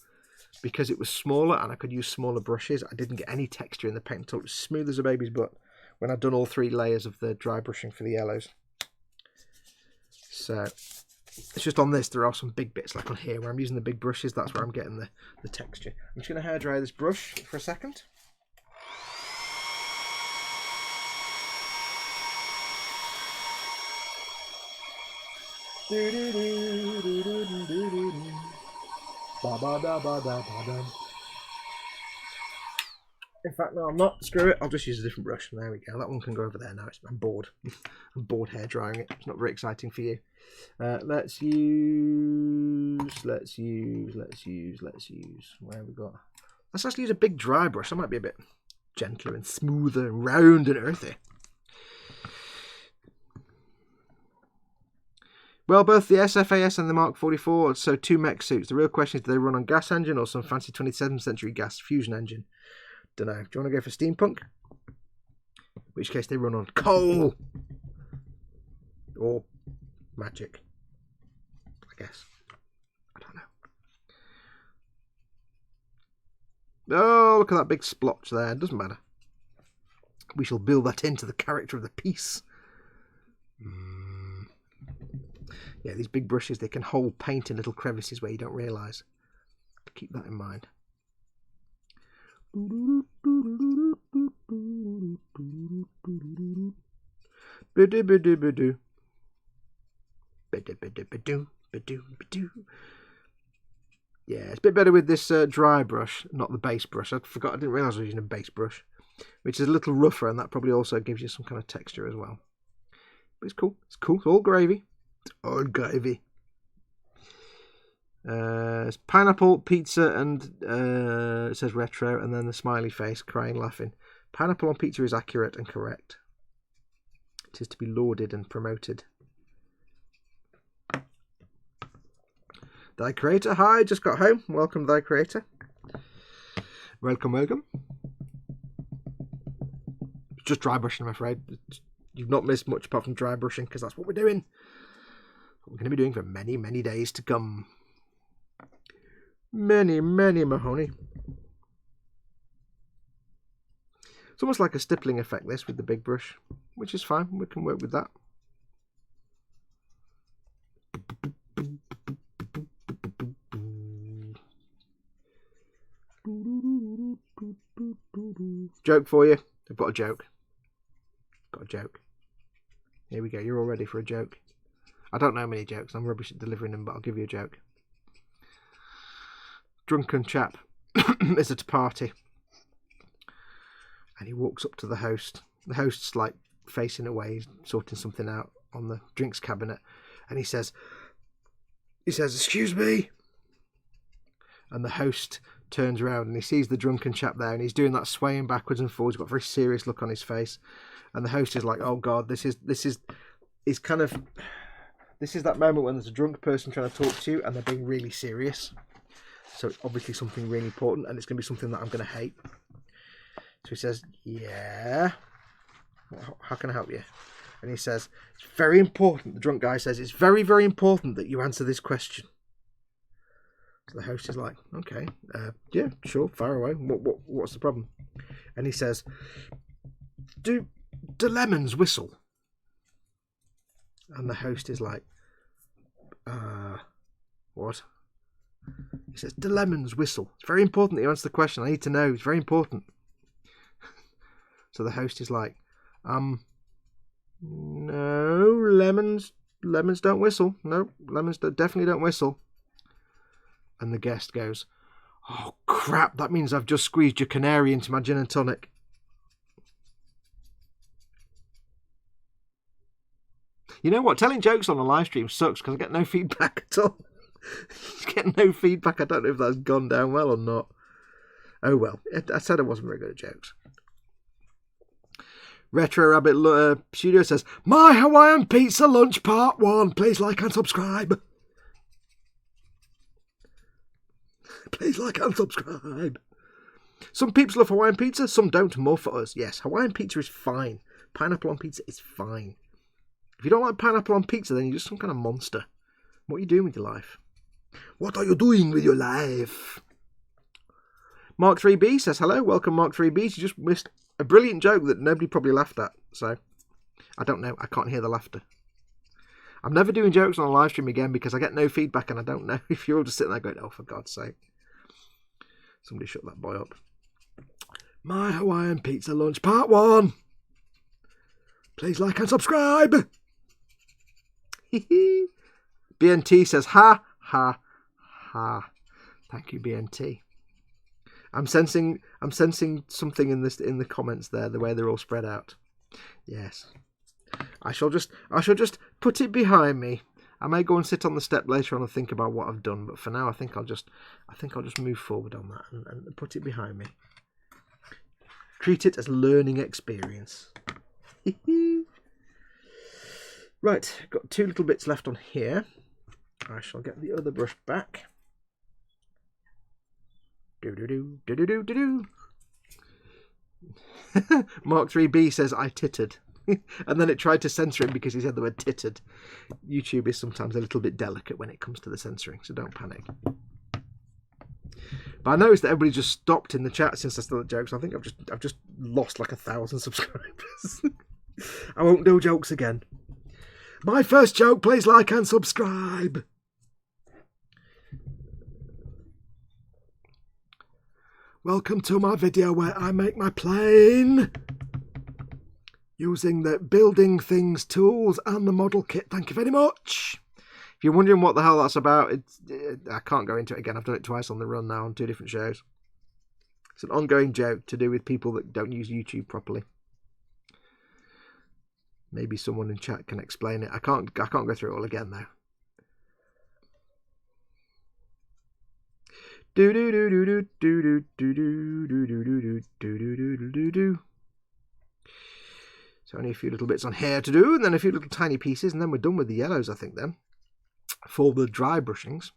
because it was smaller and I could use smaller brushes, I didn't get any texture in the paint until it was smooth as a baby's butt when I'd done all 3 layers of the dry brushing for the yellows. So it's just on this, there are some big bits, like on here, where I'm using the big brushes, that's where I'm getting the texture. I'm just going to hairdry this brush for a second. In fact, no, I'm not. Screw it. I'll just use a different brush. There we go. That one can go over there now. I'm bored. I'm bored hair drying it. It's not very exciting for you. Let's use. Where have we got? Let's actually use a big dry brush. That might be a bit gentler and smoother and round and earthy. Well, both the SFAS and the Mark 44 are so 2 mech suits. The real question is, do they run on gas engine or some fancy 27th century gas fusion engine? Don't know. Do you want to go for steampunk? In which case they run on coal. Or magic. I guess. I don't know. Oh, look at that big splotch there. It doesn't matter. We shall build that into the character of the piece. Yeah, these big brushes, they can hold paint in little crevices where you don't realise. Keep that in mind. Yeah, it's a bit better with this dry brush, not the base brush. I forgot, I didn't realise I was using a base brush, which is a little rougher, and that probably also gives you some kind of texture as well. But it's cool. It's cool. It's all gravy. It's all gravy. It's pineapple, pizza, and it says retro, and then the smiley face, crying, laughing. Pineapple on pizza is accurate and correct. It is to be lauded and promoted. Thy Creator, hi, just got home. Welcome, Thy Creator. Welcome, welcome. Just dry brushing, I'm afraid. You've not missed much apart from dry brushing, because that's what we're doing. What we're going to be doing for many, many days to come. Many, many Mahoney. It's almost like a stippling effect, this, with the big brush, which is fine. We can work with that. Joke for you. I've got a joke. Got a joke. Here we go. You're all ready for a joke. I don't know many jokes. I'm rubbish at delivering them, but I'll give you a joke. Drunken chap is at a party, and he walks up to the host. The host's like facing away, sorting something out on the drinks cabinet, and he says, he says, "Excuse me," and the host turns around and he sees the drunken chap there, and he's doing that swaying backwards and forwards. He's got a very serious look on his face, and the host is like, "Oh God, this is that moment when there's a drunk person trying to talk to you and they're being really serious. So it's obviously something really important, and it's going to be something that I'm going to hate." So he says, "Yeah, how can I help you?" And he says, "It's very important." The drunk guy says, "It's very, very important that you answer this question." So the host is like, "Okay, yeah, sure, fire away. What's the problem?" And he says, Do lemons whistle?" And the host is like, what? He says, "Do lemons whistle? It's very important that you answer the question. I need to know. It's very important." So the host is like, "No, lemons don't whistle. No, lemons definitely don't whistle." And the guest goes, "Oh crap, that means I've just squeezed your canary into my gin and tonic." You know what? Telling jokes on a live stream sucks because I get no feedback at all. Get no feedback. I don't know if that's gone down well or not. Oh well. I said I wasn't very good at jokes. Retro Rabbit Studio says, "My Hawaiian Pizza Lunch Part 1. Please like and subscribe." Please like and subscribe. Some people love Hawaiian pizza, some don't. More for us. Yes, Hawaiian pizza is fine. Pineapple on pizza is fine. If you don't like pineapple on pizza, then you're just some kind of monster. What are you doing with your life? What are you doing with your life? Mark 3B says, "Hello, welcome Mark 3B. You just missed a brilliant joke that nobody probably laughed at. So, I don't know. I can't hear the laughter. I'm never doing jokes on a live stream again because I get no feedback and I don't know if you're all just sitting there going, oh, for God's sake. Somebody shut that boy up. My Hawaiian Pizza Lunch Part 1. Please like and subscribe." BNT says, "Ha, ha, ha." Thank you, BNT. I'm sensing something in the comments there, the way they're all spread out. Yes. I shall just put it behind me. I may go and sit on the step later on and think about what I've done, but for now I think I'll just move forward on that and put it behind me. Treat it as a learning experience. Right, got 2 little bits left on here. I shall get the other brush back. Do. Mark 3B says, "I tittered." And then it tried to censor him because he said the word tittered. YouTube is sometimes a little bit delicate when it comes to the censoring, so don't panic. But I noticed that everybody just stopped in the chat since I started jokes. I think I've just lost like 1,000 subscribers. I won't do jokes again. My first joke, please like and subscribe. Welcome to my video where I make my plane using the building things tools and the model kit. Thank you very much. If you're wondering what the hell that's about, I can't go into it again. I've done it twice on the run now on 2 different shows. It's an ongoing joke to do with people that don't use YouTube properly. Maybe someone in chat can explain it. I can't go through it all again though. So only a few little bits on here to do, and then a few little tiny pieces, and then we're done with the yellows, I think, then, for the dry brushings.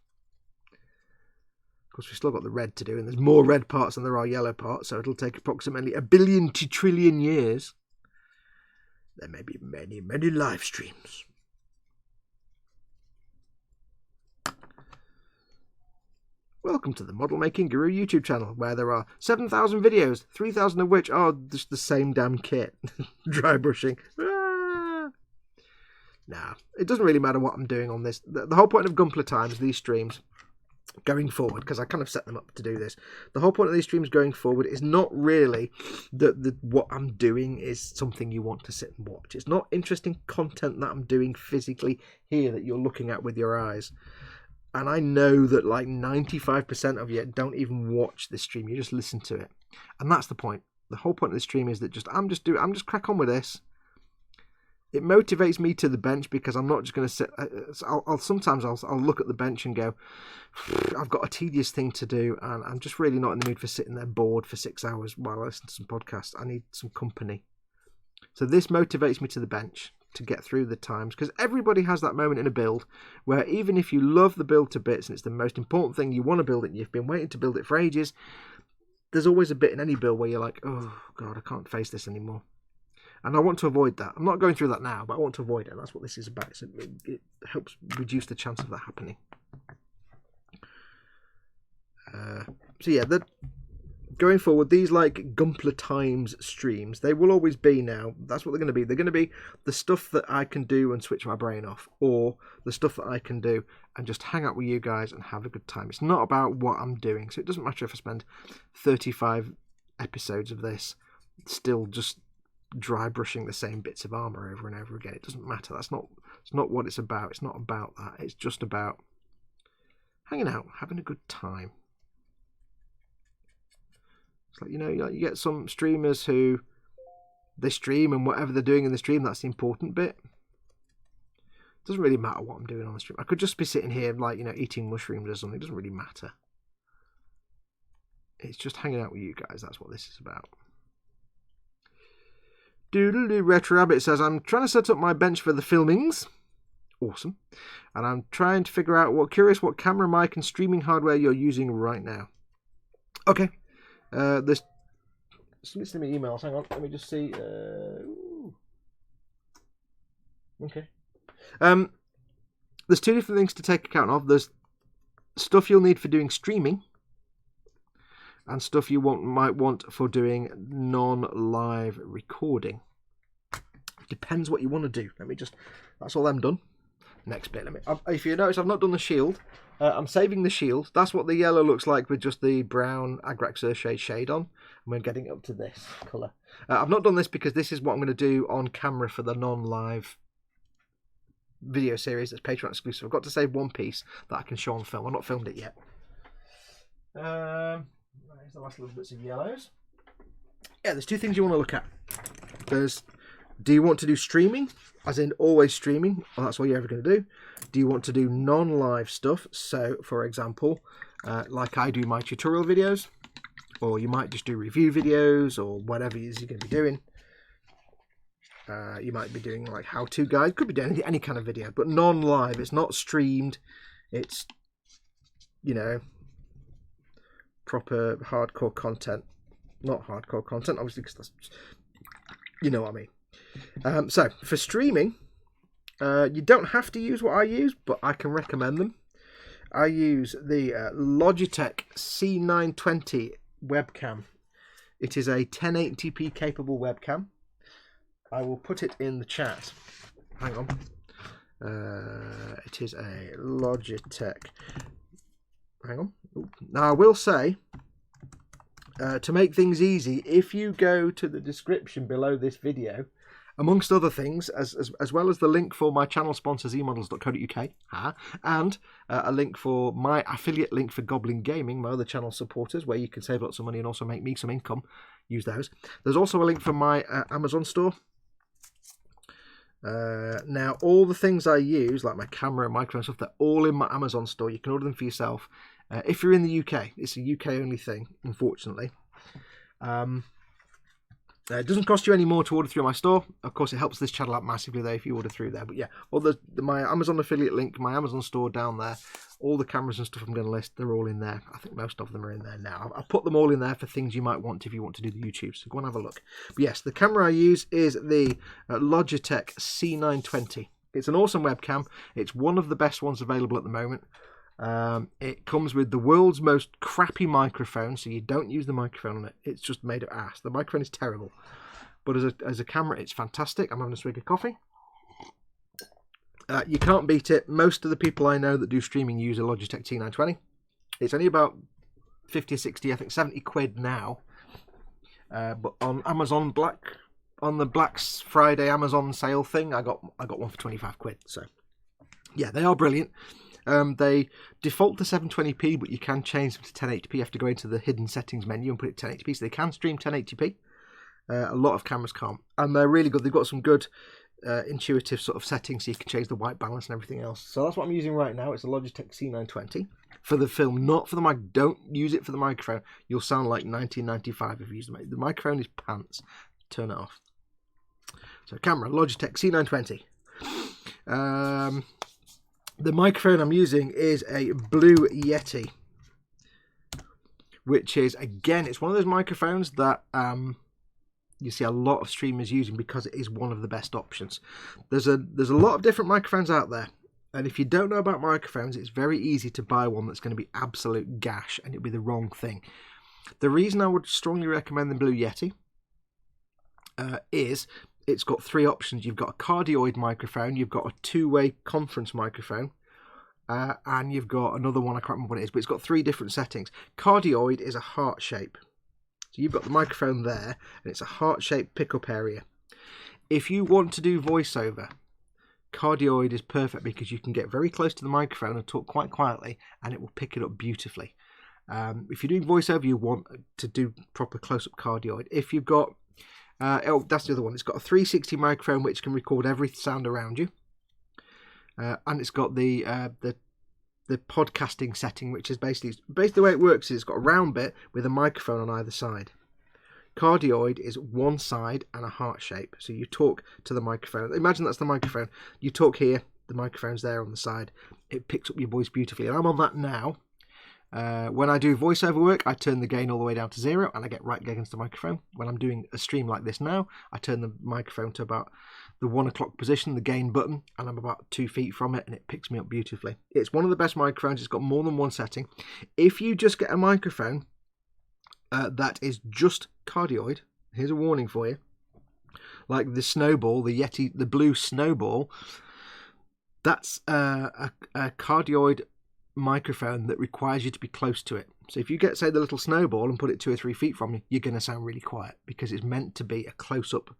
Of course, we've still got the red to do, and there's more red parts than there are yellow parts, so it'll take approximately 1 billion to trillion years. There may be many, many live streams. Welcome to the Model Making Guru YouTube channel, where there are 7,000 videos, 3,000 of which are just the same damn kit. Dry brushing. Ah. Nah, it doesn't really matter what I'm doing on this. The whole point of Gunpla Times, these streams, going forward, because I kind of set them up to do this, the whole point of these streams going forward is not really that what I'm doing is something you want to sit and watch. It's not interesting content that I'm doing physically here that you're looking at with your eyes. And I know that like 95% of you don't even watch this stream. You just listen to it. And that's the point. The whole point of the stream is that I'm just crack on with this. it motivates me to the bench because I'm not just going to sit. Sometimes I'll look at the bench and go, I've got a tedious thing to do, and I'm just really not in the mood for sitting there bored for 6 hours while I listen to some podcasts. I need some company. So this motivates me to the bench to get through the times, because everybody has that moment in a build where even if you love the build to bits and it's the most important thing, you want to build it and you've been waiting to build it for ages, there's always a bit in any build where you're like, oh God, I can't face this anymore. And I want to avoid that. I'm not going through that now, but I want to avoid it. And that's what this is about. So it helps reduce the chance of that happening. So yeah, going forward, these like GUNPLA TIEMZ streams, they will always be now. That's what they're going to be. They're going to be the stuff that I can do and switch my brain off, or the stuff that I can do and just hang out with you guys and have a good time. It's not about what I'm doing. So it doesn't matter if I spend 35 episodes of this still just dry brushing the same bits of armor over and over again. It doesn't matter. It's not what it's about. It's not about that. It's just about hanging out, having a good time. It's like, you get some streamers who they stream and whatever they're doing in the stream, that's the important bit. It doesn't really matter what I'm doing on the stream. I could just be sitting here like, eating mushrooms or something. It doesn't really matter. It's just hanging out with you guys. That's what this is about. Doodle-doo Retro Rabbit says, I'm trying to set up my bench for the filmings. Awesome. And I'm trying to figure out what camera, mic and streaming hardware you're using right now. Okay. There's some emails. Hang on, let me just see. Okay. There's two different things to take account of. There's stuff you'll need for doing streaming, and stuff you might want for doing non-live recording. Depends what you want to do. That's all I'm done. Next bit. If you notice, I've not done the shield. I'm saving the shield. That's what the yellow looks like with just the brown Agrax shade on. And we're getting up to this colour. I've not done this because this is what I'm going to do on camera for the non-live video series that's Patreon exclusive. I've got to save one piece that I can show on film. I've not filmed it yet. There's the last little bits of yellows. Yeah, there's two things you want to look at. Do you want to do streaming, as in always streaming? Well, that's all you're ever going to do. Do you want to do non-live stuff? So, for example, like I do my tutorial videos, or you might just do review videos, or whatever it is you're going to be doing. You might be doing like how-to guide. Could be doing any kind of video, but non-live. It's not streamed. It's, proper hardcore content. Not hardcore content, obviously, because that's, you know what I mean. So for streaming, you don't have to use what I use, but I can recommend them. I use the Logitech C920 webcam. It is a 1080p capable webcam. I will put it in the chat. Hang on. It is a Logitech. Hang on. Ooh. Now I will say, to make things easy, if you go to the description below this video, amongst other things, as well as the link for my channel sponsors, emodels.co.uk, and a link for my affiliate link for Goblin Gaming, my other channel supporters, where you can save lots of money and also make me some income, use those. There's also a link for my Amazon store. Now, all the things I use, like my camera, microphone, stuff, they're all in my Amazon store. You can order them for yourself. If you're in the UK, it's a UK only thing, unfortunately. It doesn't cost you any more to order through my store. Of course, it helps this channel out massively there if you order through there. But yeah, all my Amazon affiliate link, my Amazon store down there, all the cameras and stuff I'm going to list, they're all in there. I think most of them are in there now. I'll put them all in there for things you might want if you want to do the YouTube. So go and have a look. But yes, the camera I use is the Logitech C920. It's an awesome webcam. It's one of the best ones available at the moment. It comes with the world's most crappy microphone, so you don't use the microphone on it. It's just made of ass. The microphone is terrible, but as a camera, it's fantastic. I'm having a swig of coffee. You can't beat it. Most of the people I know that do streaming use a Logitech T920. It's only about 50 or 60, I think 70 quid now. But on Amazon on the Black Friday Amazon sale thing, I got one for 25 quid. So yeah, they are brilliant. They default to 720p, but you can change them to 1080p. You have to go into the hidden settings menu and put it 1080p, so they can stream 1080p. A lot of cameras can't, and they're really good. They've got some good intuitive sort of settings, so you can change the white balance and everything else. So that's what I'm using right now. It's a Logitech C920 for the film, not for the mic. Don't use it for the microphone. You'll sound like 1995 if you use the mic. The microphone is pants. Turn it off. So camera, Logitech C920. The microphone I'm using is a Blue Yeti, which is, again, it's one of those microphones that you see a lot of streamers using because it is one of the best options. There's a lot of different microphones out there, and if you don't know about microphones, it's very easy to buy one that's going to be absolute gash and it'll be the wrong thing. The reason I would strongly recommend the Blue Yeti is it's got three options. You've got a cardioid microphone, you've got a two-way conference microphone, and you've got another one, I can't remember what it is, but it's got three different settings. Cardioid is a heart shape. So you've got the microphone there, and it's a heart-shaped pickup area. If you want to do voiceover, cardioid is perfect because you can get very close to the microphone and talk quite quietly, and it will pick it up beautifully. If you're doing voiceover, you want to do proper close-up cardioid. If you've got, oh, that's the other one. It's got a 360 microphone which can record every sound around you, and it's got the podcasting setting, which is basically the way it works is it's got a round bit with a microphone on either side. Cardioid is one side and a heart shape, so you talk to the microphone. Imagine that's the microphone. You talk here, the microphone's there on the side. It picks up your voice beautifully, and I'm on that now. When I do voiceover work, I turn the gain all the way down to 0 and I get right against the microphone. When I'm doing a stream like this now, I turn the microphone to about the 1 o'clock position, the gain button, and I'm about 2 feet from it, and it picks me up beautifully. It's one of the best microphones. It's got more than one setting. If you just get a microphone that is just cardioid, here's a warning for you, like the Snowball, the Yeti, the Blue Snowball, that's a cardioid microphone that requires you to be close to it. So if you get, say, the little Snowball and put it 2 or 3 feet from you, you're going to sound really quiet because it's meant to be a close-up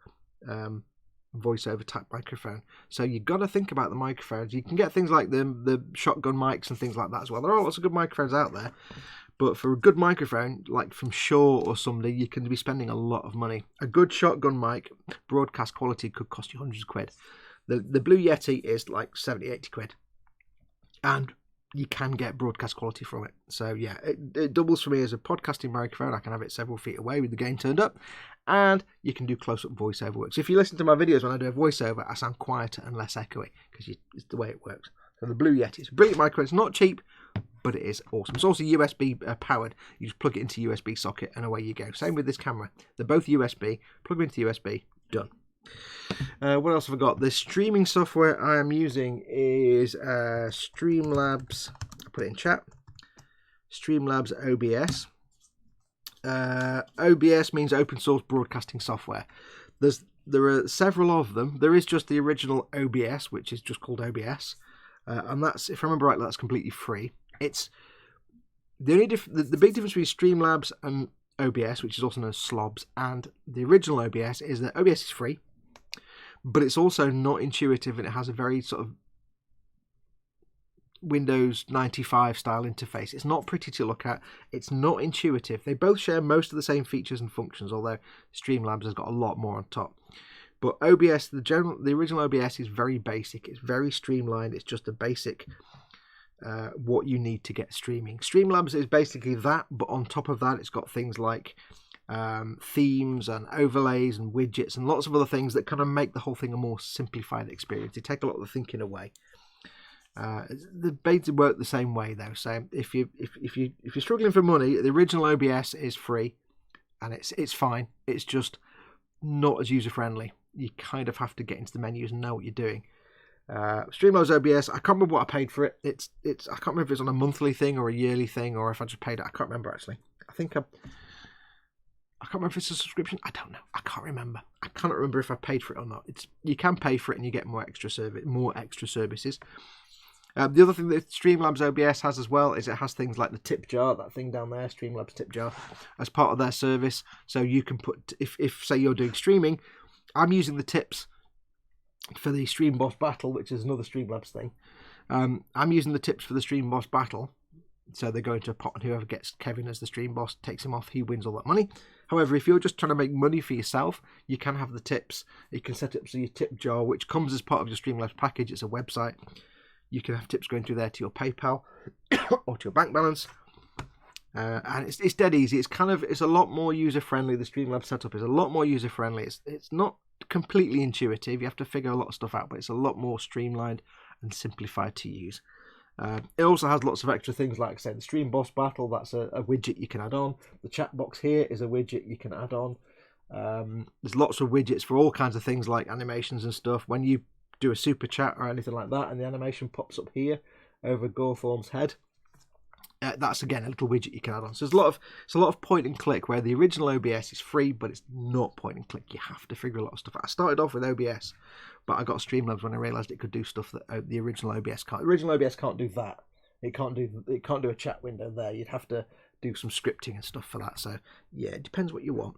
voiceover type microphone. So you've got to think about the microphones. You can get things like the shotgun mics and things like that as well. There are lots of good microphones out there, but for a good microphone, like from Shure or somebody, you can be spending a lot of money. A good shotgun mic, broadcast quality, could cost you hundreds of quid. The Blue Yeti is like 70, 80 quid. And you can get broadcast quality from it. So yeah, it doubles for me as a podcasting microphone. I can have it several feet away with the gain turned up, and you can do close-up voiceover work. So if you listen to my videos when I do a voiceover, I sound quieter and less echoey because it's the way it works. So the Blue Yeti is a brilliant microphone. It's not cheap, but it is awesome. It's also USB powered. You just plug it into USB socket and away you go. Same with this camera. They're both USB. Plug them into USB. Done. What else have I got? The streaming software I am using is Streamlabs. I'll put it in chat. Streamlabs OBS. OBS means open source broadcasting software. There are several of them. There is just the original OBS, which is just called OBS, and that's, if I remember right, that's completely free. It's the only the big difference between Streamlabs and OBS, which is also known as Slobs, and the original OBS is that OBS is free, but it's also not intuitive, and it has a very sort of Windows 95 style interface. It's not pretty to look at. It's not intuitive. They both share most of the same features and functions, although Streamlabs has got a lot more on top. But OBS, the original OBS is very basic. It's very streamlined. It's just a basic what you need to get streaming. Streamlabs is basically that, but on top of that, it's got things like themes and overlays and widgets and lots of other things that kind of make the whole thing a more simplified experience. They take a lot of the thinking away. The beta work the same way though. So if you're struggling for money, the original OBS is free, and it's fine. It's just not as user friendly. You kind of have to get into the menus and know what you're doing. Streamlabs OBS, I can't remember what I paid for it. It's I can't remember if it's on a monthly thing or a yearly thing, or if I just paid it. I can't remember actually. I can't remember if it's a subscription. I don't know. I can't remember. I cannot remember if I paid for it or not. You can pay for it and you get more extra services. The other thing that Streamlabs OBS has as well is it has things like the tip jar, that thing down there, Streamlabs tip jar, as part of their service. So you can put, if say you're doing streaming, I'm using the tips for the Stream Boss Battle, which is another Streamlabs thing. I'm using the tips for the Stream Boss Battle. So they go into a pot, and whoever gets Kevin as the Stream Boss takes him off. He wins all that money. However, if you're just trying to make money for yourself, you can have the tips. You can set up your tip jar, which comes as part of your Streamlabs package. It's a website. You can have tips going through there to your PayPal or to your bank balance. And it's dead easy. It's a lot more user friendly. The Streamlabs setup is a lot more user friendly. It's not completely intuitive. You have to figure a lot of stuff out, but it's a lot more streamlined and simplified to use. It also has lots of extra things, like I said, the Stream Boss Battle. That's a widget you can add on. The chat box here is a widget you can add on. There's lots of widgets for all kinds of things like animations and stuff. When you do a super chat or anything like that, and the animation pops up here over Gawthorne's head. That's again a little widget you can add on. So it's a lot of point and click, where the original OBS is free, but it's not point and click. You have to figure a lot of stuff out. I started off with OBS, but I got Streamlabs when I realised it could do stuff that the original OBS can't. The original OBS can't do that. It can't do a chat window there. You'd have to do some scripting and stuff for that. So yeah, it depends what you want.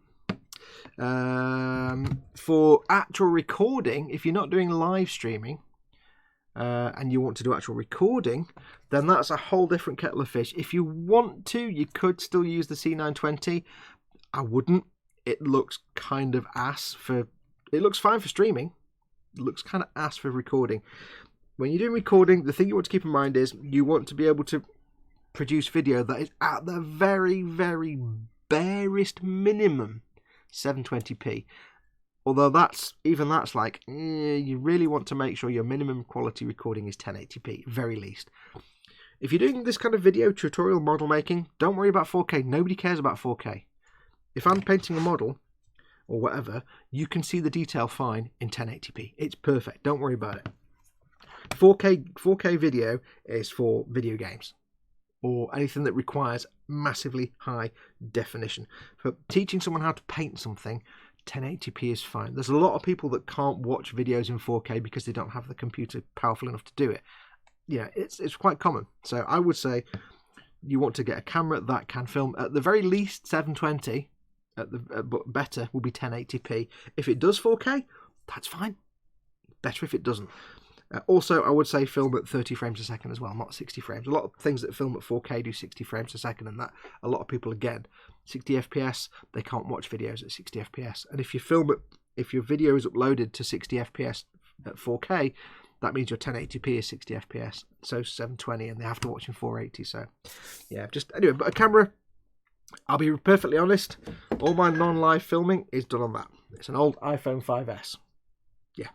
For actual recording, if you're not doing live streaming, and you want to do actual recording, then that's a whole different kettle of fish. If you want to, you could still use the C920. I wouldn't. It looks kind of ass for... It looks fine for streaming. It looks kind of ass for recording. When you're doing recording, the thing you want to keep in mind is you want to be able to produce video that is at the very, very barest minimum 720p. Although that's like, you really want to make sure your minimum quality recording is 1080p, very least. If you're doing this kind of video tutorial model making, don't worry about 4K. Nobody cares about 4K. If I'm painting a model or whatever, you can see the detail fine in 1080p. It's perfect. Don't worry about it. 4K video is for video games or anything that requires massively high definition. For teaching someone how to paint something, 1080p is fine. There's a lot of people that can't watch videos in 4K because they don't have the computer powerful enough to do it. Yeah, it's quite common. So I would say you want to get a camera that can film at the very least 720, but better will be 1080p. If it does 4K, that's fine. Better if it doesn't. Also, I would say film at 30 frames a second as well, not 60 frames. A lot of things that film at 4K do 60 frames a second, and that a lot of people, again, 60 FPS, they can't watch videos at 60 FPS. And if your video is uploaded to 60 FPS at 4K, that means your 1080p is 60 FPS, so 720, and they have to watch in 480. So, yeah, anyway, but a camera, I'll be perfectly honest, all my non-live filming is done on that. It's an old iPhone 5S. Yeah.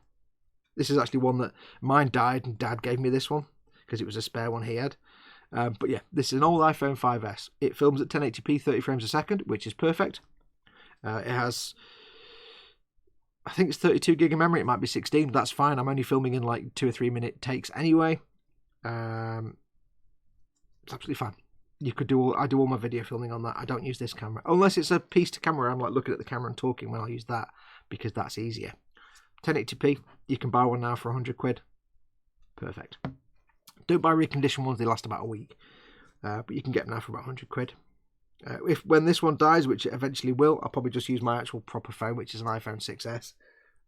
This is actually one that mine died, and Dad gave me this one because it was a spare one he had. But yeah, this is an old iPhone 5S. It films at 1080p, 30 frames a second, which is perfect. It has, I think it's 32 gig of memory. It might be 16, but that's fine. I'm only filming in like 2 or 3 minute takes anyway. It's absolutely fine. I do all my video filming on that. I don't use this camera unless it's a piece to camera. I'm like looking at the camera and talking when I use that because that's easier. 1080p, you can buy one now for 100 quid. Perfect. Don't buy reconditioned ones, they last about a week. But you can get them now for about 100 quid. When this one dies, which it eventually will, I'll probably just use my actual proper phone, which is an iPhone 6S.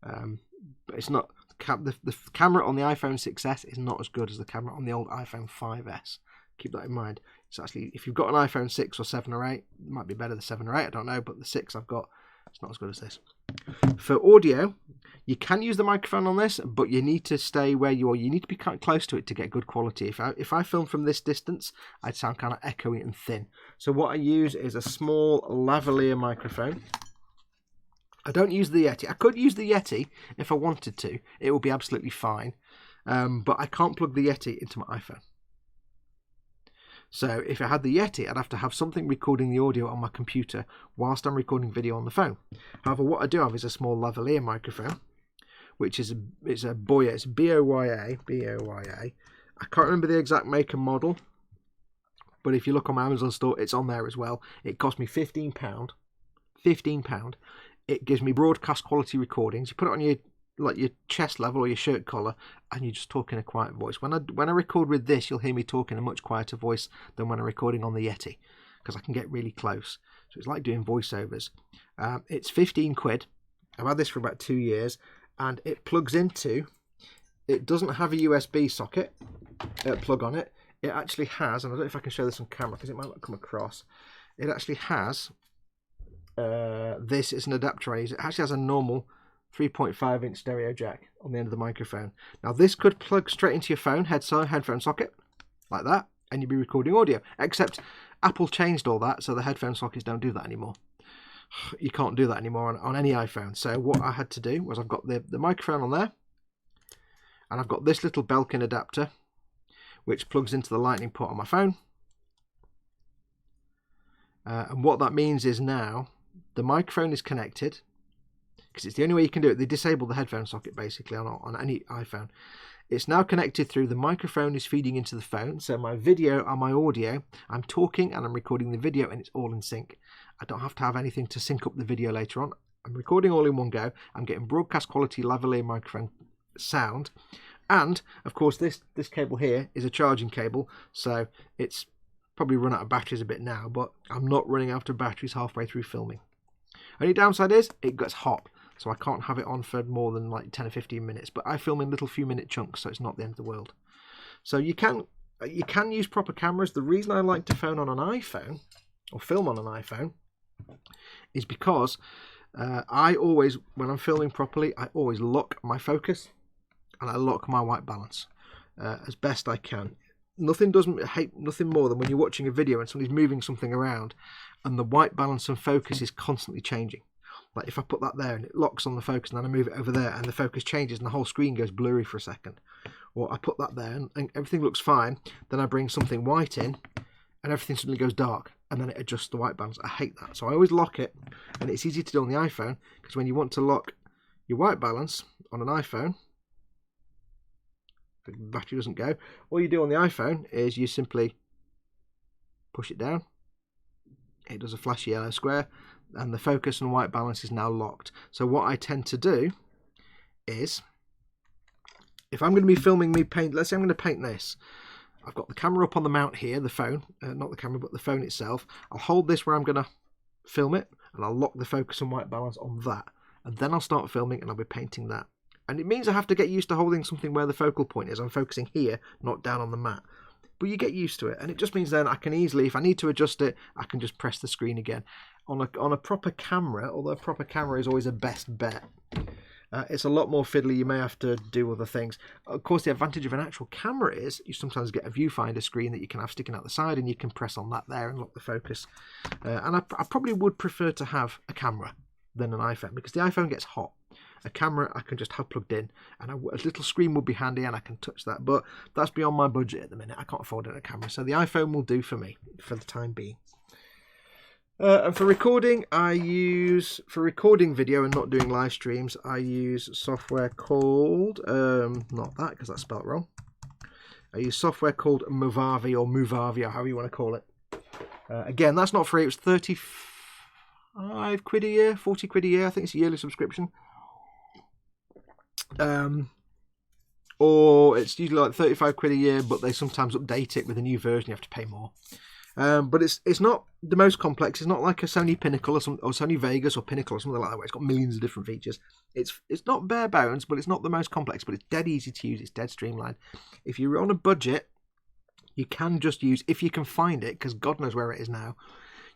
But it's not, the camera on the iPhone 6S is not as good as the camera on the old iPhone 5S. Keep that in mind. It's actually, if you've got an iPhone 6 or 7 or 8, it might be better than 7 or 8, I don't know, but the 6 I've got, it's not as good as this. For audio, you can use the microphone on this, but you need to stay where you are. You need to be quite close to it to get good quality. If I film from this distance, I'd sound kind of echoey and thin. So what I use is a small lavalier microphone. I don't use the Yeti. I could use the Yeti if I wanted to. It would be absolutely fine. But I can't plug the Yeti into my iPhone. So if I had the Yeti, I'd have to have something recording the audio on my computer whilst I'm recording video on the phone. However, what I do have is a small lavalier microphone, which is it's a Boya. It's B-O-Y-A. I can't remember the exact make and model, but if you look on my Amazon store, it's on there as well. It cost me £15. £15. It gives me broadcast quality recordings. You put it on your chest level or your shirt collar, and you just talk in a quiet voice. When I record with this, you'll hear me talk in a much quieter voice than when I'm recording on the Yeti, because I can get really close. So it's like doing voiceovers. It's 15 quid. I've had this for about 2 years, and it plugs into, it doesn't have a USB socket plug on it. It actually has, and I don't know if I can show this on camera because it might not come across, it actually has this is an adapter I use. It actually has a normal 3.5-inch stereo jack on the end of the microphone. Now this could plug straight into your phone headphone socket like that, and you'd be recording audio, except Apple changed all that, so the headphone sockets don't do that anymore. You can't do that anymore on any iPhone. So what I had to do was, I've got the microphone on there, and I've got this little Belkin adapter which plugs into the lightning port on my phone. And what that means is now the microphone is connected, because it's the only way you can do it. They disable the headphone socket basically on any iPhone. It's now connected through the microphone is feeding into the phone. So my video and my audio, I'm talking and I'm recording the video, and it's all in sync. I don't have to have anything to sync up the video later on. I'm recording all in one go. I'm getting broadcast quality lavalier microphone sound. And of course this cable here is a charging cable, so it's probably run out of batteries a bit now, but I'm not running out of batteries halfway through filming. Only downside is it gets hot, so I can't have it on for more than like 10 or 15 minutes, but I film in little few minute chunks, so it's not the end of the world. So you can use proper cameras. The reason I like to phone on an iPhone, or film on an iPhone, is because I always, when I'm filming properly, I always lock my focus and I lock my white balance as best I can. Nothing hate nothing more than when you're watching a video and somebody's moving something around and the white balance and focus is constantly changing. Like if I put that there and it locks on the focus, and then I move it over there and the focus changes and the whole screen goes blurry for a second. Or I put that there and everything looks fine, then I bring something white in and everything suddenly goes dark, and then it adjusts the white balance. I hate that. So I always lock it, and it's easy to do on the iPhone, because when you want to lock your white balance on an iPhone, the battery doesn't go, all you do on the iPhone is you simply push it down, it does a flashy yellow square, and the focus and white balance is now locked. So what I tend to do is, if I'm going to be filming me paint, let's say I'm going to paint this, I've got the camera up on the mount here, the phone, not the camera but the phone itself. I'll hold this where I'm going to film it, and I'll lock the focus and white balance on that, and then I'll start filming and I'll be painting that. And it means I have to get used to holding something where the focal point is. I'm focusing here, not down on the mat. But you get used to it, and it just means then I can easily, if I need to adjust it, I can just press the screen again. On a proper camera, although a proper camera is always a best bet, it's a lot more fiddly. You may have to do other things. Of course, the advantage of an actual camera is you sometimes get a viewfinder screen that you can have sticking out the side, and you can press on that there and lock the focus. And I probably would prefer to have a camera than an iPhone, because the iPhone gets hot. A camera I can just have plugged in, and a little screen would be handy, and I can touch that, but that's beyond my budget at the minute. I can't afford a camera, so the iPhone will do for me for the time being. And for recording, for recording video and not doing live streams, I use software called, not that because that's spelled wrong. I use software called Movavi, or however you want to call it. Again, that's not free. It was 35 quid a year, 40 quid a year. I think it's a yearly subscription. Or it's usually like 35 quid a year, but they sometimes update it with a new version. You have to pay more. But it's not the most complex. It's not like a Sony Pinnacle or Sony Vegas or Pinnacle or something like that, where it's got millions of different features. It's not bare bones, but it's not the most complex. But it's dead easy to use. It's dead streamlined. If you're on a budget, you can just use, if you can find it, because God knows where it is now,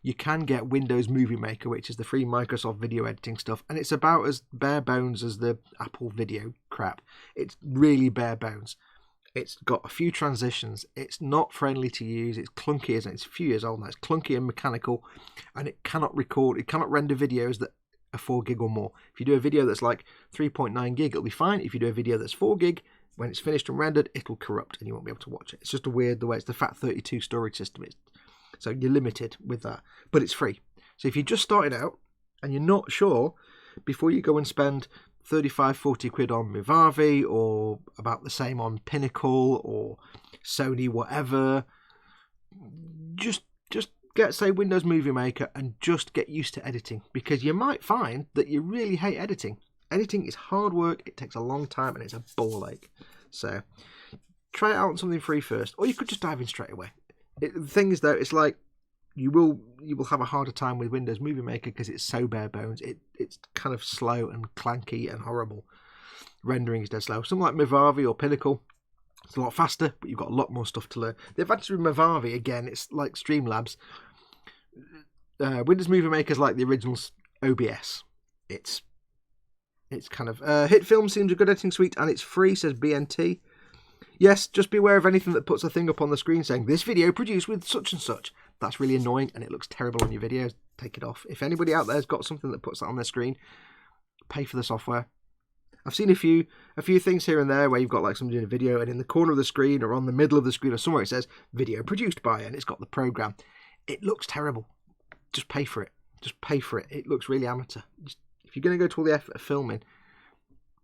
you can get Windows Movie Maker, which is the free Microsoft video editing stuff, and it's about as bare bones as the Apple video crap. It's really bare bones. It's got a few transitions. It's not friendly to use. It's clunky, isn't it? It's a few years old now. It's clunky and mechanical, and it cannot render videos that are 4 gig or more. If you do a video that's like 3.9 gig, it'll be fine. If you do a video that's 4 gig, when it's finished and rendered, it'll corrupt and you won't be able to watch it. It's just a weird, the way it's the FAT32 storage system. So you're limited with that, but it's free. So if you just started out and you're not sure, before you go and spend 35, 40 quid on Movavi, or about the same on Pinnacle or Sony, whatever, just get, say, Windows Movie Maker and just get used to editing, because you might find that you really hate editing. Editing is hard work, it takes a long time, and it's a ball ache. So try it out on something free first, or you could just dive in straight away. The thing is, though, it's like you will have a harder time with Windows Movie Maker because it's so bare bones. It's kind of slow and clanky and horrible. Rendering is dead slow. Something like Movavi or Pinnacle, it's a lot faster, but you've got a lot more stuff to learn. The advantage with Movavi, again, it's like Streamlabs. Windows Movie Maker is like the original OBS. It's kind of Hit Film seems a good editing suite, and it's free, says BNT. Yes, just be aware of anything that puts a thing up on the screen saying this video produced with such and such. That's really annoying, and it looks terrible on your videos. Take it off. If anybody out there's got something that puts that on their screen, pay for the software. I've seen a few things here and there where you've got like somebody in a video, and in the corner of the screen or on the middle of the screen or somewhere it says video produced by, and it's got the program. It looks terrible. Just pay for it. Just pay for it. It looks really amateur. If you're going to go to all the effort of filming,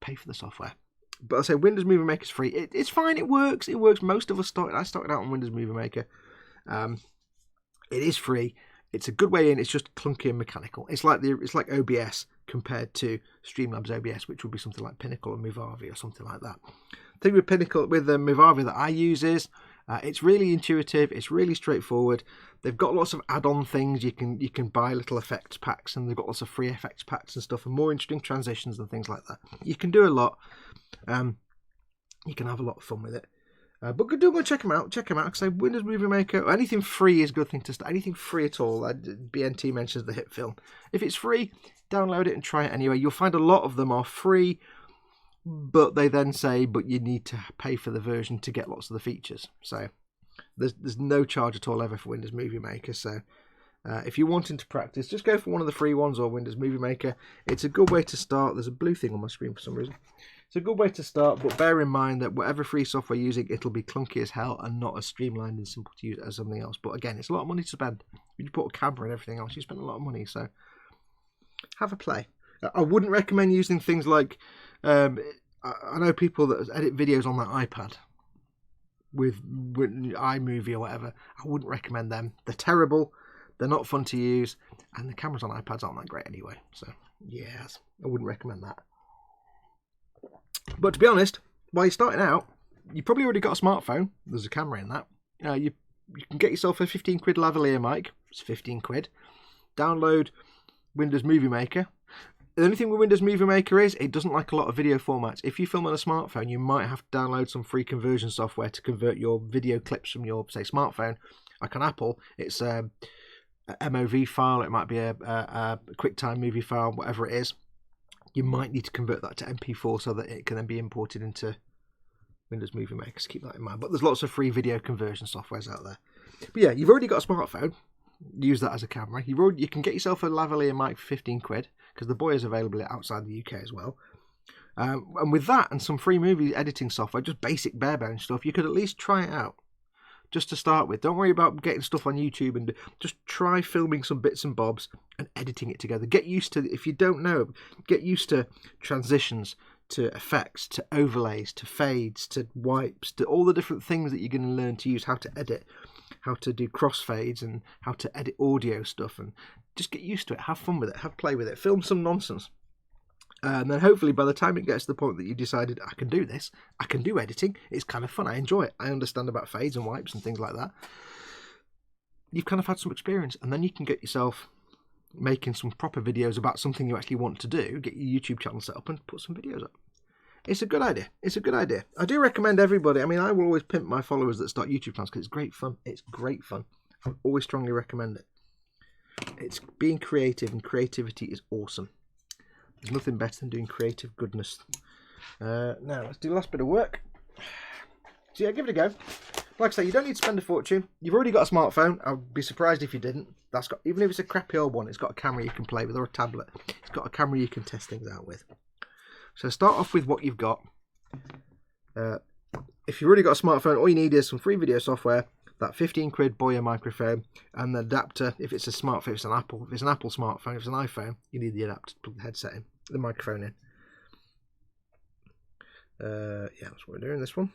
pay for the software. But I say Windows Movie Maker is free. It's fine. It works. It works. Most of us I started out on Windows Movie Maker. It is free. It's a good way in. It's just clunky and mechanical. It's like OBS compared to Streamlabs OBS, which would be something like Pinnacle or Movavi or something like that. The thing with Movavi that I use is it's really intuitive. It's really straightforward. They've got lots of add-on things. You can buy little effects packs, and they've got lots of free effects packs and stuff, and more interesting transitions and things like that. You can do a lot. You can have a lot of fun with it. But do go check them out. Check them out. Because Windows Movie Maker, anything free is a good thing to start. Anything free at all. BNT mentions the Hit Film. If it's free, download it and try it anyway. You'll find a lot of them are free, but they then say, but you need to pay for the version to get lots of the features. So there's no charge at all ever for Windows Movie Maker. So if you're wanting to practice, just go for one of the free ones or Windows Movie Maker. It's a good way to start. There's a blue thing on my screen for some reason. It's a good way to start, but bear in mind that whatever free software you're using, it'll be clunky as hell and not as streamlined and simple to use as something else. But again, it's a lot of money to spend. When you put a camera and everything else, you spend a lot of money. So have a play. I wouldn't recommend using things like, I know people that edit videos on their iPad with iMovie or whatever. I wouldn't recommend them. They're terrible. They're not fun to use. And the cameras on iPads aren't that great anyway. So yes, I wouldn't recommend that. But to be honest, while you're starting out, you probably already got a smartphone. There's a camera in that. You can get yourself a 15 quid lavalier mic. It's 15 quid. Download Windows Movie Maker. The only thing with Windows Movie Maker is it doesn't like a lot of video formats. If you film on a smartphone, you might have to download some free conversion software to convert your video clips from your, say, smartphone. Like on Apple, it's a MOV file. It might be a QuickTime movie file, whatever it is. You might need to convert that to MP4 so that it can then be imported into Windows Movie Maker. So keep that in mind. But there's lots of free video conversion softwares out there. But yeah, you've already got a smartphone. Use that as a camera. You can get yourself a lavalier mic for 15 quid because the Boy is available outside the UK as well. And with that and some free movie editing software, just basic bare bones stuff, you could at least try it out. Just to start with. Don't worry about getting stuff on YouTube, and just try filming some bits and bobs and editing it together. Get used to, if you don't know, get used to transitions, to effects, to overlays, to fades, to wipes, to all the different things that you're going to learn to use, how to edit, how to do crossfades, and how to edit audio stuff. And just get used to it. Have fun with it. Have play with it. Film some nonsense. And then hopefully by the time it gets to the point that you decided, I can do this, I can do editing, it's kind of fun, I enjoy it, I understand about fades and wipes and things like that, you've kind of had some experience, and then you can get yourself making some proper videos about something you actually want to do, get your YouTube channel set up and put some videos up. It's a good idea. It's a good idea. I do recommend everybody, I mean, I will always pimp my followers that start YouTube channels because it's great fun. It's great fun. I always strongly recommend it. It's being creative, and creativity is awesome. There's nothing better than doing creative goodness. Now, let's do the last bit of work. So yeah, give it a go. Like I say, you don't need to spend a fortune. You've already got a smartphone. I'd be surprised if you didn't. That's got, even if it's a crappy old one, it's got a camera you can play with, or a tablet. It's got a camera you can test things out with. So start off with what you've got. If you've already got a smartphone, all you need is some free video software, that 15 quid Boya microphone, and the adapter. If it's a smartphone, if it's an Apple smartphone, if it's an iPhone, you need the adapter to plug the headset in, the microphone in. Yeah, that's what we're doing, this one.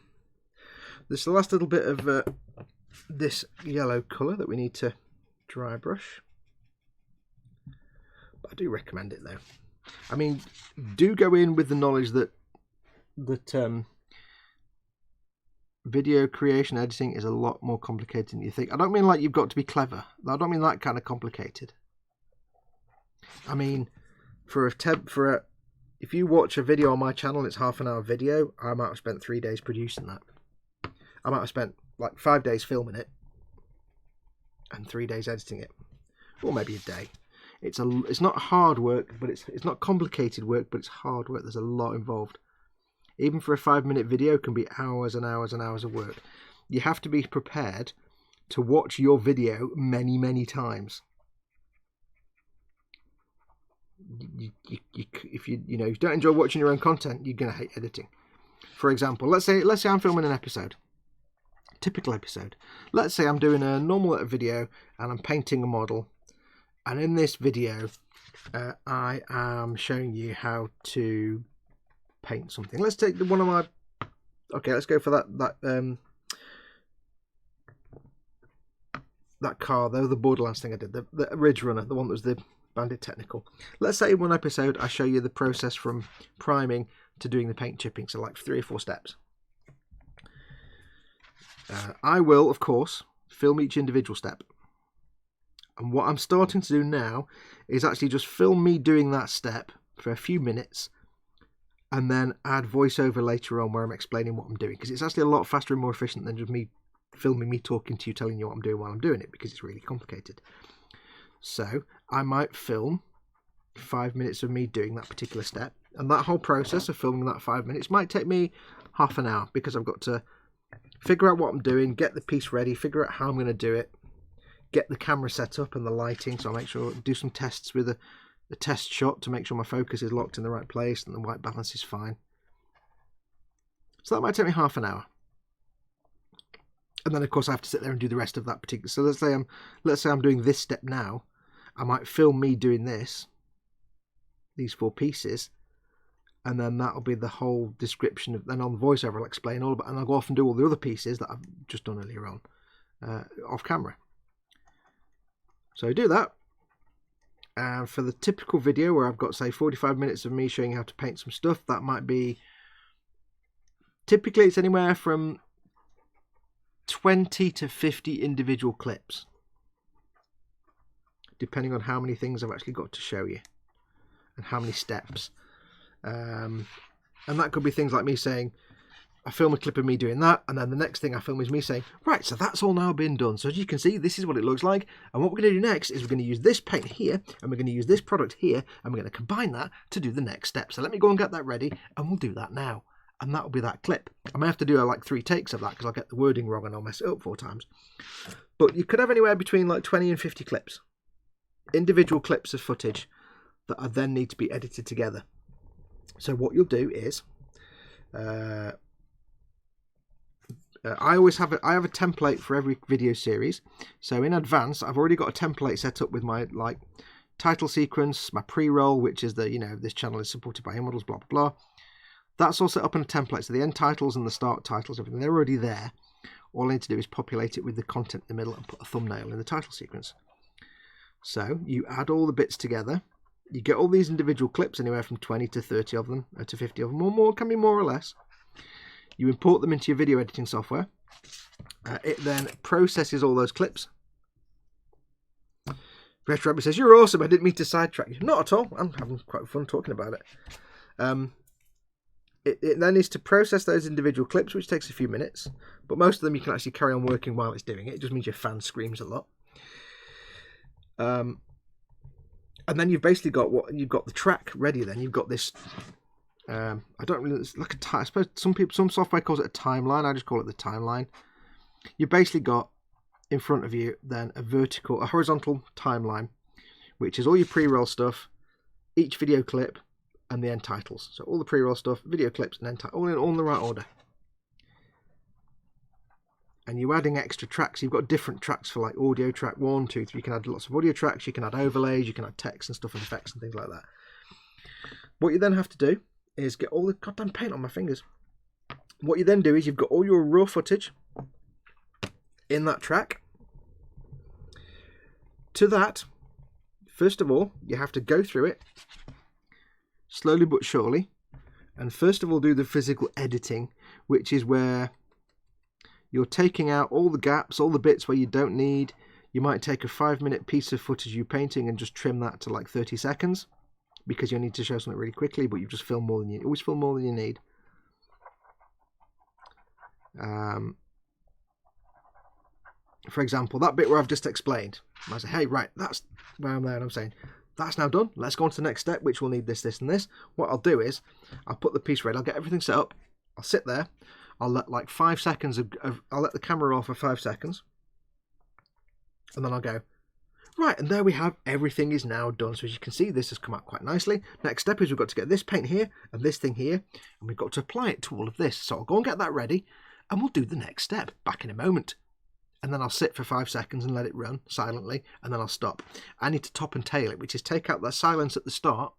This is the last little bit of this yellow colour that we need to dry brush. But I do recommend it though. I mean, do go in with the knowledge that video creation editing is a lot more complicated than you think. I don't mean like you've got to be clever. I don't mean that kind of complicated. I mean, if you watch a video on my channel and it's half an hour video, I might have spent 3 days producing that. I might have spent like 5 days filming it and 3 days editing it. or maybe a day. It's not hard work, but it's not complicated work, but it's hard work. There's a lot involved. Even for a 5-minute video can be hours and hours and hours of work. You have to be prepared to watch your video many, many times. If you don't enjoy watching your own content, you're gonna hate editing. For example, let's say I'm filming an episode, typical episode. Let's say I'm doing a normal video and I'm painting a model, and in this video, I am showing you how to paint something. Let's take one of my. Okay, let's go for that car though, the Borderlands thing I did, the Ridge Runner, the one that was the Bandit Technical. Let's say in one episode I show you the process from priming to doing the paint chipping, so like 3 or 4 steps. I will, of course, film each individual step. And what I'm starting to do now is actually just film me doing that step for a few minutes and then add voiceover later on where I'm explaining what I'm doing, because it's actually a lot faster and more efficient than just me filming me talking to you, telling you what I'm doing while I'm doing it, because it's really complicated. So I might film 5 minutes of me doing that particular step, and that whole process of filming that 5 minutes might take me half an hour, because I've got to figure out what I'm doing, get the piece ready, figure out how I'm going to do it, get the camera set up and the lighting, so I'll make sure, do some tests with a test shot to make sure my focus is locked in the right place and the white balance is fine. So that might take me half an hour. And then of course I have to sit there and do the rest of that particular. So let's say I'm doing this step now. I might film me doing these 4 pieces, and then that'll be the whole description of. Then on the voiceover I'll explain all about, and I'll go off and do all the other pieces that I've just done earlier on off camera. So I do that. And for the typical video where I've got, say, 45 minutes of me showing you how to paint some stuff, that might be, typically it's anywhere from 20 to 50 individual clips, depending on how many things I've actually got to show you and how many steps. And that could be things like me saying, I film a clip of me doing that, and then the next thing I film is me saying, right, so that's all now been done. So as you can see, this is what it looks like. And what we're going to do next is we're going to use this paint here, and we're going to use this product here, and we're going to combine that to do the next step. So let me go and get that ready, and we'll do that now. And that'll be that clip. I may have to do like 3 takes of that because I'll get the wording wrong and I'll mess it up 4 times. But you could have anywhere between like 20 and 50 clips. Individual clips of footage that I then need to be edited together. So what you'll do is, I have a template for every video series. So in advance, I've already got a template set up with my like title sequence, my pre-roll, which is the, this channel is supported by iModels, blah, blah, blah. That's all set up in a template. So the end titles and the start titles, everything, they're already there. All I need to do is populate it with the content in the middle and put a thumbnail in the title sequence. So you add all the bits together. You get all these individual clips, anywhere from 20 to 30 of them, to 50 of them, or more, can be more or less. You import them into your video editing software. It then processes all those clips. Retro Rabbit says, "You're awesome, I didn't mean to sidetrack you." Not at all, I'm having quite fun talking about it. It then is to process those individual clips, which takes a few minutes, but most of them you can actually carry on working while it's doing it. It just means your fan screams a lot. And then you've basically got you've got the track ready. Then you've got this. I don't really. It's like I suppose some software calls it a timeline. I just call it the timeline. You basically got in front of you then a horizontal timeline, which is all your pre-roll stuff, each video clip, and the end titles. So all the pre-roll stuff, video clips, and end titles, all in the right order. And you're adding extra tracks. You've got different tracks for like audio track 1, 2, 3. You can add lots of audio tracks. You can add overlays. You can add text and stuff and effects and things like that. What you then have to do is get all the goddamn paint on my fingers. What you then do is you've got all your raw footage in that track. To that, first of all, you have to go through it slowly but surely, and first of all do the physical editing, which is where you're taking out all the gaps, all the bits where you don't need. You might take a 5-minute piece of footage you're painting and just trim that to like 30 seconds because you need to show something really quickly, but you've just filmed more than you always film more than you need. for example, that bit where I've just explained, I say, hey, right, that's where I'm there, and I'm saying, that's now done. Let's go on to the next step, which will need this, this, and this. What I'll do is, I'll put the piece ready, I'll get everything set up, I'll sit there, I'll let like 5 seconds I'll let the camera roll for 5 seconds, and then I'll go, right, and there we have, everything is now done. So as you can see, this has come out quite nicely. Next step is we've got to get this paint here, and this thing here, and we've got to apply it to all of this. So I'll go and get that ready, and we'll do the next step, back in a moment. And then I'll sit for 5 seconds and let it run silently, and then I'll stop. I need to top and tail it, which is take out that silence at the start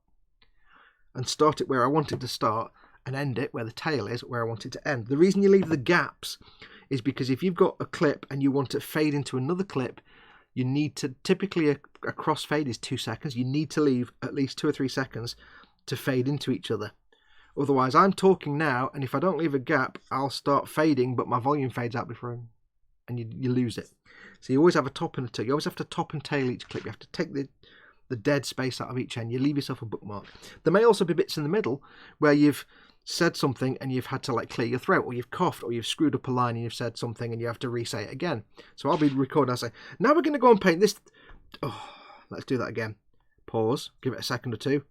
and start it where I want it to start and end it where the tail is, where I want it to end. The reason you leave the gaps is because if you've got a clip and you want to fade into another clip, you need to, typically a crossfade is 2 seconds, you need to leave at least 2 or 3 seconds to fade into each other. Otherwise, I'm talking now, and if I don't leave a gap, I'll start fading, but my volume fades out before and you lose it. So you always have a top and a tail. You always have to top and tail each clip. You have to take the dead space out of each end. You leave yourself a bookmark. There may also be bits in the middle where you've said something and you've had to like clear your throat, or you've coughed, or you've screwed up a line and you've said something and you have to re-say it again. So I'll be recording, I'll say, now we're going to go and paint this. Oh, let's do that again. Pause, give it a second or two.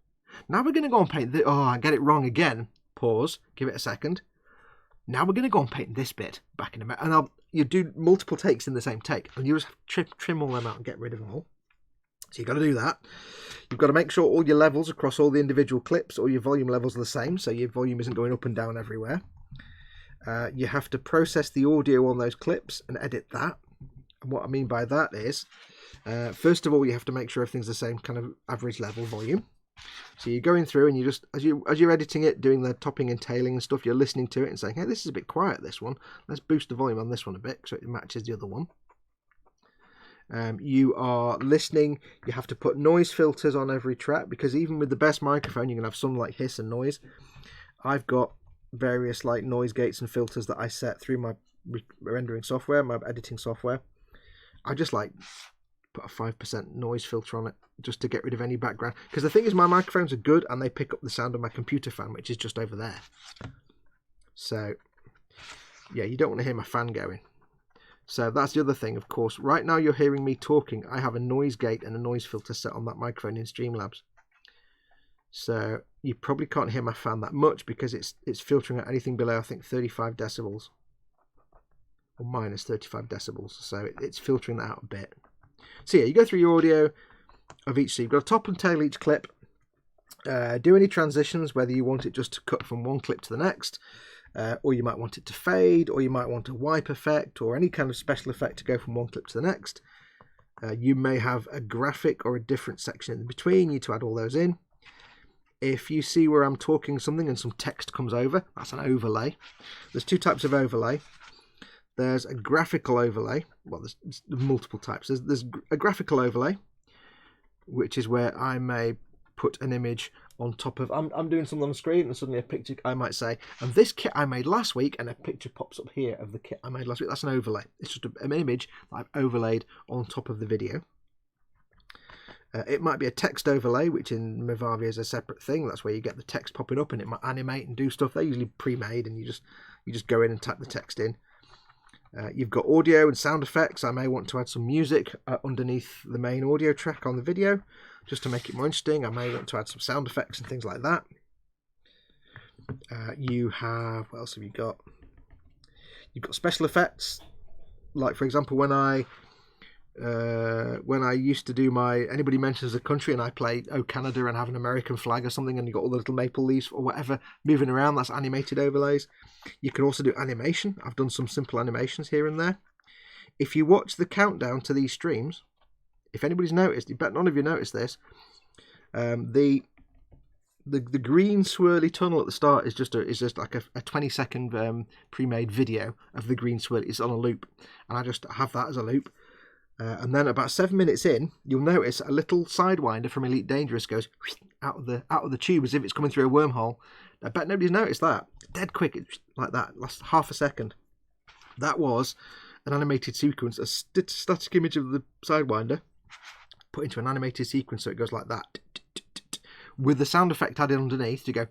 Now we're going to go and paint this. Oh, I get it wrong again. Pause, give it a second. Now we're going to go and paint this bit back in a minute. And you do multiple takes in the same take, and you just trim all them out and get rid of them all. So you've got to do that. You've got to make sure all your levels across all the individual clips, all your volume levels are the same, so your volume isn't going up and down everywhere. You have to process the audio on those clips and edit that. And what I mean by that is, first of all, you have to make sure everything's the same kind of average level volume. So you're going through and you just, as you're editing it, doing the topping and tailing and stuff, you're listening to it and saying, hey, this is a bit quiet, this one. Let's boost the volume on this one a bit so it matches the other one. You are listening. You have to put noise filters on every track, because even with the best microphone, you can have some like hiss and noise. I've got various like noise gates and filters that I set through my rendering software, my editing software. I just like put a 5% noise filter on it just to get rid of any background, because the thing is, my microphones are good and they pick up the sound of my computer fan, which is just over there. So yeah, you don't want to hear my fan going. So that's the other thing, of course. Right now you're hearing me talking. I have a noise gate and a noise filter set on that microphone in Streamlabs. So you probably can't hear my fan that much because it's filtering out anything below, I think, 35 decibels. Or minus 35 decibels. So it's filtering that out a bit. So yeah, you go through your audio of each. So you've got to top and tail each clip. Do any transitions, whether you want it just to cut from one clip to the next. Or you might want it to fade, or you might want a wipe effect, or any kind of special effect to go from one clip to the next. You may have a graphic or a different section in between. You need to add all those in. If you see where I'm talking something and some text comes over, that's an overlay. There's 2 types of overlay. There's a graphical overlay. Well, there's multiple types. There's a graphical overlay, which is where I may put an image on top of, I'm doing something on the screen and suddenly a picture, I might say, and this kit I made last week, and a picture pops up here of the kit I made last week. That's an overlay. It's just an image that I've overlaid on top of the video. It might be a text overlay, which in Movavi is a separate thing. That's where you get the text popping up and it might animate and do stuff. They're usually pre-made and you just go in and type the text in. You've got audio and sound effects. I may want to add some music underneath the main audio track on the video, just to make it more interesting. I may want to add some sound effects and things like that. You have, what else have you got? You've got special effects, like for example when I used to do my anybody mentions a country and I play Oh Canada and have an American flag or something, and you got all the little maple leaves or whatever moving around. That's animated overlays. You can also do animation. I've done some simple animations here and there. If you watch the countdown to these streams, if anybody's noticed, you bet none of you noticed this, the green swirly tunnel at the start is just like a 20-second pre-made video of the green swirly. It's on a loop, and I just have that as a loop. And then about 7 minutes in, you'll notice a little sidewinder from Elite Dangerous goes out of the tube as if it's coming through a wormhole. I bet nobody's noticed that. Dead quick, it's like that, last half a second. That was an animated sequence, a static image of the sidewinder put into an animated sequence, so it goes like that, with the sound effect added underneath to go,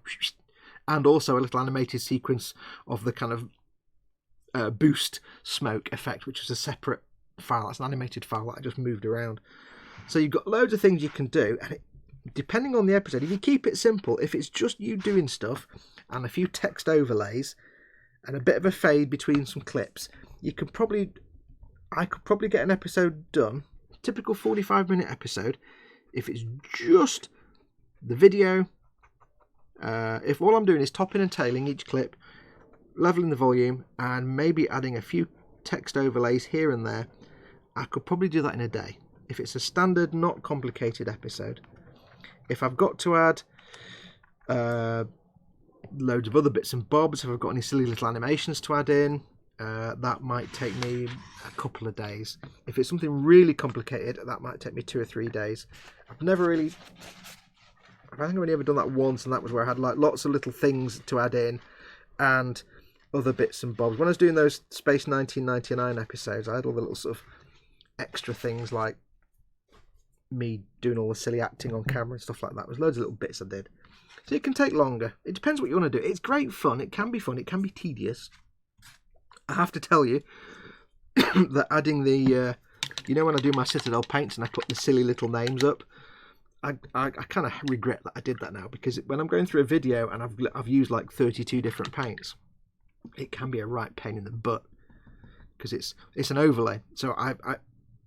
and also a little animated sequence of the kind of boost smoke effect, which is a separate file. That's an animated file that I just moved around. So you've got loads of things you can do, and depending on the episode, if you keep it simple, if it's just you doing stuff and a few text overlays and a bit of a fade between some clips, I could probably get an episode done, typical 45-minute episode, if it's just the video. If all I'm doing is topping and tailing each clip, leveling the volume, and maybe adding a few text overlays here and there, I could probably do that in a day. If it's a standard, not complicated episode. If I've got to add loads of other bits and bobs, if I've got any silly little animations to add in, that might take me a couple of days. If it's something really complicated, that might take me 2 or 3 days. I think I've only ever done that once, and that was where I had like lots of little things to add in and other bits and bobs. When I was doing those Space 1999 episodes, I had all the little sort of extra things like me doing all the silly acting on camera and stuff like that. There's loads of little bits I did. So it can take longer. It depends what you want to do. It's great fun. It can be fun. It can be tedious. I have to tell you that adding the, you know, when I do my Citadel paints and I put the silly little names up, I kind of regret that I did that now, because when I'm going through a video and I've used like 32 different paints, it can be a right pain in the butt, because it's an overlay. So I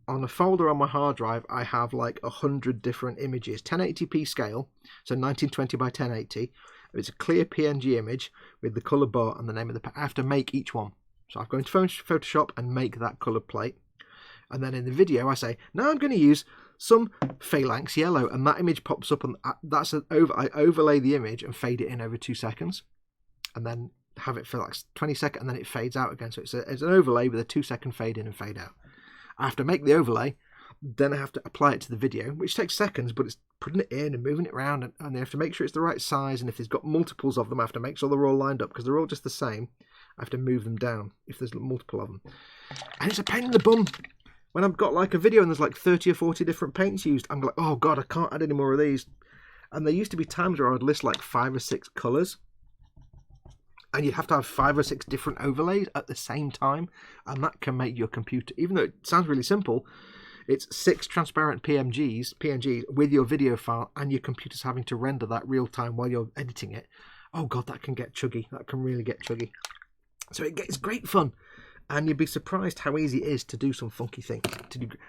on a folder on my hard drive, I have like 100 different images, 1080p scale, so 1920 by 1080. It's a clear PNG image with the color bar and the name of the. I have to make each one. So I go into Photoshop and make that color plate, and then in the video I say, now I'm going to use some phalanx yellow, and that image pops up, and that's I overlay the image and fade it in over 2 seconds, and then have it for like 20 seconds, and then it fades out again. So it's an overlay with a 2-second fade in and fade out. I have to make the overlay, then I have to apply it to the video, which takes seconds, but it's putting it in and moving it around, and I have to make sure it's the right size, and if there's got multiples of them, I have to make sure they're all lined up, because they're all just the same. I have to move them down if there's multiple of them. And it's a pain in the bum. When I've got like a video and there's like 30 or 40 different paints used, I'm like, oh God, I can't add any more of these. And there used to be times where I would list like 5 or 6 colours, and you'd have to have 5 or 6 different overlays at the same time, and that can make your computer, even though it sounds really simple, it's 6 transparent PNGs with your video file, and your computer's having to render that real time while you're editing it. Oh God, that can get chuggy. That can really get chuggy. So it's great fun, and you'd be surprised how easy it is to do some funky things.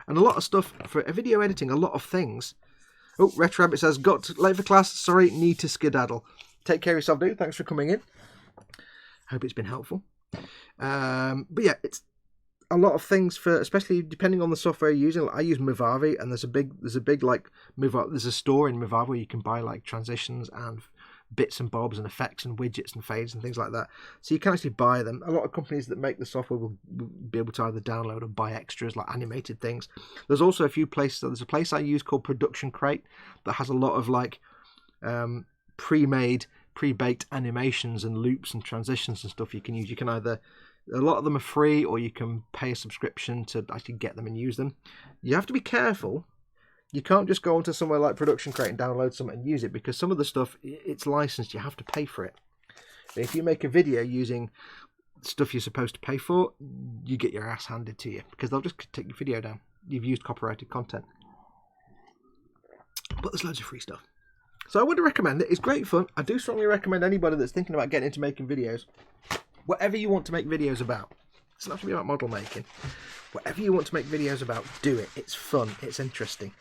And a lot of stuff for video editing, a lot of things. Oh, Retro Rabbit says, late for class, sorry, need to skedaddle. Take care of yourself, dude. Thanks for coming in. Hope it's been helpful. But yeah, it's a lot of things for, especially depending on the software you're using. I use Movavi, and there's a big like Movavi. There's a store in Movavi where you can buy like transitions and bits and bobs and effects and widgets and fades and things like that. So you can actually buy them. A lot of companies that make the software will be able to either download or buy extras like animated things. There's also a few places. There's a place I use called ProductionCrate that has a lot of like pre-made, pre-baked animations and loops and transitions and stuff you can use. You can either, a lot of them are free, or you can pay a subscription to actually get them and use them. You have to be careful. You can't just go onto somewhere like ProductionCrate and download something and use it, because some of the stuff, it's licensed. You have to pay for it. But if you make a video using stuff you're supposed to pay for, you get your ass handed to you, because they'll just take your video down. You've used copyrighted content. But there's loads of free stuff. So I would recommend it. It's great fun. I do strongly recommend anybody that's thinking about getting into making videos, whatever you want to make videos about. It doesn't have to be about model making. Whatever you want to make videos about, do it. It's fun. It's interesting.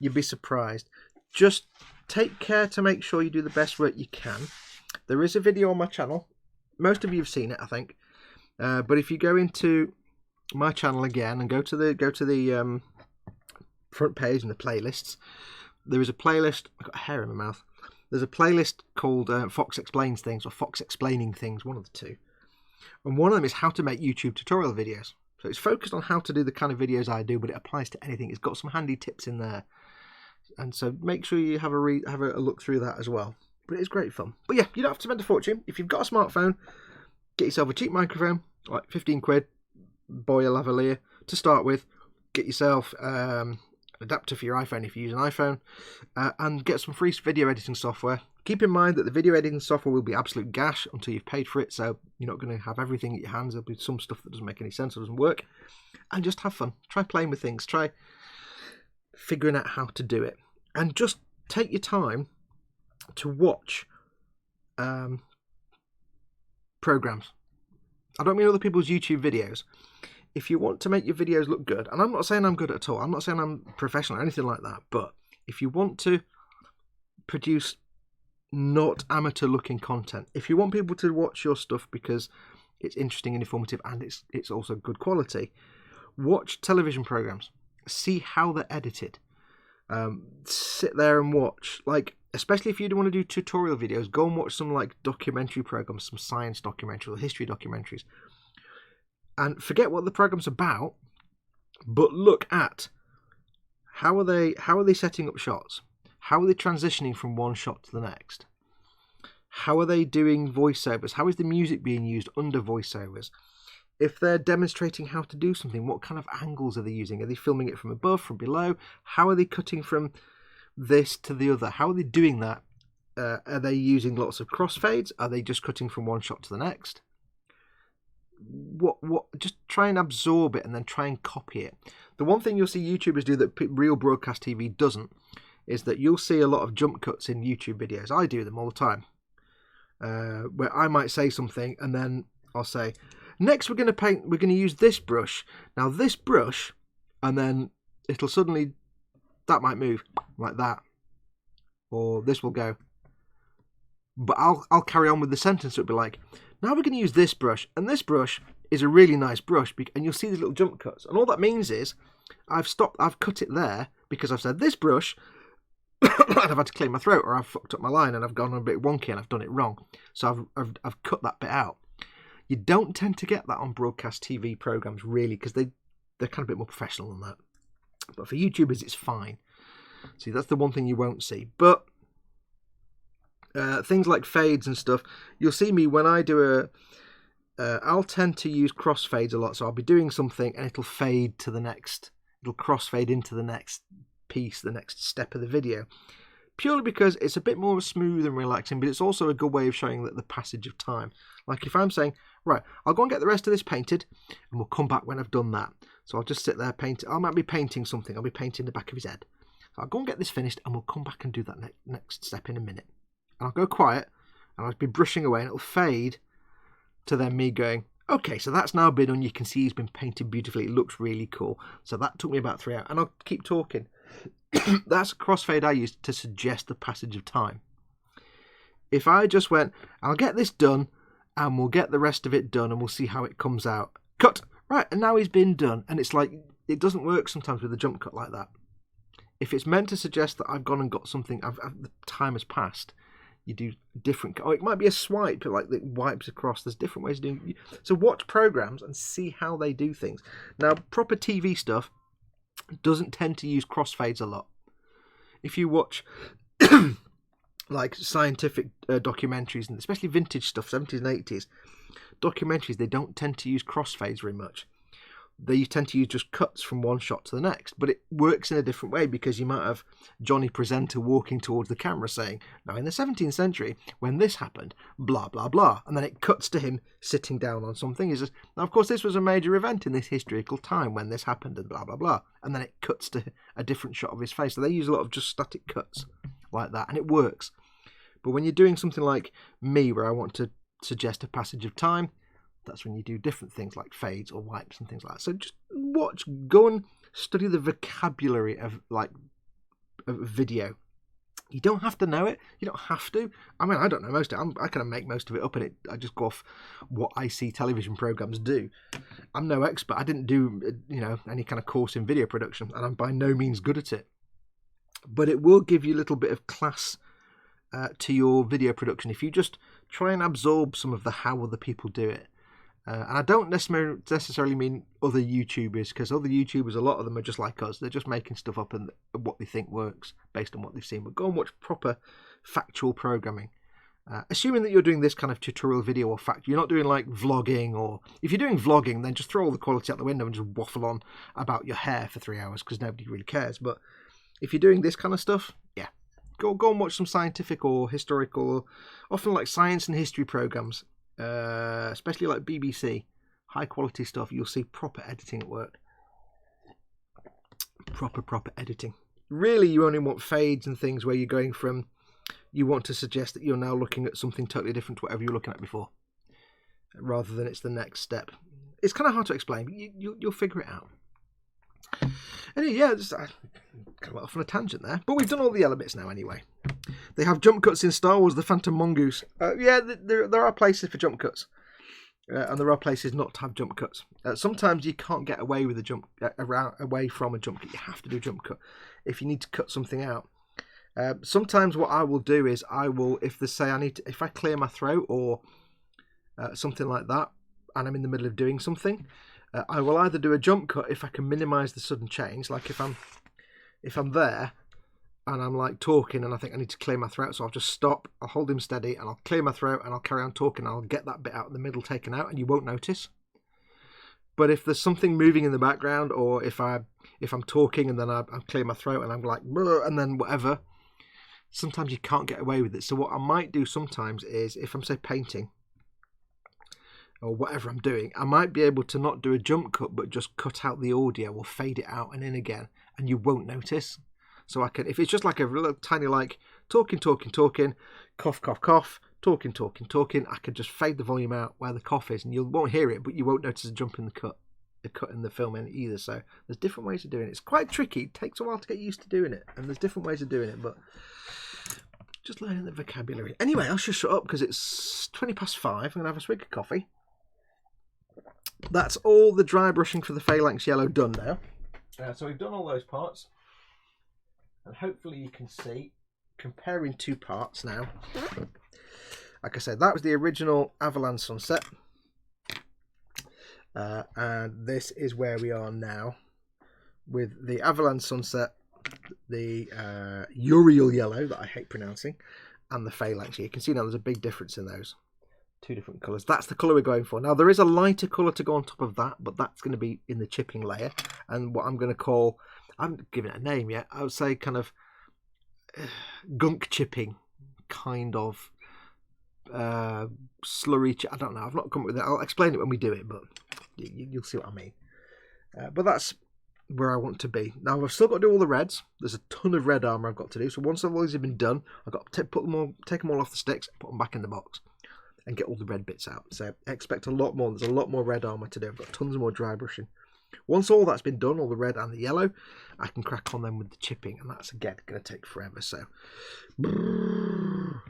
You'd be surprised. Just take care to make sure you do the best work you can. There is a video on my channel. Most of you have seen it, I think. But if you go into my channel again and go to the front page and the playlists, there is a playlist. I've got a hair in my mouth. There's a playlist called Fox Explains Things, or Fox Explaining Things, one of the two. And one of them is how to make YouTube tutorial videos. So it's focused on how to do the kind of videos I do, but it applies to anything. It's got some handy tips in there. And so make sure you have a look through that as well. But it's great fun. But yeah, you don't have to spend a fortune. If you've got a smartphone, get yourself a cheap microphone, like 15 quid, buy a lavalier to start with. Get yourself an adapter for your iPhone if you use an iPhone, and get some free video editing software. Keep in mind that the video editing software will be absolute gash until you've paid for it, so you're not going to have everything at your hands. There'll be some stuff that doesn't make any sense or doesn't work. And just have fun. Try playing with things. Try figuring out how to do it. And just take your time to watch programs. I don't mean other people's YouTube videos. If you want to make your videos look good, and I'm not saying I'm good at all, I'm not saying I'm professional or anything like that, but if you want to produce not amateur looking content, if you want people to watch your stuff because it's interesting and informative and it's also good quality, watch television programs, see how they're edited, sit there and watch, like, especially if you don't want to do tutorial videos, go and watch some like documentary programs, some science documentaries or history documentaries, and forget what the program's about, but look at how are they setting up shots, how are they transitioning from one shot to the next, how are they doing voiceovers, how is the music being used under voiceovers, if they're demonstrating how to do something, what kind of angles are they using, are they filming it from above, from below, how are they cutting from this to the other, how are they doing that, are they using lots of crossfades, are they just cutting from one shot to the next, what just try and absorb it and then try and copy it. The one thing you'll see YouTubers do that real broadcast TV doesn't is that you'll see a lot of jump cuts in YouTube videos. I do them all the time, where I might say something and then I'll say, next we're going to use this brush, now this brush, and then it'll suddenly, that might move like that, or this will go, but I'll carry on with the sentence. It'll be like, now we're going to use this brush, and this brush is a really nice brush, and you'll see these little jump cuts, and all that means is I've cut it there because I've said this brush and I've had to clear my throat, or I've fucked up my line and I've gone a bit wonky and I've done it wrong, so I've cut that bit out. You don't tend to get that on broadcast TV programs really, because they're kind of a bit more professional than that, but for YouTubers it's fine. See, that's the one thing you won't see. But things like fades and stuff, you'll see me when I do I'll tend to use crossfades a lot. So I'll be doing something and it'll fade to the next, it'll crossfade into the next piece, the next step of the video, purely because it's a bit more smooth and relaxing, but it's also a good way of showing that the passage of time. Like if I'm saying, right, I'll go and get the rest of this painted and we'll come back when I've done that. So I'll just sit there, paint. I might be painting something. I'll be painting the back of his head. So I'll go and get this finished and we'll come back and do that next step in a minute. And I'll go quiet and I'll be brushing away and it'll fade to then me going, okay, so that's now been done. You can see he's been painted beautifully. It looks really cool. So that took me about 3 hours. And I'll keep talking. That's a crossfade I use to suggest the passage of time. If I just went, I'll get this done and we'll get the rest of it done and we'll see how it comes out. Cut! Right, and now he's been done. And it's like, it doesn't work sometimes with a jump cut like that. If it's meant to suggest that I've gone and got something, the time has passed, you do different. Oh, it might be a swipe, like it wipes across. There's different ways of doing it. So watch programs and see how they do things. Now, proper TV stuff doesn't tend to use crossfades a lot. If you watch like scientific documentaries, and especially vintage stuff, 70s and 80s documentaries, they don't tend to use crossfades very much. They tend to use just cuts from one shot to the next, but it works in a different way because you might have Johnny Presenter walking towards the camera saying, now in the 17th century, when this happened, blah, blah, blah. And then it cuts to him sitting down on something. Now, of course, this was a major event in this historical time when this happened and blah, blah, blah. And then it cuts to a different shot of his face. So they use a lot of just static cuts like that, and it works. But when you're doing something like me, where I want to suggest a passage of time, that's when you do different things like fades or wipes and things like that. So just watch, go and study the vocabulary of video. You don't have to know it. You don't have to. I mean, I don't know most of it. I kind of make most of it up, and I just go off what I see television programs do. I'm no expert. I didn't do any kind of course in video production, and I'm by no means good at it. But it will give you a little bit of class to your video production if you just try and absorb some of the how other people do it. And I don't necessarily mean other YouTubers, because other YouTubers, a lot of them are just like us. They're just making stuff up and what they think works based on what they've seen. But go and watch proper factual programming. Assuming that you're doing this kind of tutorial video or fact, you're not doing like vlogging, or if you're doing vlogging, then just throw all the quality out the window and just waffle on about your hair for 3 hours because nobody really cares. But if you're doing this kind of stuff, yeah, go and watch some scientific or historical, often like science and history programs, especially like BBC, high quality stuff. You'll see proper editing at work. Proper editing. Really, you only want fades and things where you're going from, you want to suggest that you're now looking at something totally different to whatever you were looking at before, rather than it's the next step. It's kind of hard to explain, but you'll figure it out. Anyway, yeah, just kind of went off on a tangent there, but we've done all the yellow bits now anyway. They have jump cuts in Star Wars: The Phantom Mongoose. Yeah, there are places for jump cuts, and there are places not to have jump cuts. Sometimes you can't get away with away from a jump cut. You have to do a jump cut if you need to cut something out. Sometimes what I will do is if they say if I clear my throat or something like that, and I'm in the middle of doing something, I will either do a jump cut if I can minimise the sudden change, like if I'm there and I'm like talking and I think I need to clear my throat, so I'll just stop, I'll hold him steady and I'll clear my throat and I'll carry on talking. I'll get that bit out in the middle taken out and you won't notice. But if there's something moving in the background, or if I'm talking and then I clear my throat and I'm like, and then whatever, sometimes you can't get away with it. So what I might do sometimes is, if I'm say painting or whatever I'm doing, I might be able to not do a jump cut but just cut out the audio or fade it out and in again, and you won't notice. So I can, if it's just like a little tiny like talking, cough, talking, I can just fade the volume out where the cough is, and you won't hear it, but you won't notice a jump in the cut in the film either. So there's different ways of doing it. It's quite tricky. It takes a while to get used to doing it, and there's different ways of doing it, but just learning the vocabulary. Anyway, I'll just shut up because it's 5:20. I'm going to have a swig of coffee. That's all the dry brushing for the phalanx yellow done now. So we've done all those parts, and hopefully you can see, comparing two parts now. Like I said, that was the original Avalanche Sunset, and this is where we are now with the Avalanche Sunset, the Uriel Yellow that I hate pronouncing, and the Phalanx. You can see now there's a big difference in those two different colours. That's the colour we're going for. Now there is a lighter colour to go on top of that, but that's going to be in the chipping layer, and what I'm going to call, I haven't given it a name yet, I would say kind of gunk chipping, kind of slurry. I don't know, I've not come up with it. I'll explain it when we do it, but you'll see what I mean. But that's where I want to be. Now I've still got to do all the reds. There's a ton of red armour I've got to do, so once all these have been done, I've got to take them all off the sticks, put them back in the box, and get all the red bits out. So expect a lot more. There's a lot more red armour to do. I've got tons more dry brushing. Once all that's been done, all the red and the yellow, I can crack on then with the chipping, and that's again going to take forever. So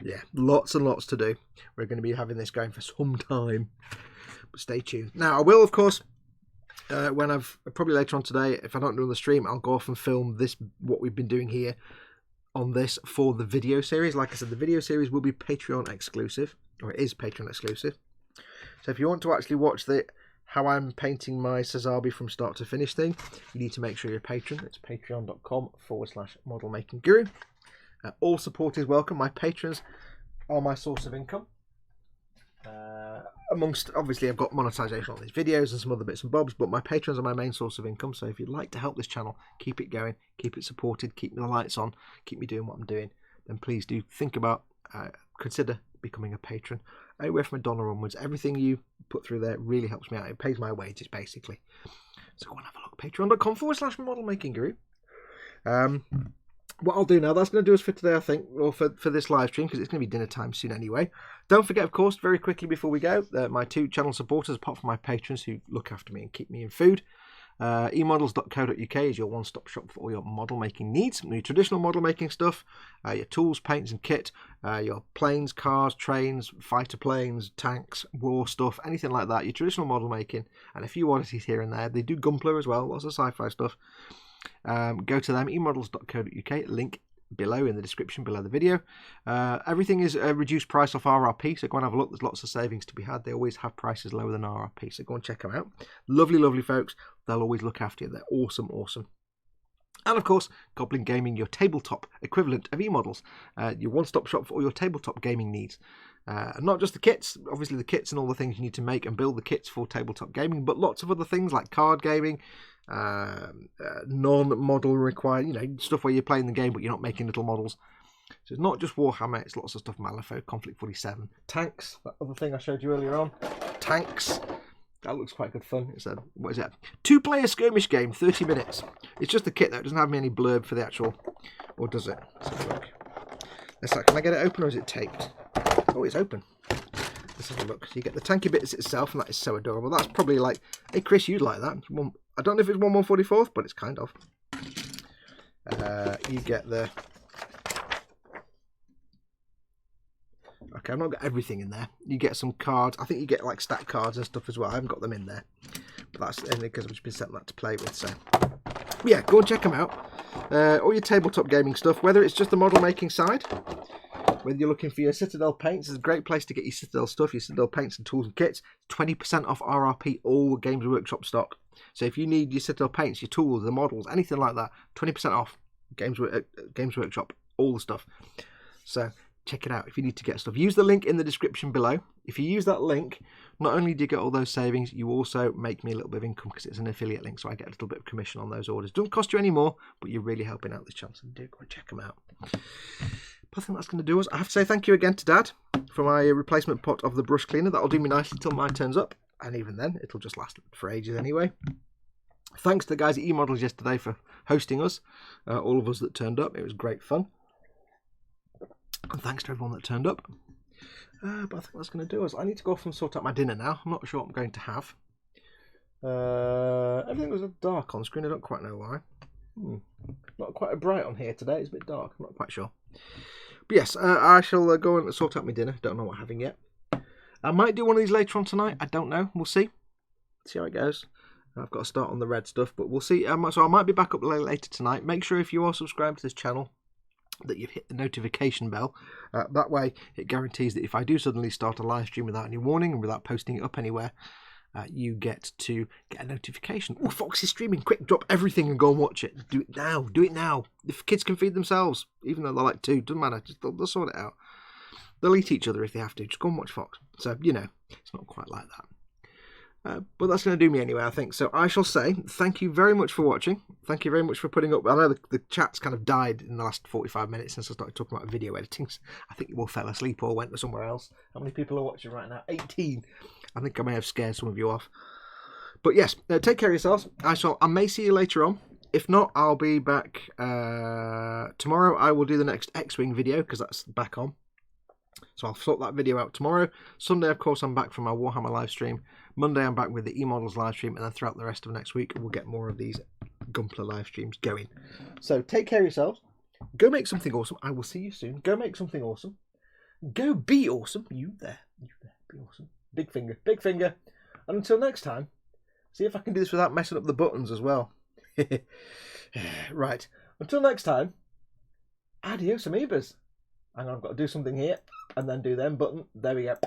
yeah, lots and lots to do. We're going to be having this going for some time, but stay tuned. Now I will, of course, when probably later on today, if I don't do on the stream, I'll go off and film this, what we've been doing here on this for the video series. Like I said, the video series will be Patreon exclusive, or it is Patreon exclusive. So if you want to actually watch how I'm painting my Sazabi from start to finish thing, you need to make sure you're a patron. It's patreon.com/modelmakingguru. All support is welcome. My patrons are my source of income. Amongst, obviously, I've got monetization on these videos and some other bits and bobs, but my patrons are my main source of income. So if you'd like to help this channel, keep it going, keep it supported, keep the lights on, keep me doing what I'm doing, then please do think about, consider becoming a patron. Anywhere from $1 onwards, everything you put through there really helps me out. It pays my wages, basically. So go and have a look. Patreon.com/modelmakingguru. What I'll do now, that's going to do us for today, I think, or for this live stream, because it's going to be dinner time soon anyway. Don't forget, of course, very quickly before we go, my two channel supporters, apart from my patrons who look after me and keep me in food. emodels.co.uk is your one-stop shop for all your model making needs, your traditional model making stuff, your tools, paints and kit, your planes, cars, trains, fighter planes, tanks, war stuff, anything like that, your traditional model making, and a few oddities here and there. They do Gunpla as well, lots of sci-fi stuff. Go to them, emodels.co.uk, link below in the description below the video. Everything is a reduced price off RRP, so go and have a look. There's lots of savings to be had. They always have prices lower than RRP, so go and check them out. Lovely, lovely folks. They'll always look after you. They're awesome, awesome. And of course, Goblin Gaming, your tabletop equivalent of eModels, your one-stop shop for all your tabletop gaming needs. And not just the kits, obviously the kits and all the things you need to make and build the kits for tabletop gaming, but lots of other things like card gaming, non-model required, stuff where you're playing the game but you're not making little models. So it's not just Warhammer, it's lots of stuff, Malifaux, Conflict 47. Tanks, that other thing I showed you earlier on. Tanks. That looks quite good fun. It's a, what is that? 2-player skirmish game, 30 minutes. It's just the kit though, it doesn't have any blurb for the actual, or does it? Let's have a look. Can I get it open or is it taped? Oh, it's open. Let's have a look. So you get the tanky bits itself, and that is so adorable. That's probably like, hey Chris, you'd like that. I don't know if it's 1/144th, but it's kind of. You get the... Okay, I've not got everything in there. You get some cards. I think you get like stat cards and stuff as well. I haven't got them in there. But that's only because I've just been sent that to play with. So, yeah, go and check them out. All your tabletop gaming stuff, whether it's just the model making side, whether you're looking for your Citadel paints, it's a great place to get your Citadel stuff, your Citadel paints and tools and kits. 20% off RRP, all Games Workshop stock. So if you need your Citadel paints, your tools, the models, anything like that, 20% off Games Workshop, all the stuff. So check it out if you need to get stuff. Use the link in the description below. If you use that link, not only do you get all those savings, you also make me a little bit of income because it's an affiliate link, so I get a little bit of commission on those orders. Doesn't cost you any more, but you're really helping out this channel, so do go and check them out. But I think that's going to do us. I have to say thank you again to Dad for my replacement pot of the brush cleaner. That'll do me nicely till mine turns up, and even then, it'll just last for ages anyway. Thanks to the guys at eModels yesterday for hosting us, all of us that turned up. It was great fun. And thanks to everyone that turned up. But I think that's going to do us. I need to go off and sort out my dinner now. I'm not sure what I'm going to have. Everything was dark on screen. I don't quite know why. Not quite bright on here today. It's a bit dark. I'm not quite sure. But yes, I shall go and sort out my dinner. Don't know what I'm having yet. I might do one of these later on tonight. I don't know. We'll see. See how it goes. I've got to start on the red stuff, but we'll see. So I might be back up later tonight. Make sure if you are subscribed to this channel that you've hit the notification bell. That way it guarantees that if I do suddenly start a live stream without any warning and without posting it up anywhere, you get to get a notification. Oh, Fox is streaming. Quick, drop everything and go and watch it. Do it now. Do it now. If kids can feed themselves, even though they're like 2, doesn't matter. Just they'll sort it out. They'll eat each other if they have to. Just go and watch Fox. So, you know, it's not quite like that. But that's going to do me anyway, I think. So I shall say thank you very much for watching. Thank you very much for putting up. I know the chat's kind of died in the last 45 minutes since I started talking about video editing. I think you all fell asleep or went to somewhere else. How many people are watching right now? 18. I think I may have scared some of you off. But yes, take care of yourselves. I may see you later on. If not, I'll be back tomorrow. I will do the next X-Wing video because that's back on. So I'll sort that video out tomorrow. Sunday, of course, I'm back from my Warhammer live stream. Monday, I'm back with the eModels live stream. And then throughout the rest of next week, we'll get more of these Gunpla live streams going. So take care of yourselves. Go make something awesome. I will see you soon. Go make something awesome. Go be awesome. You there. You there. Be awesome. Big finger. Big finger. And until next time, see if I can do this without messing up the buttons as well. Right. Until next time, adios amoebas. Hang on, I've got to do something here. And then do them button. There we go.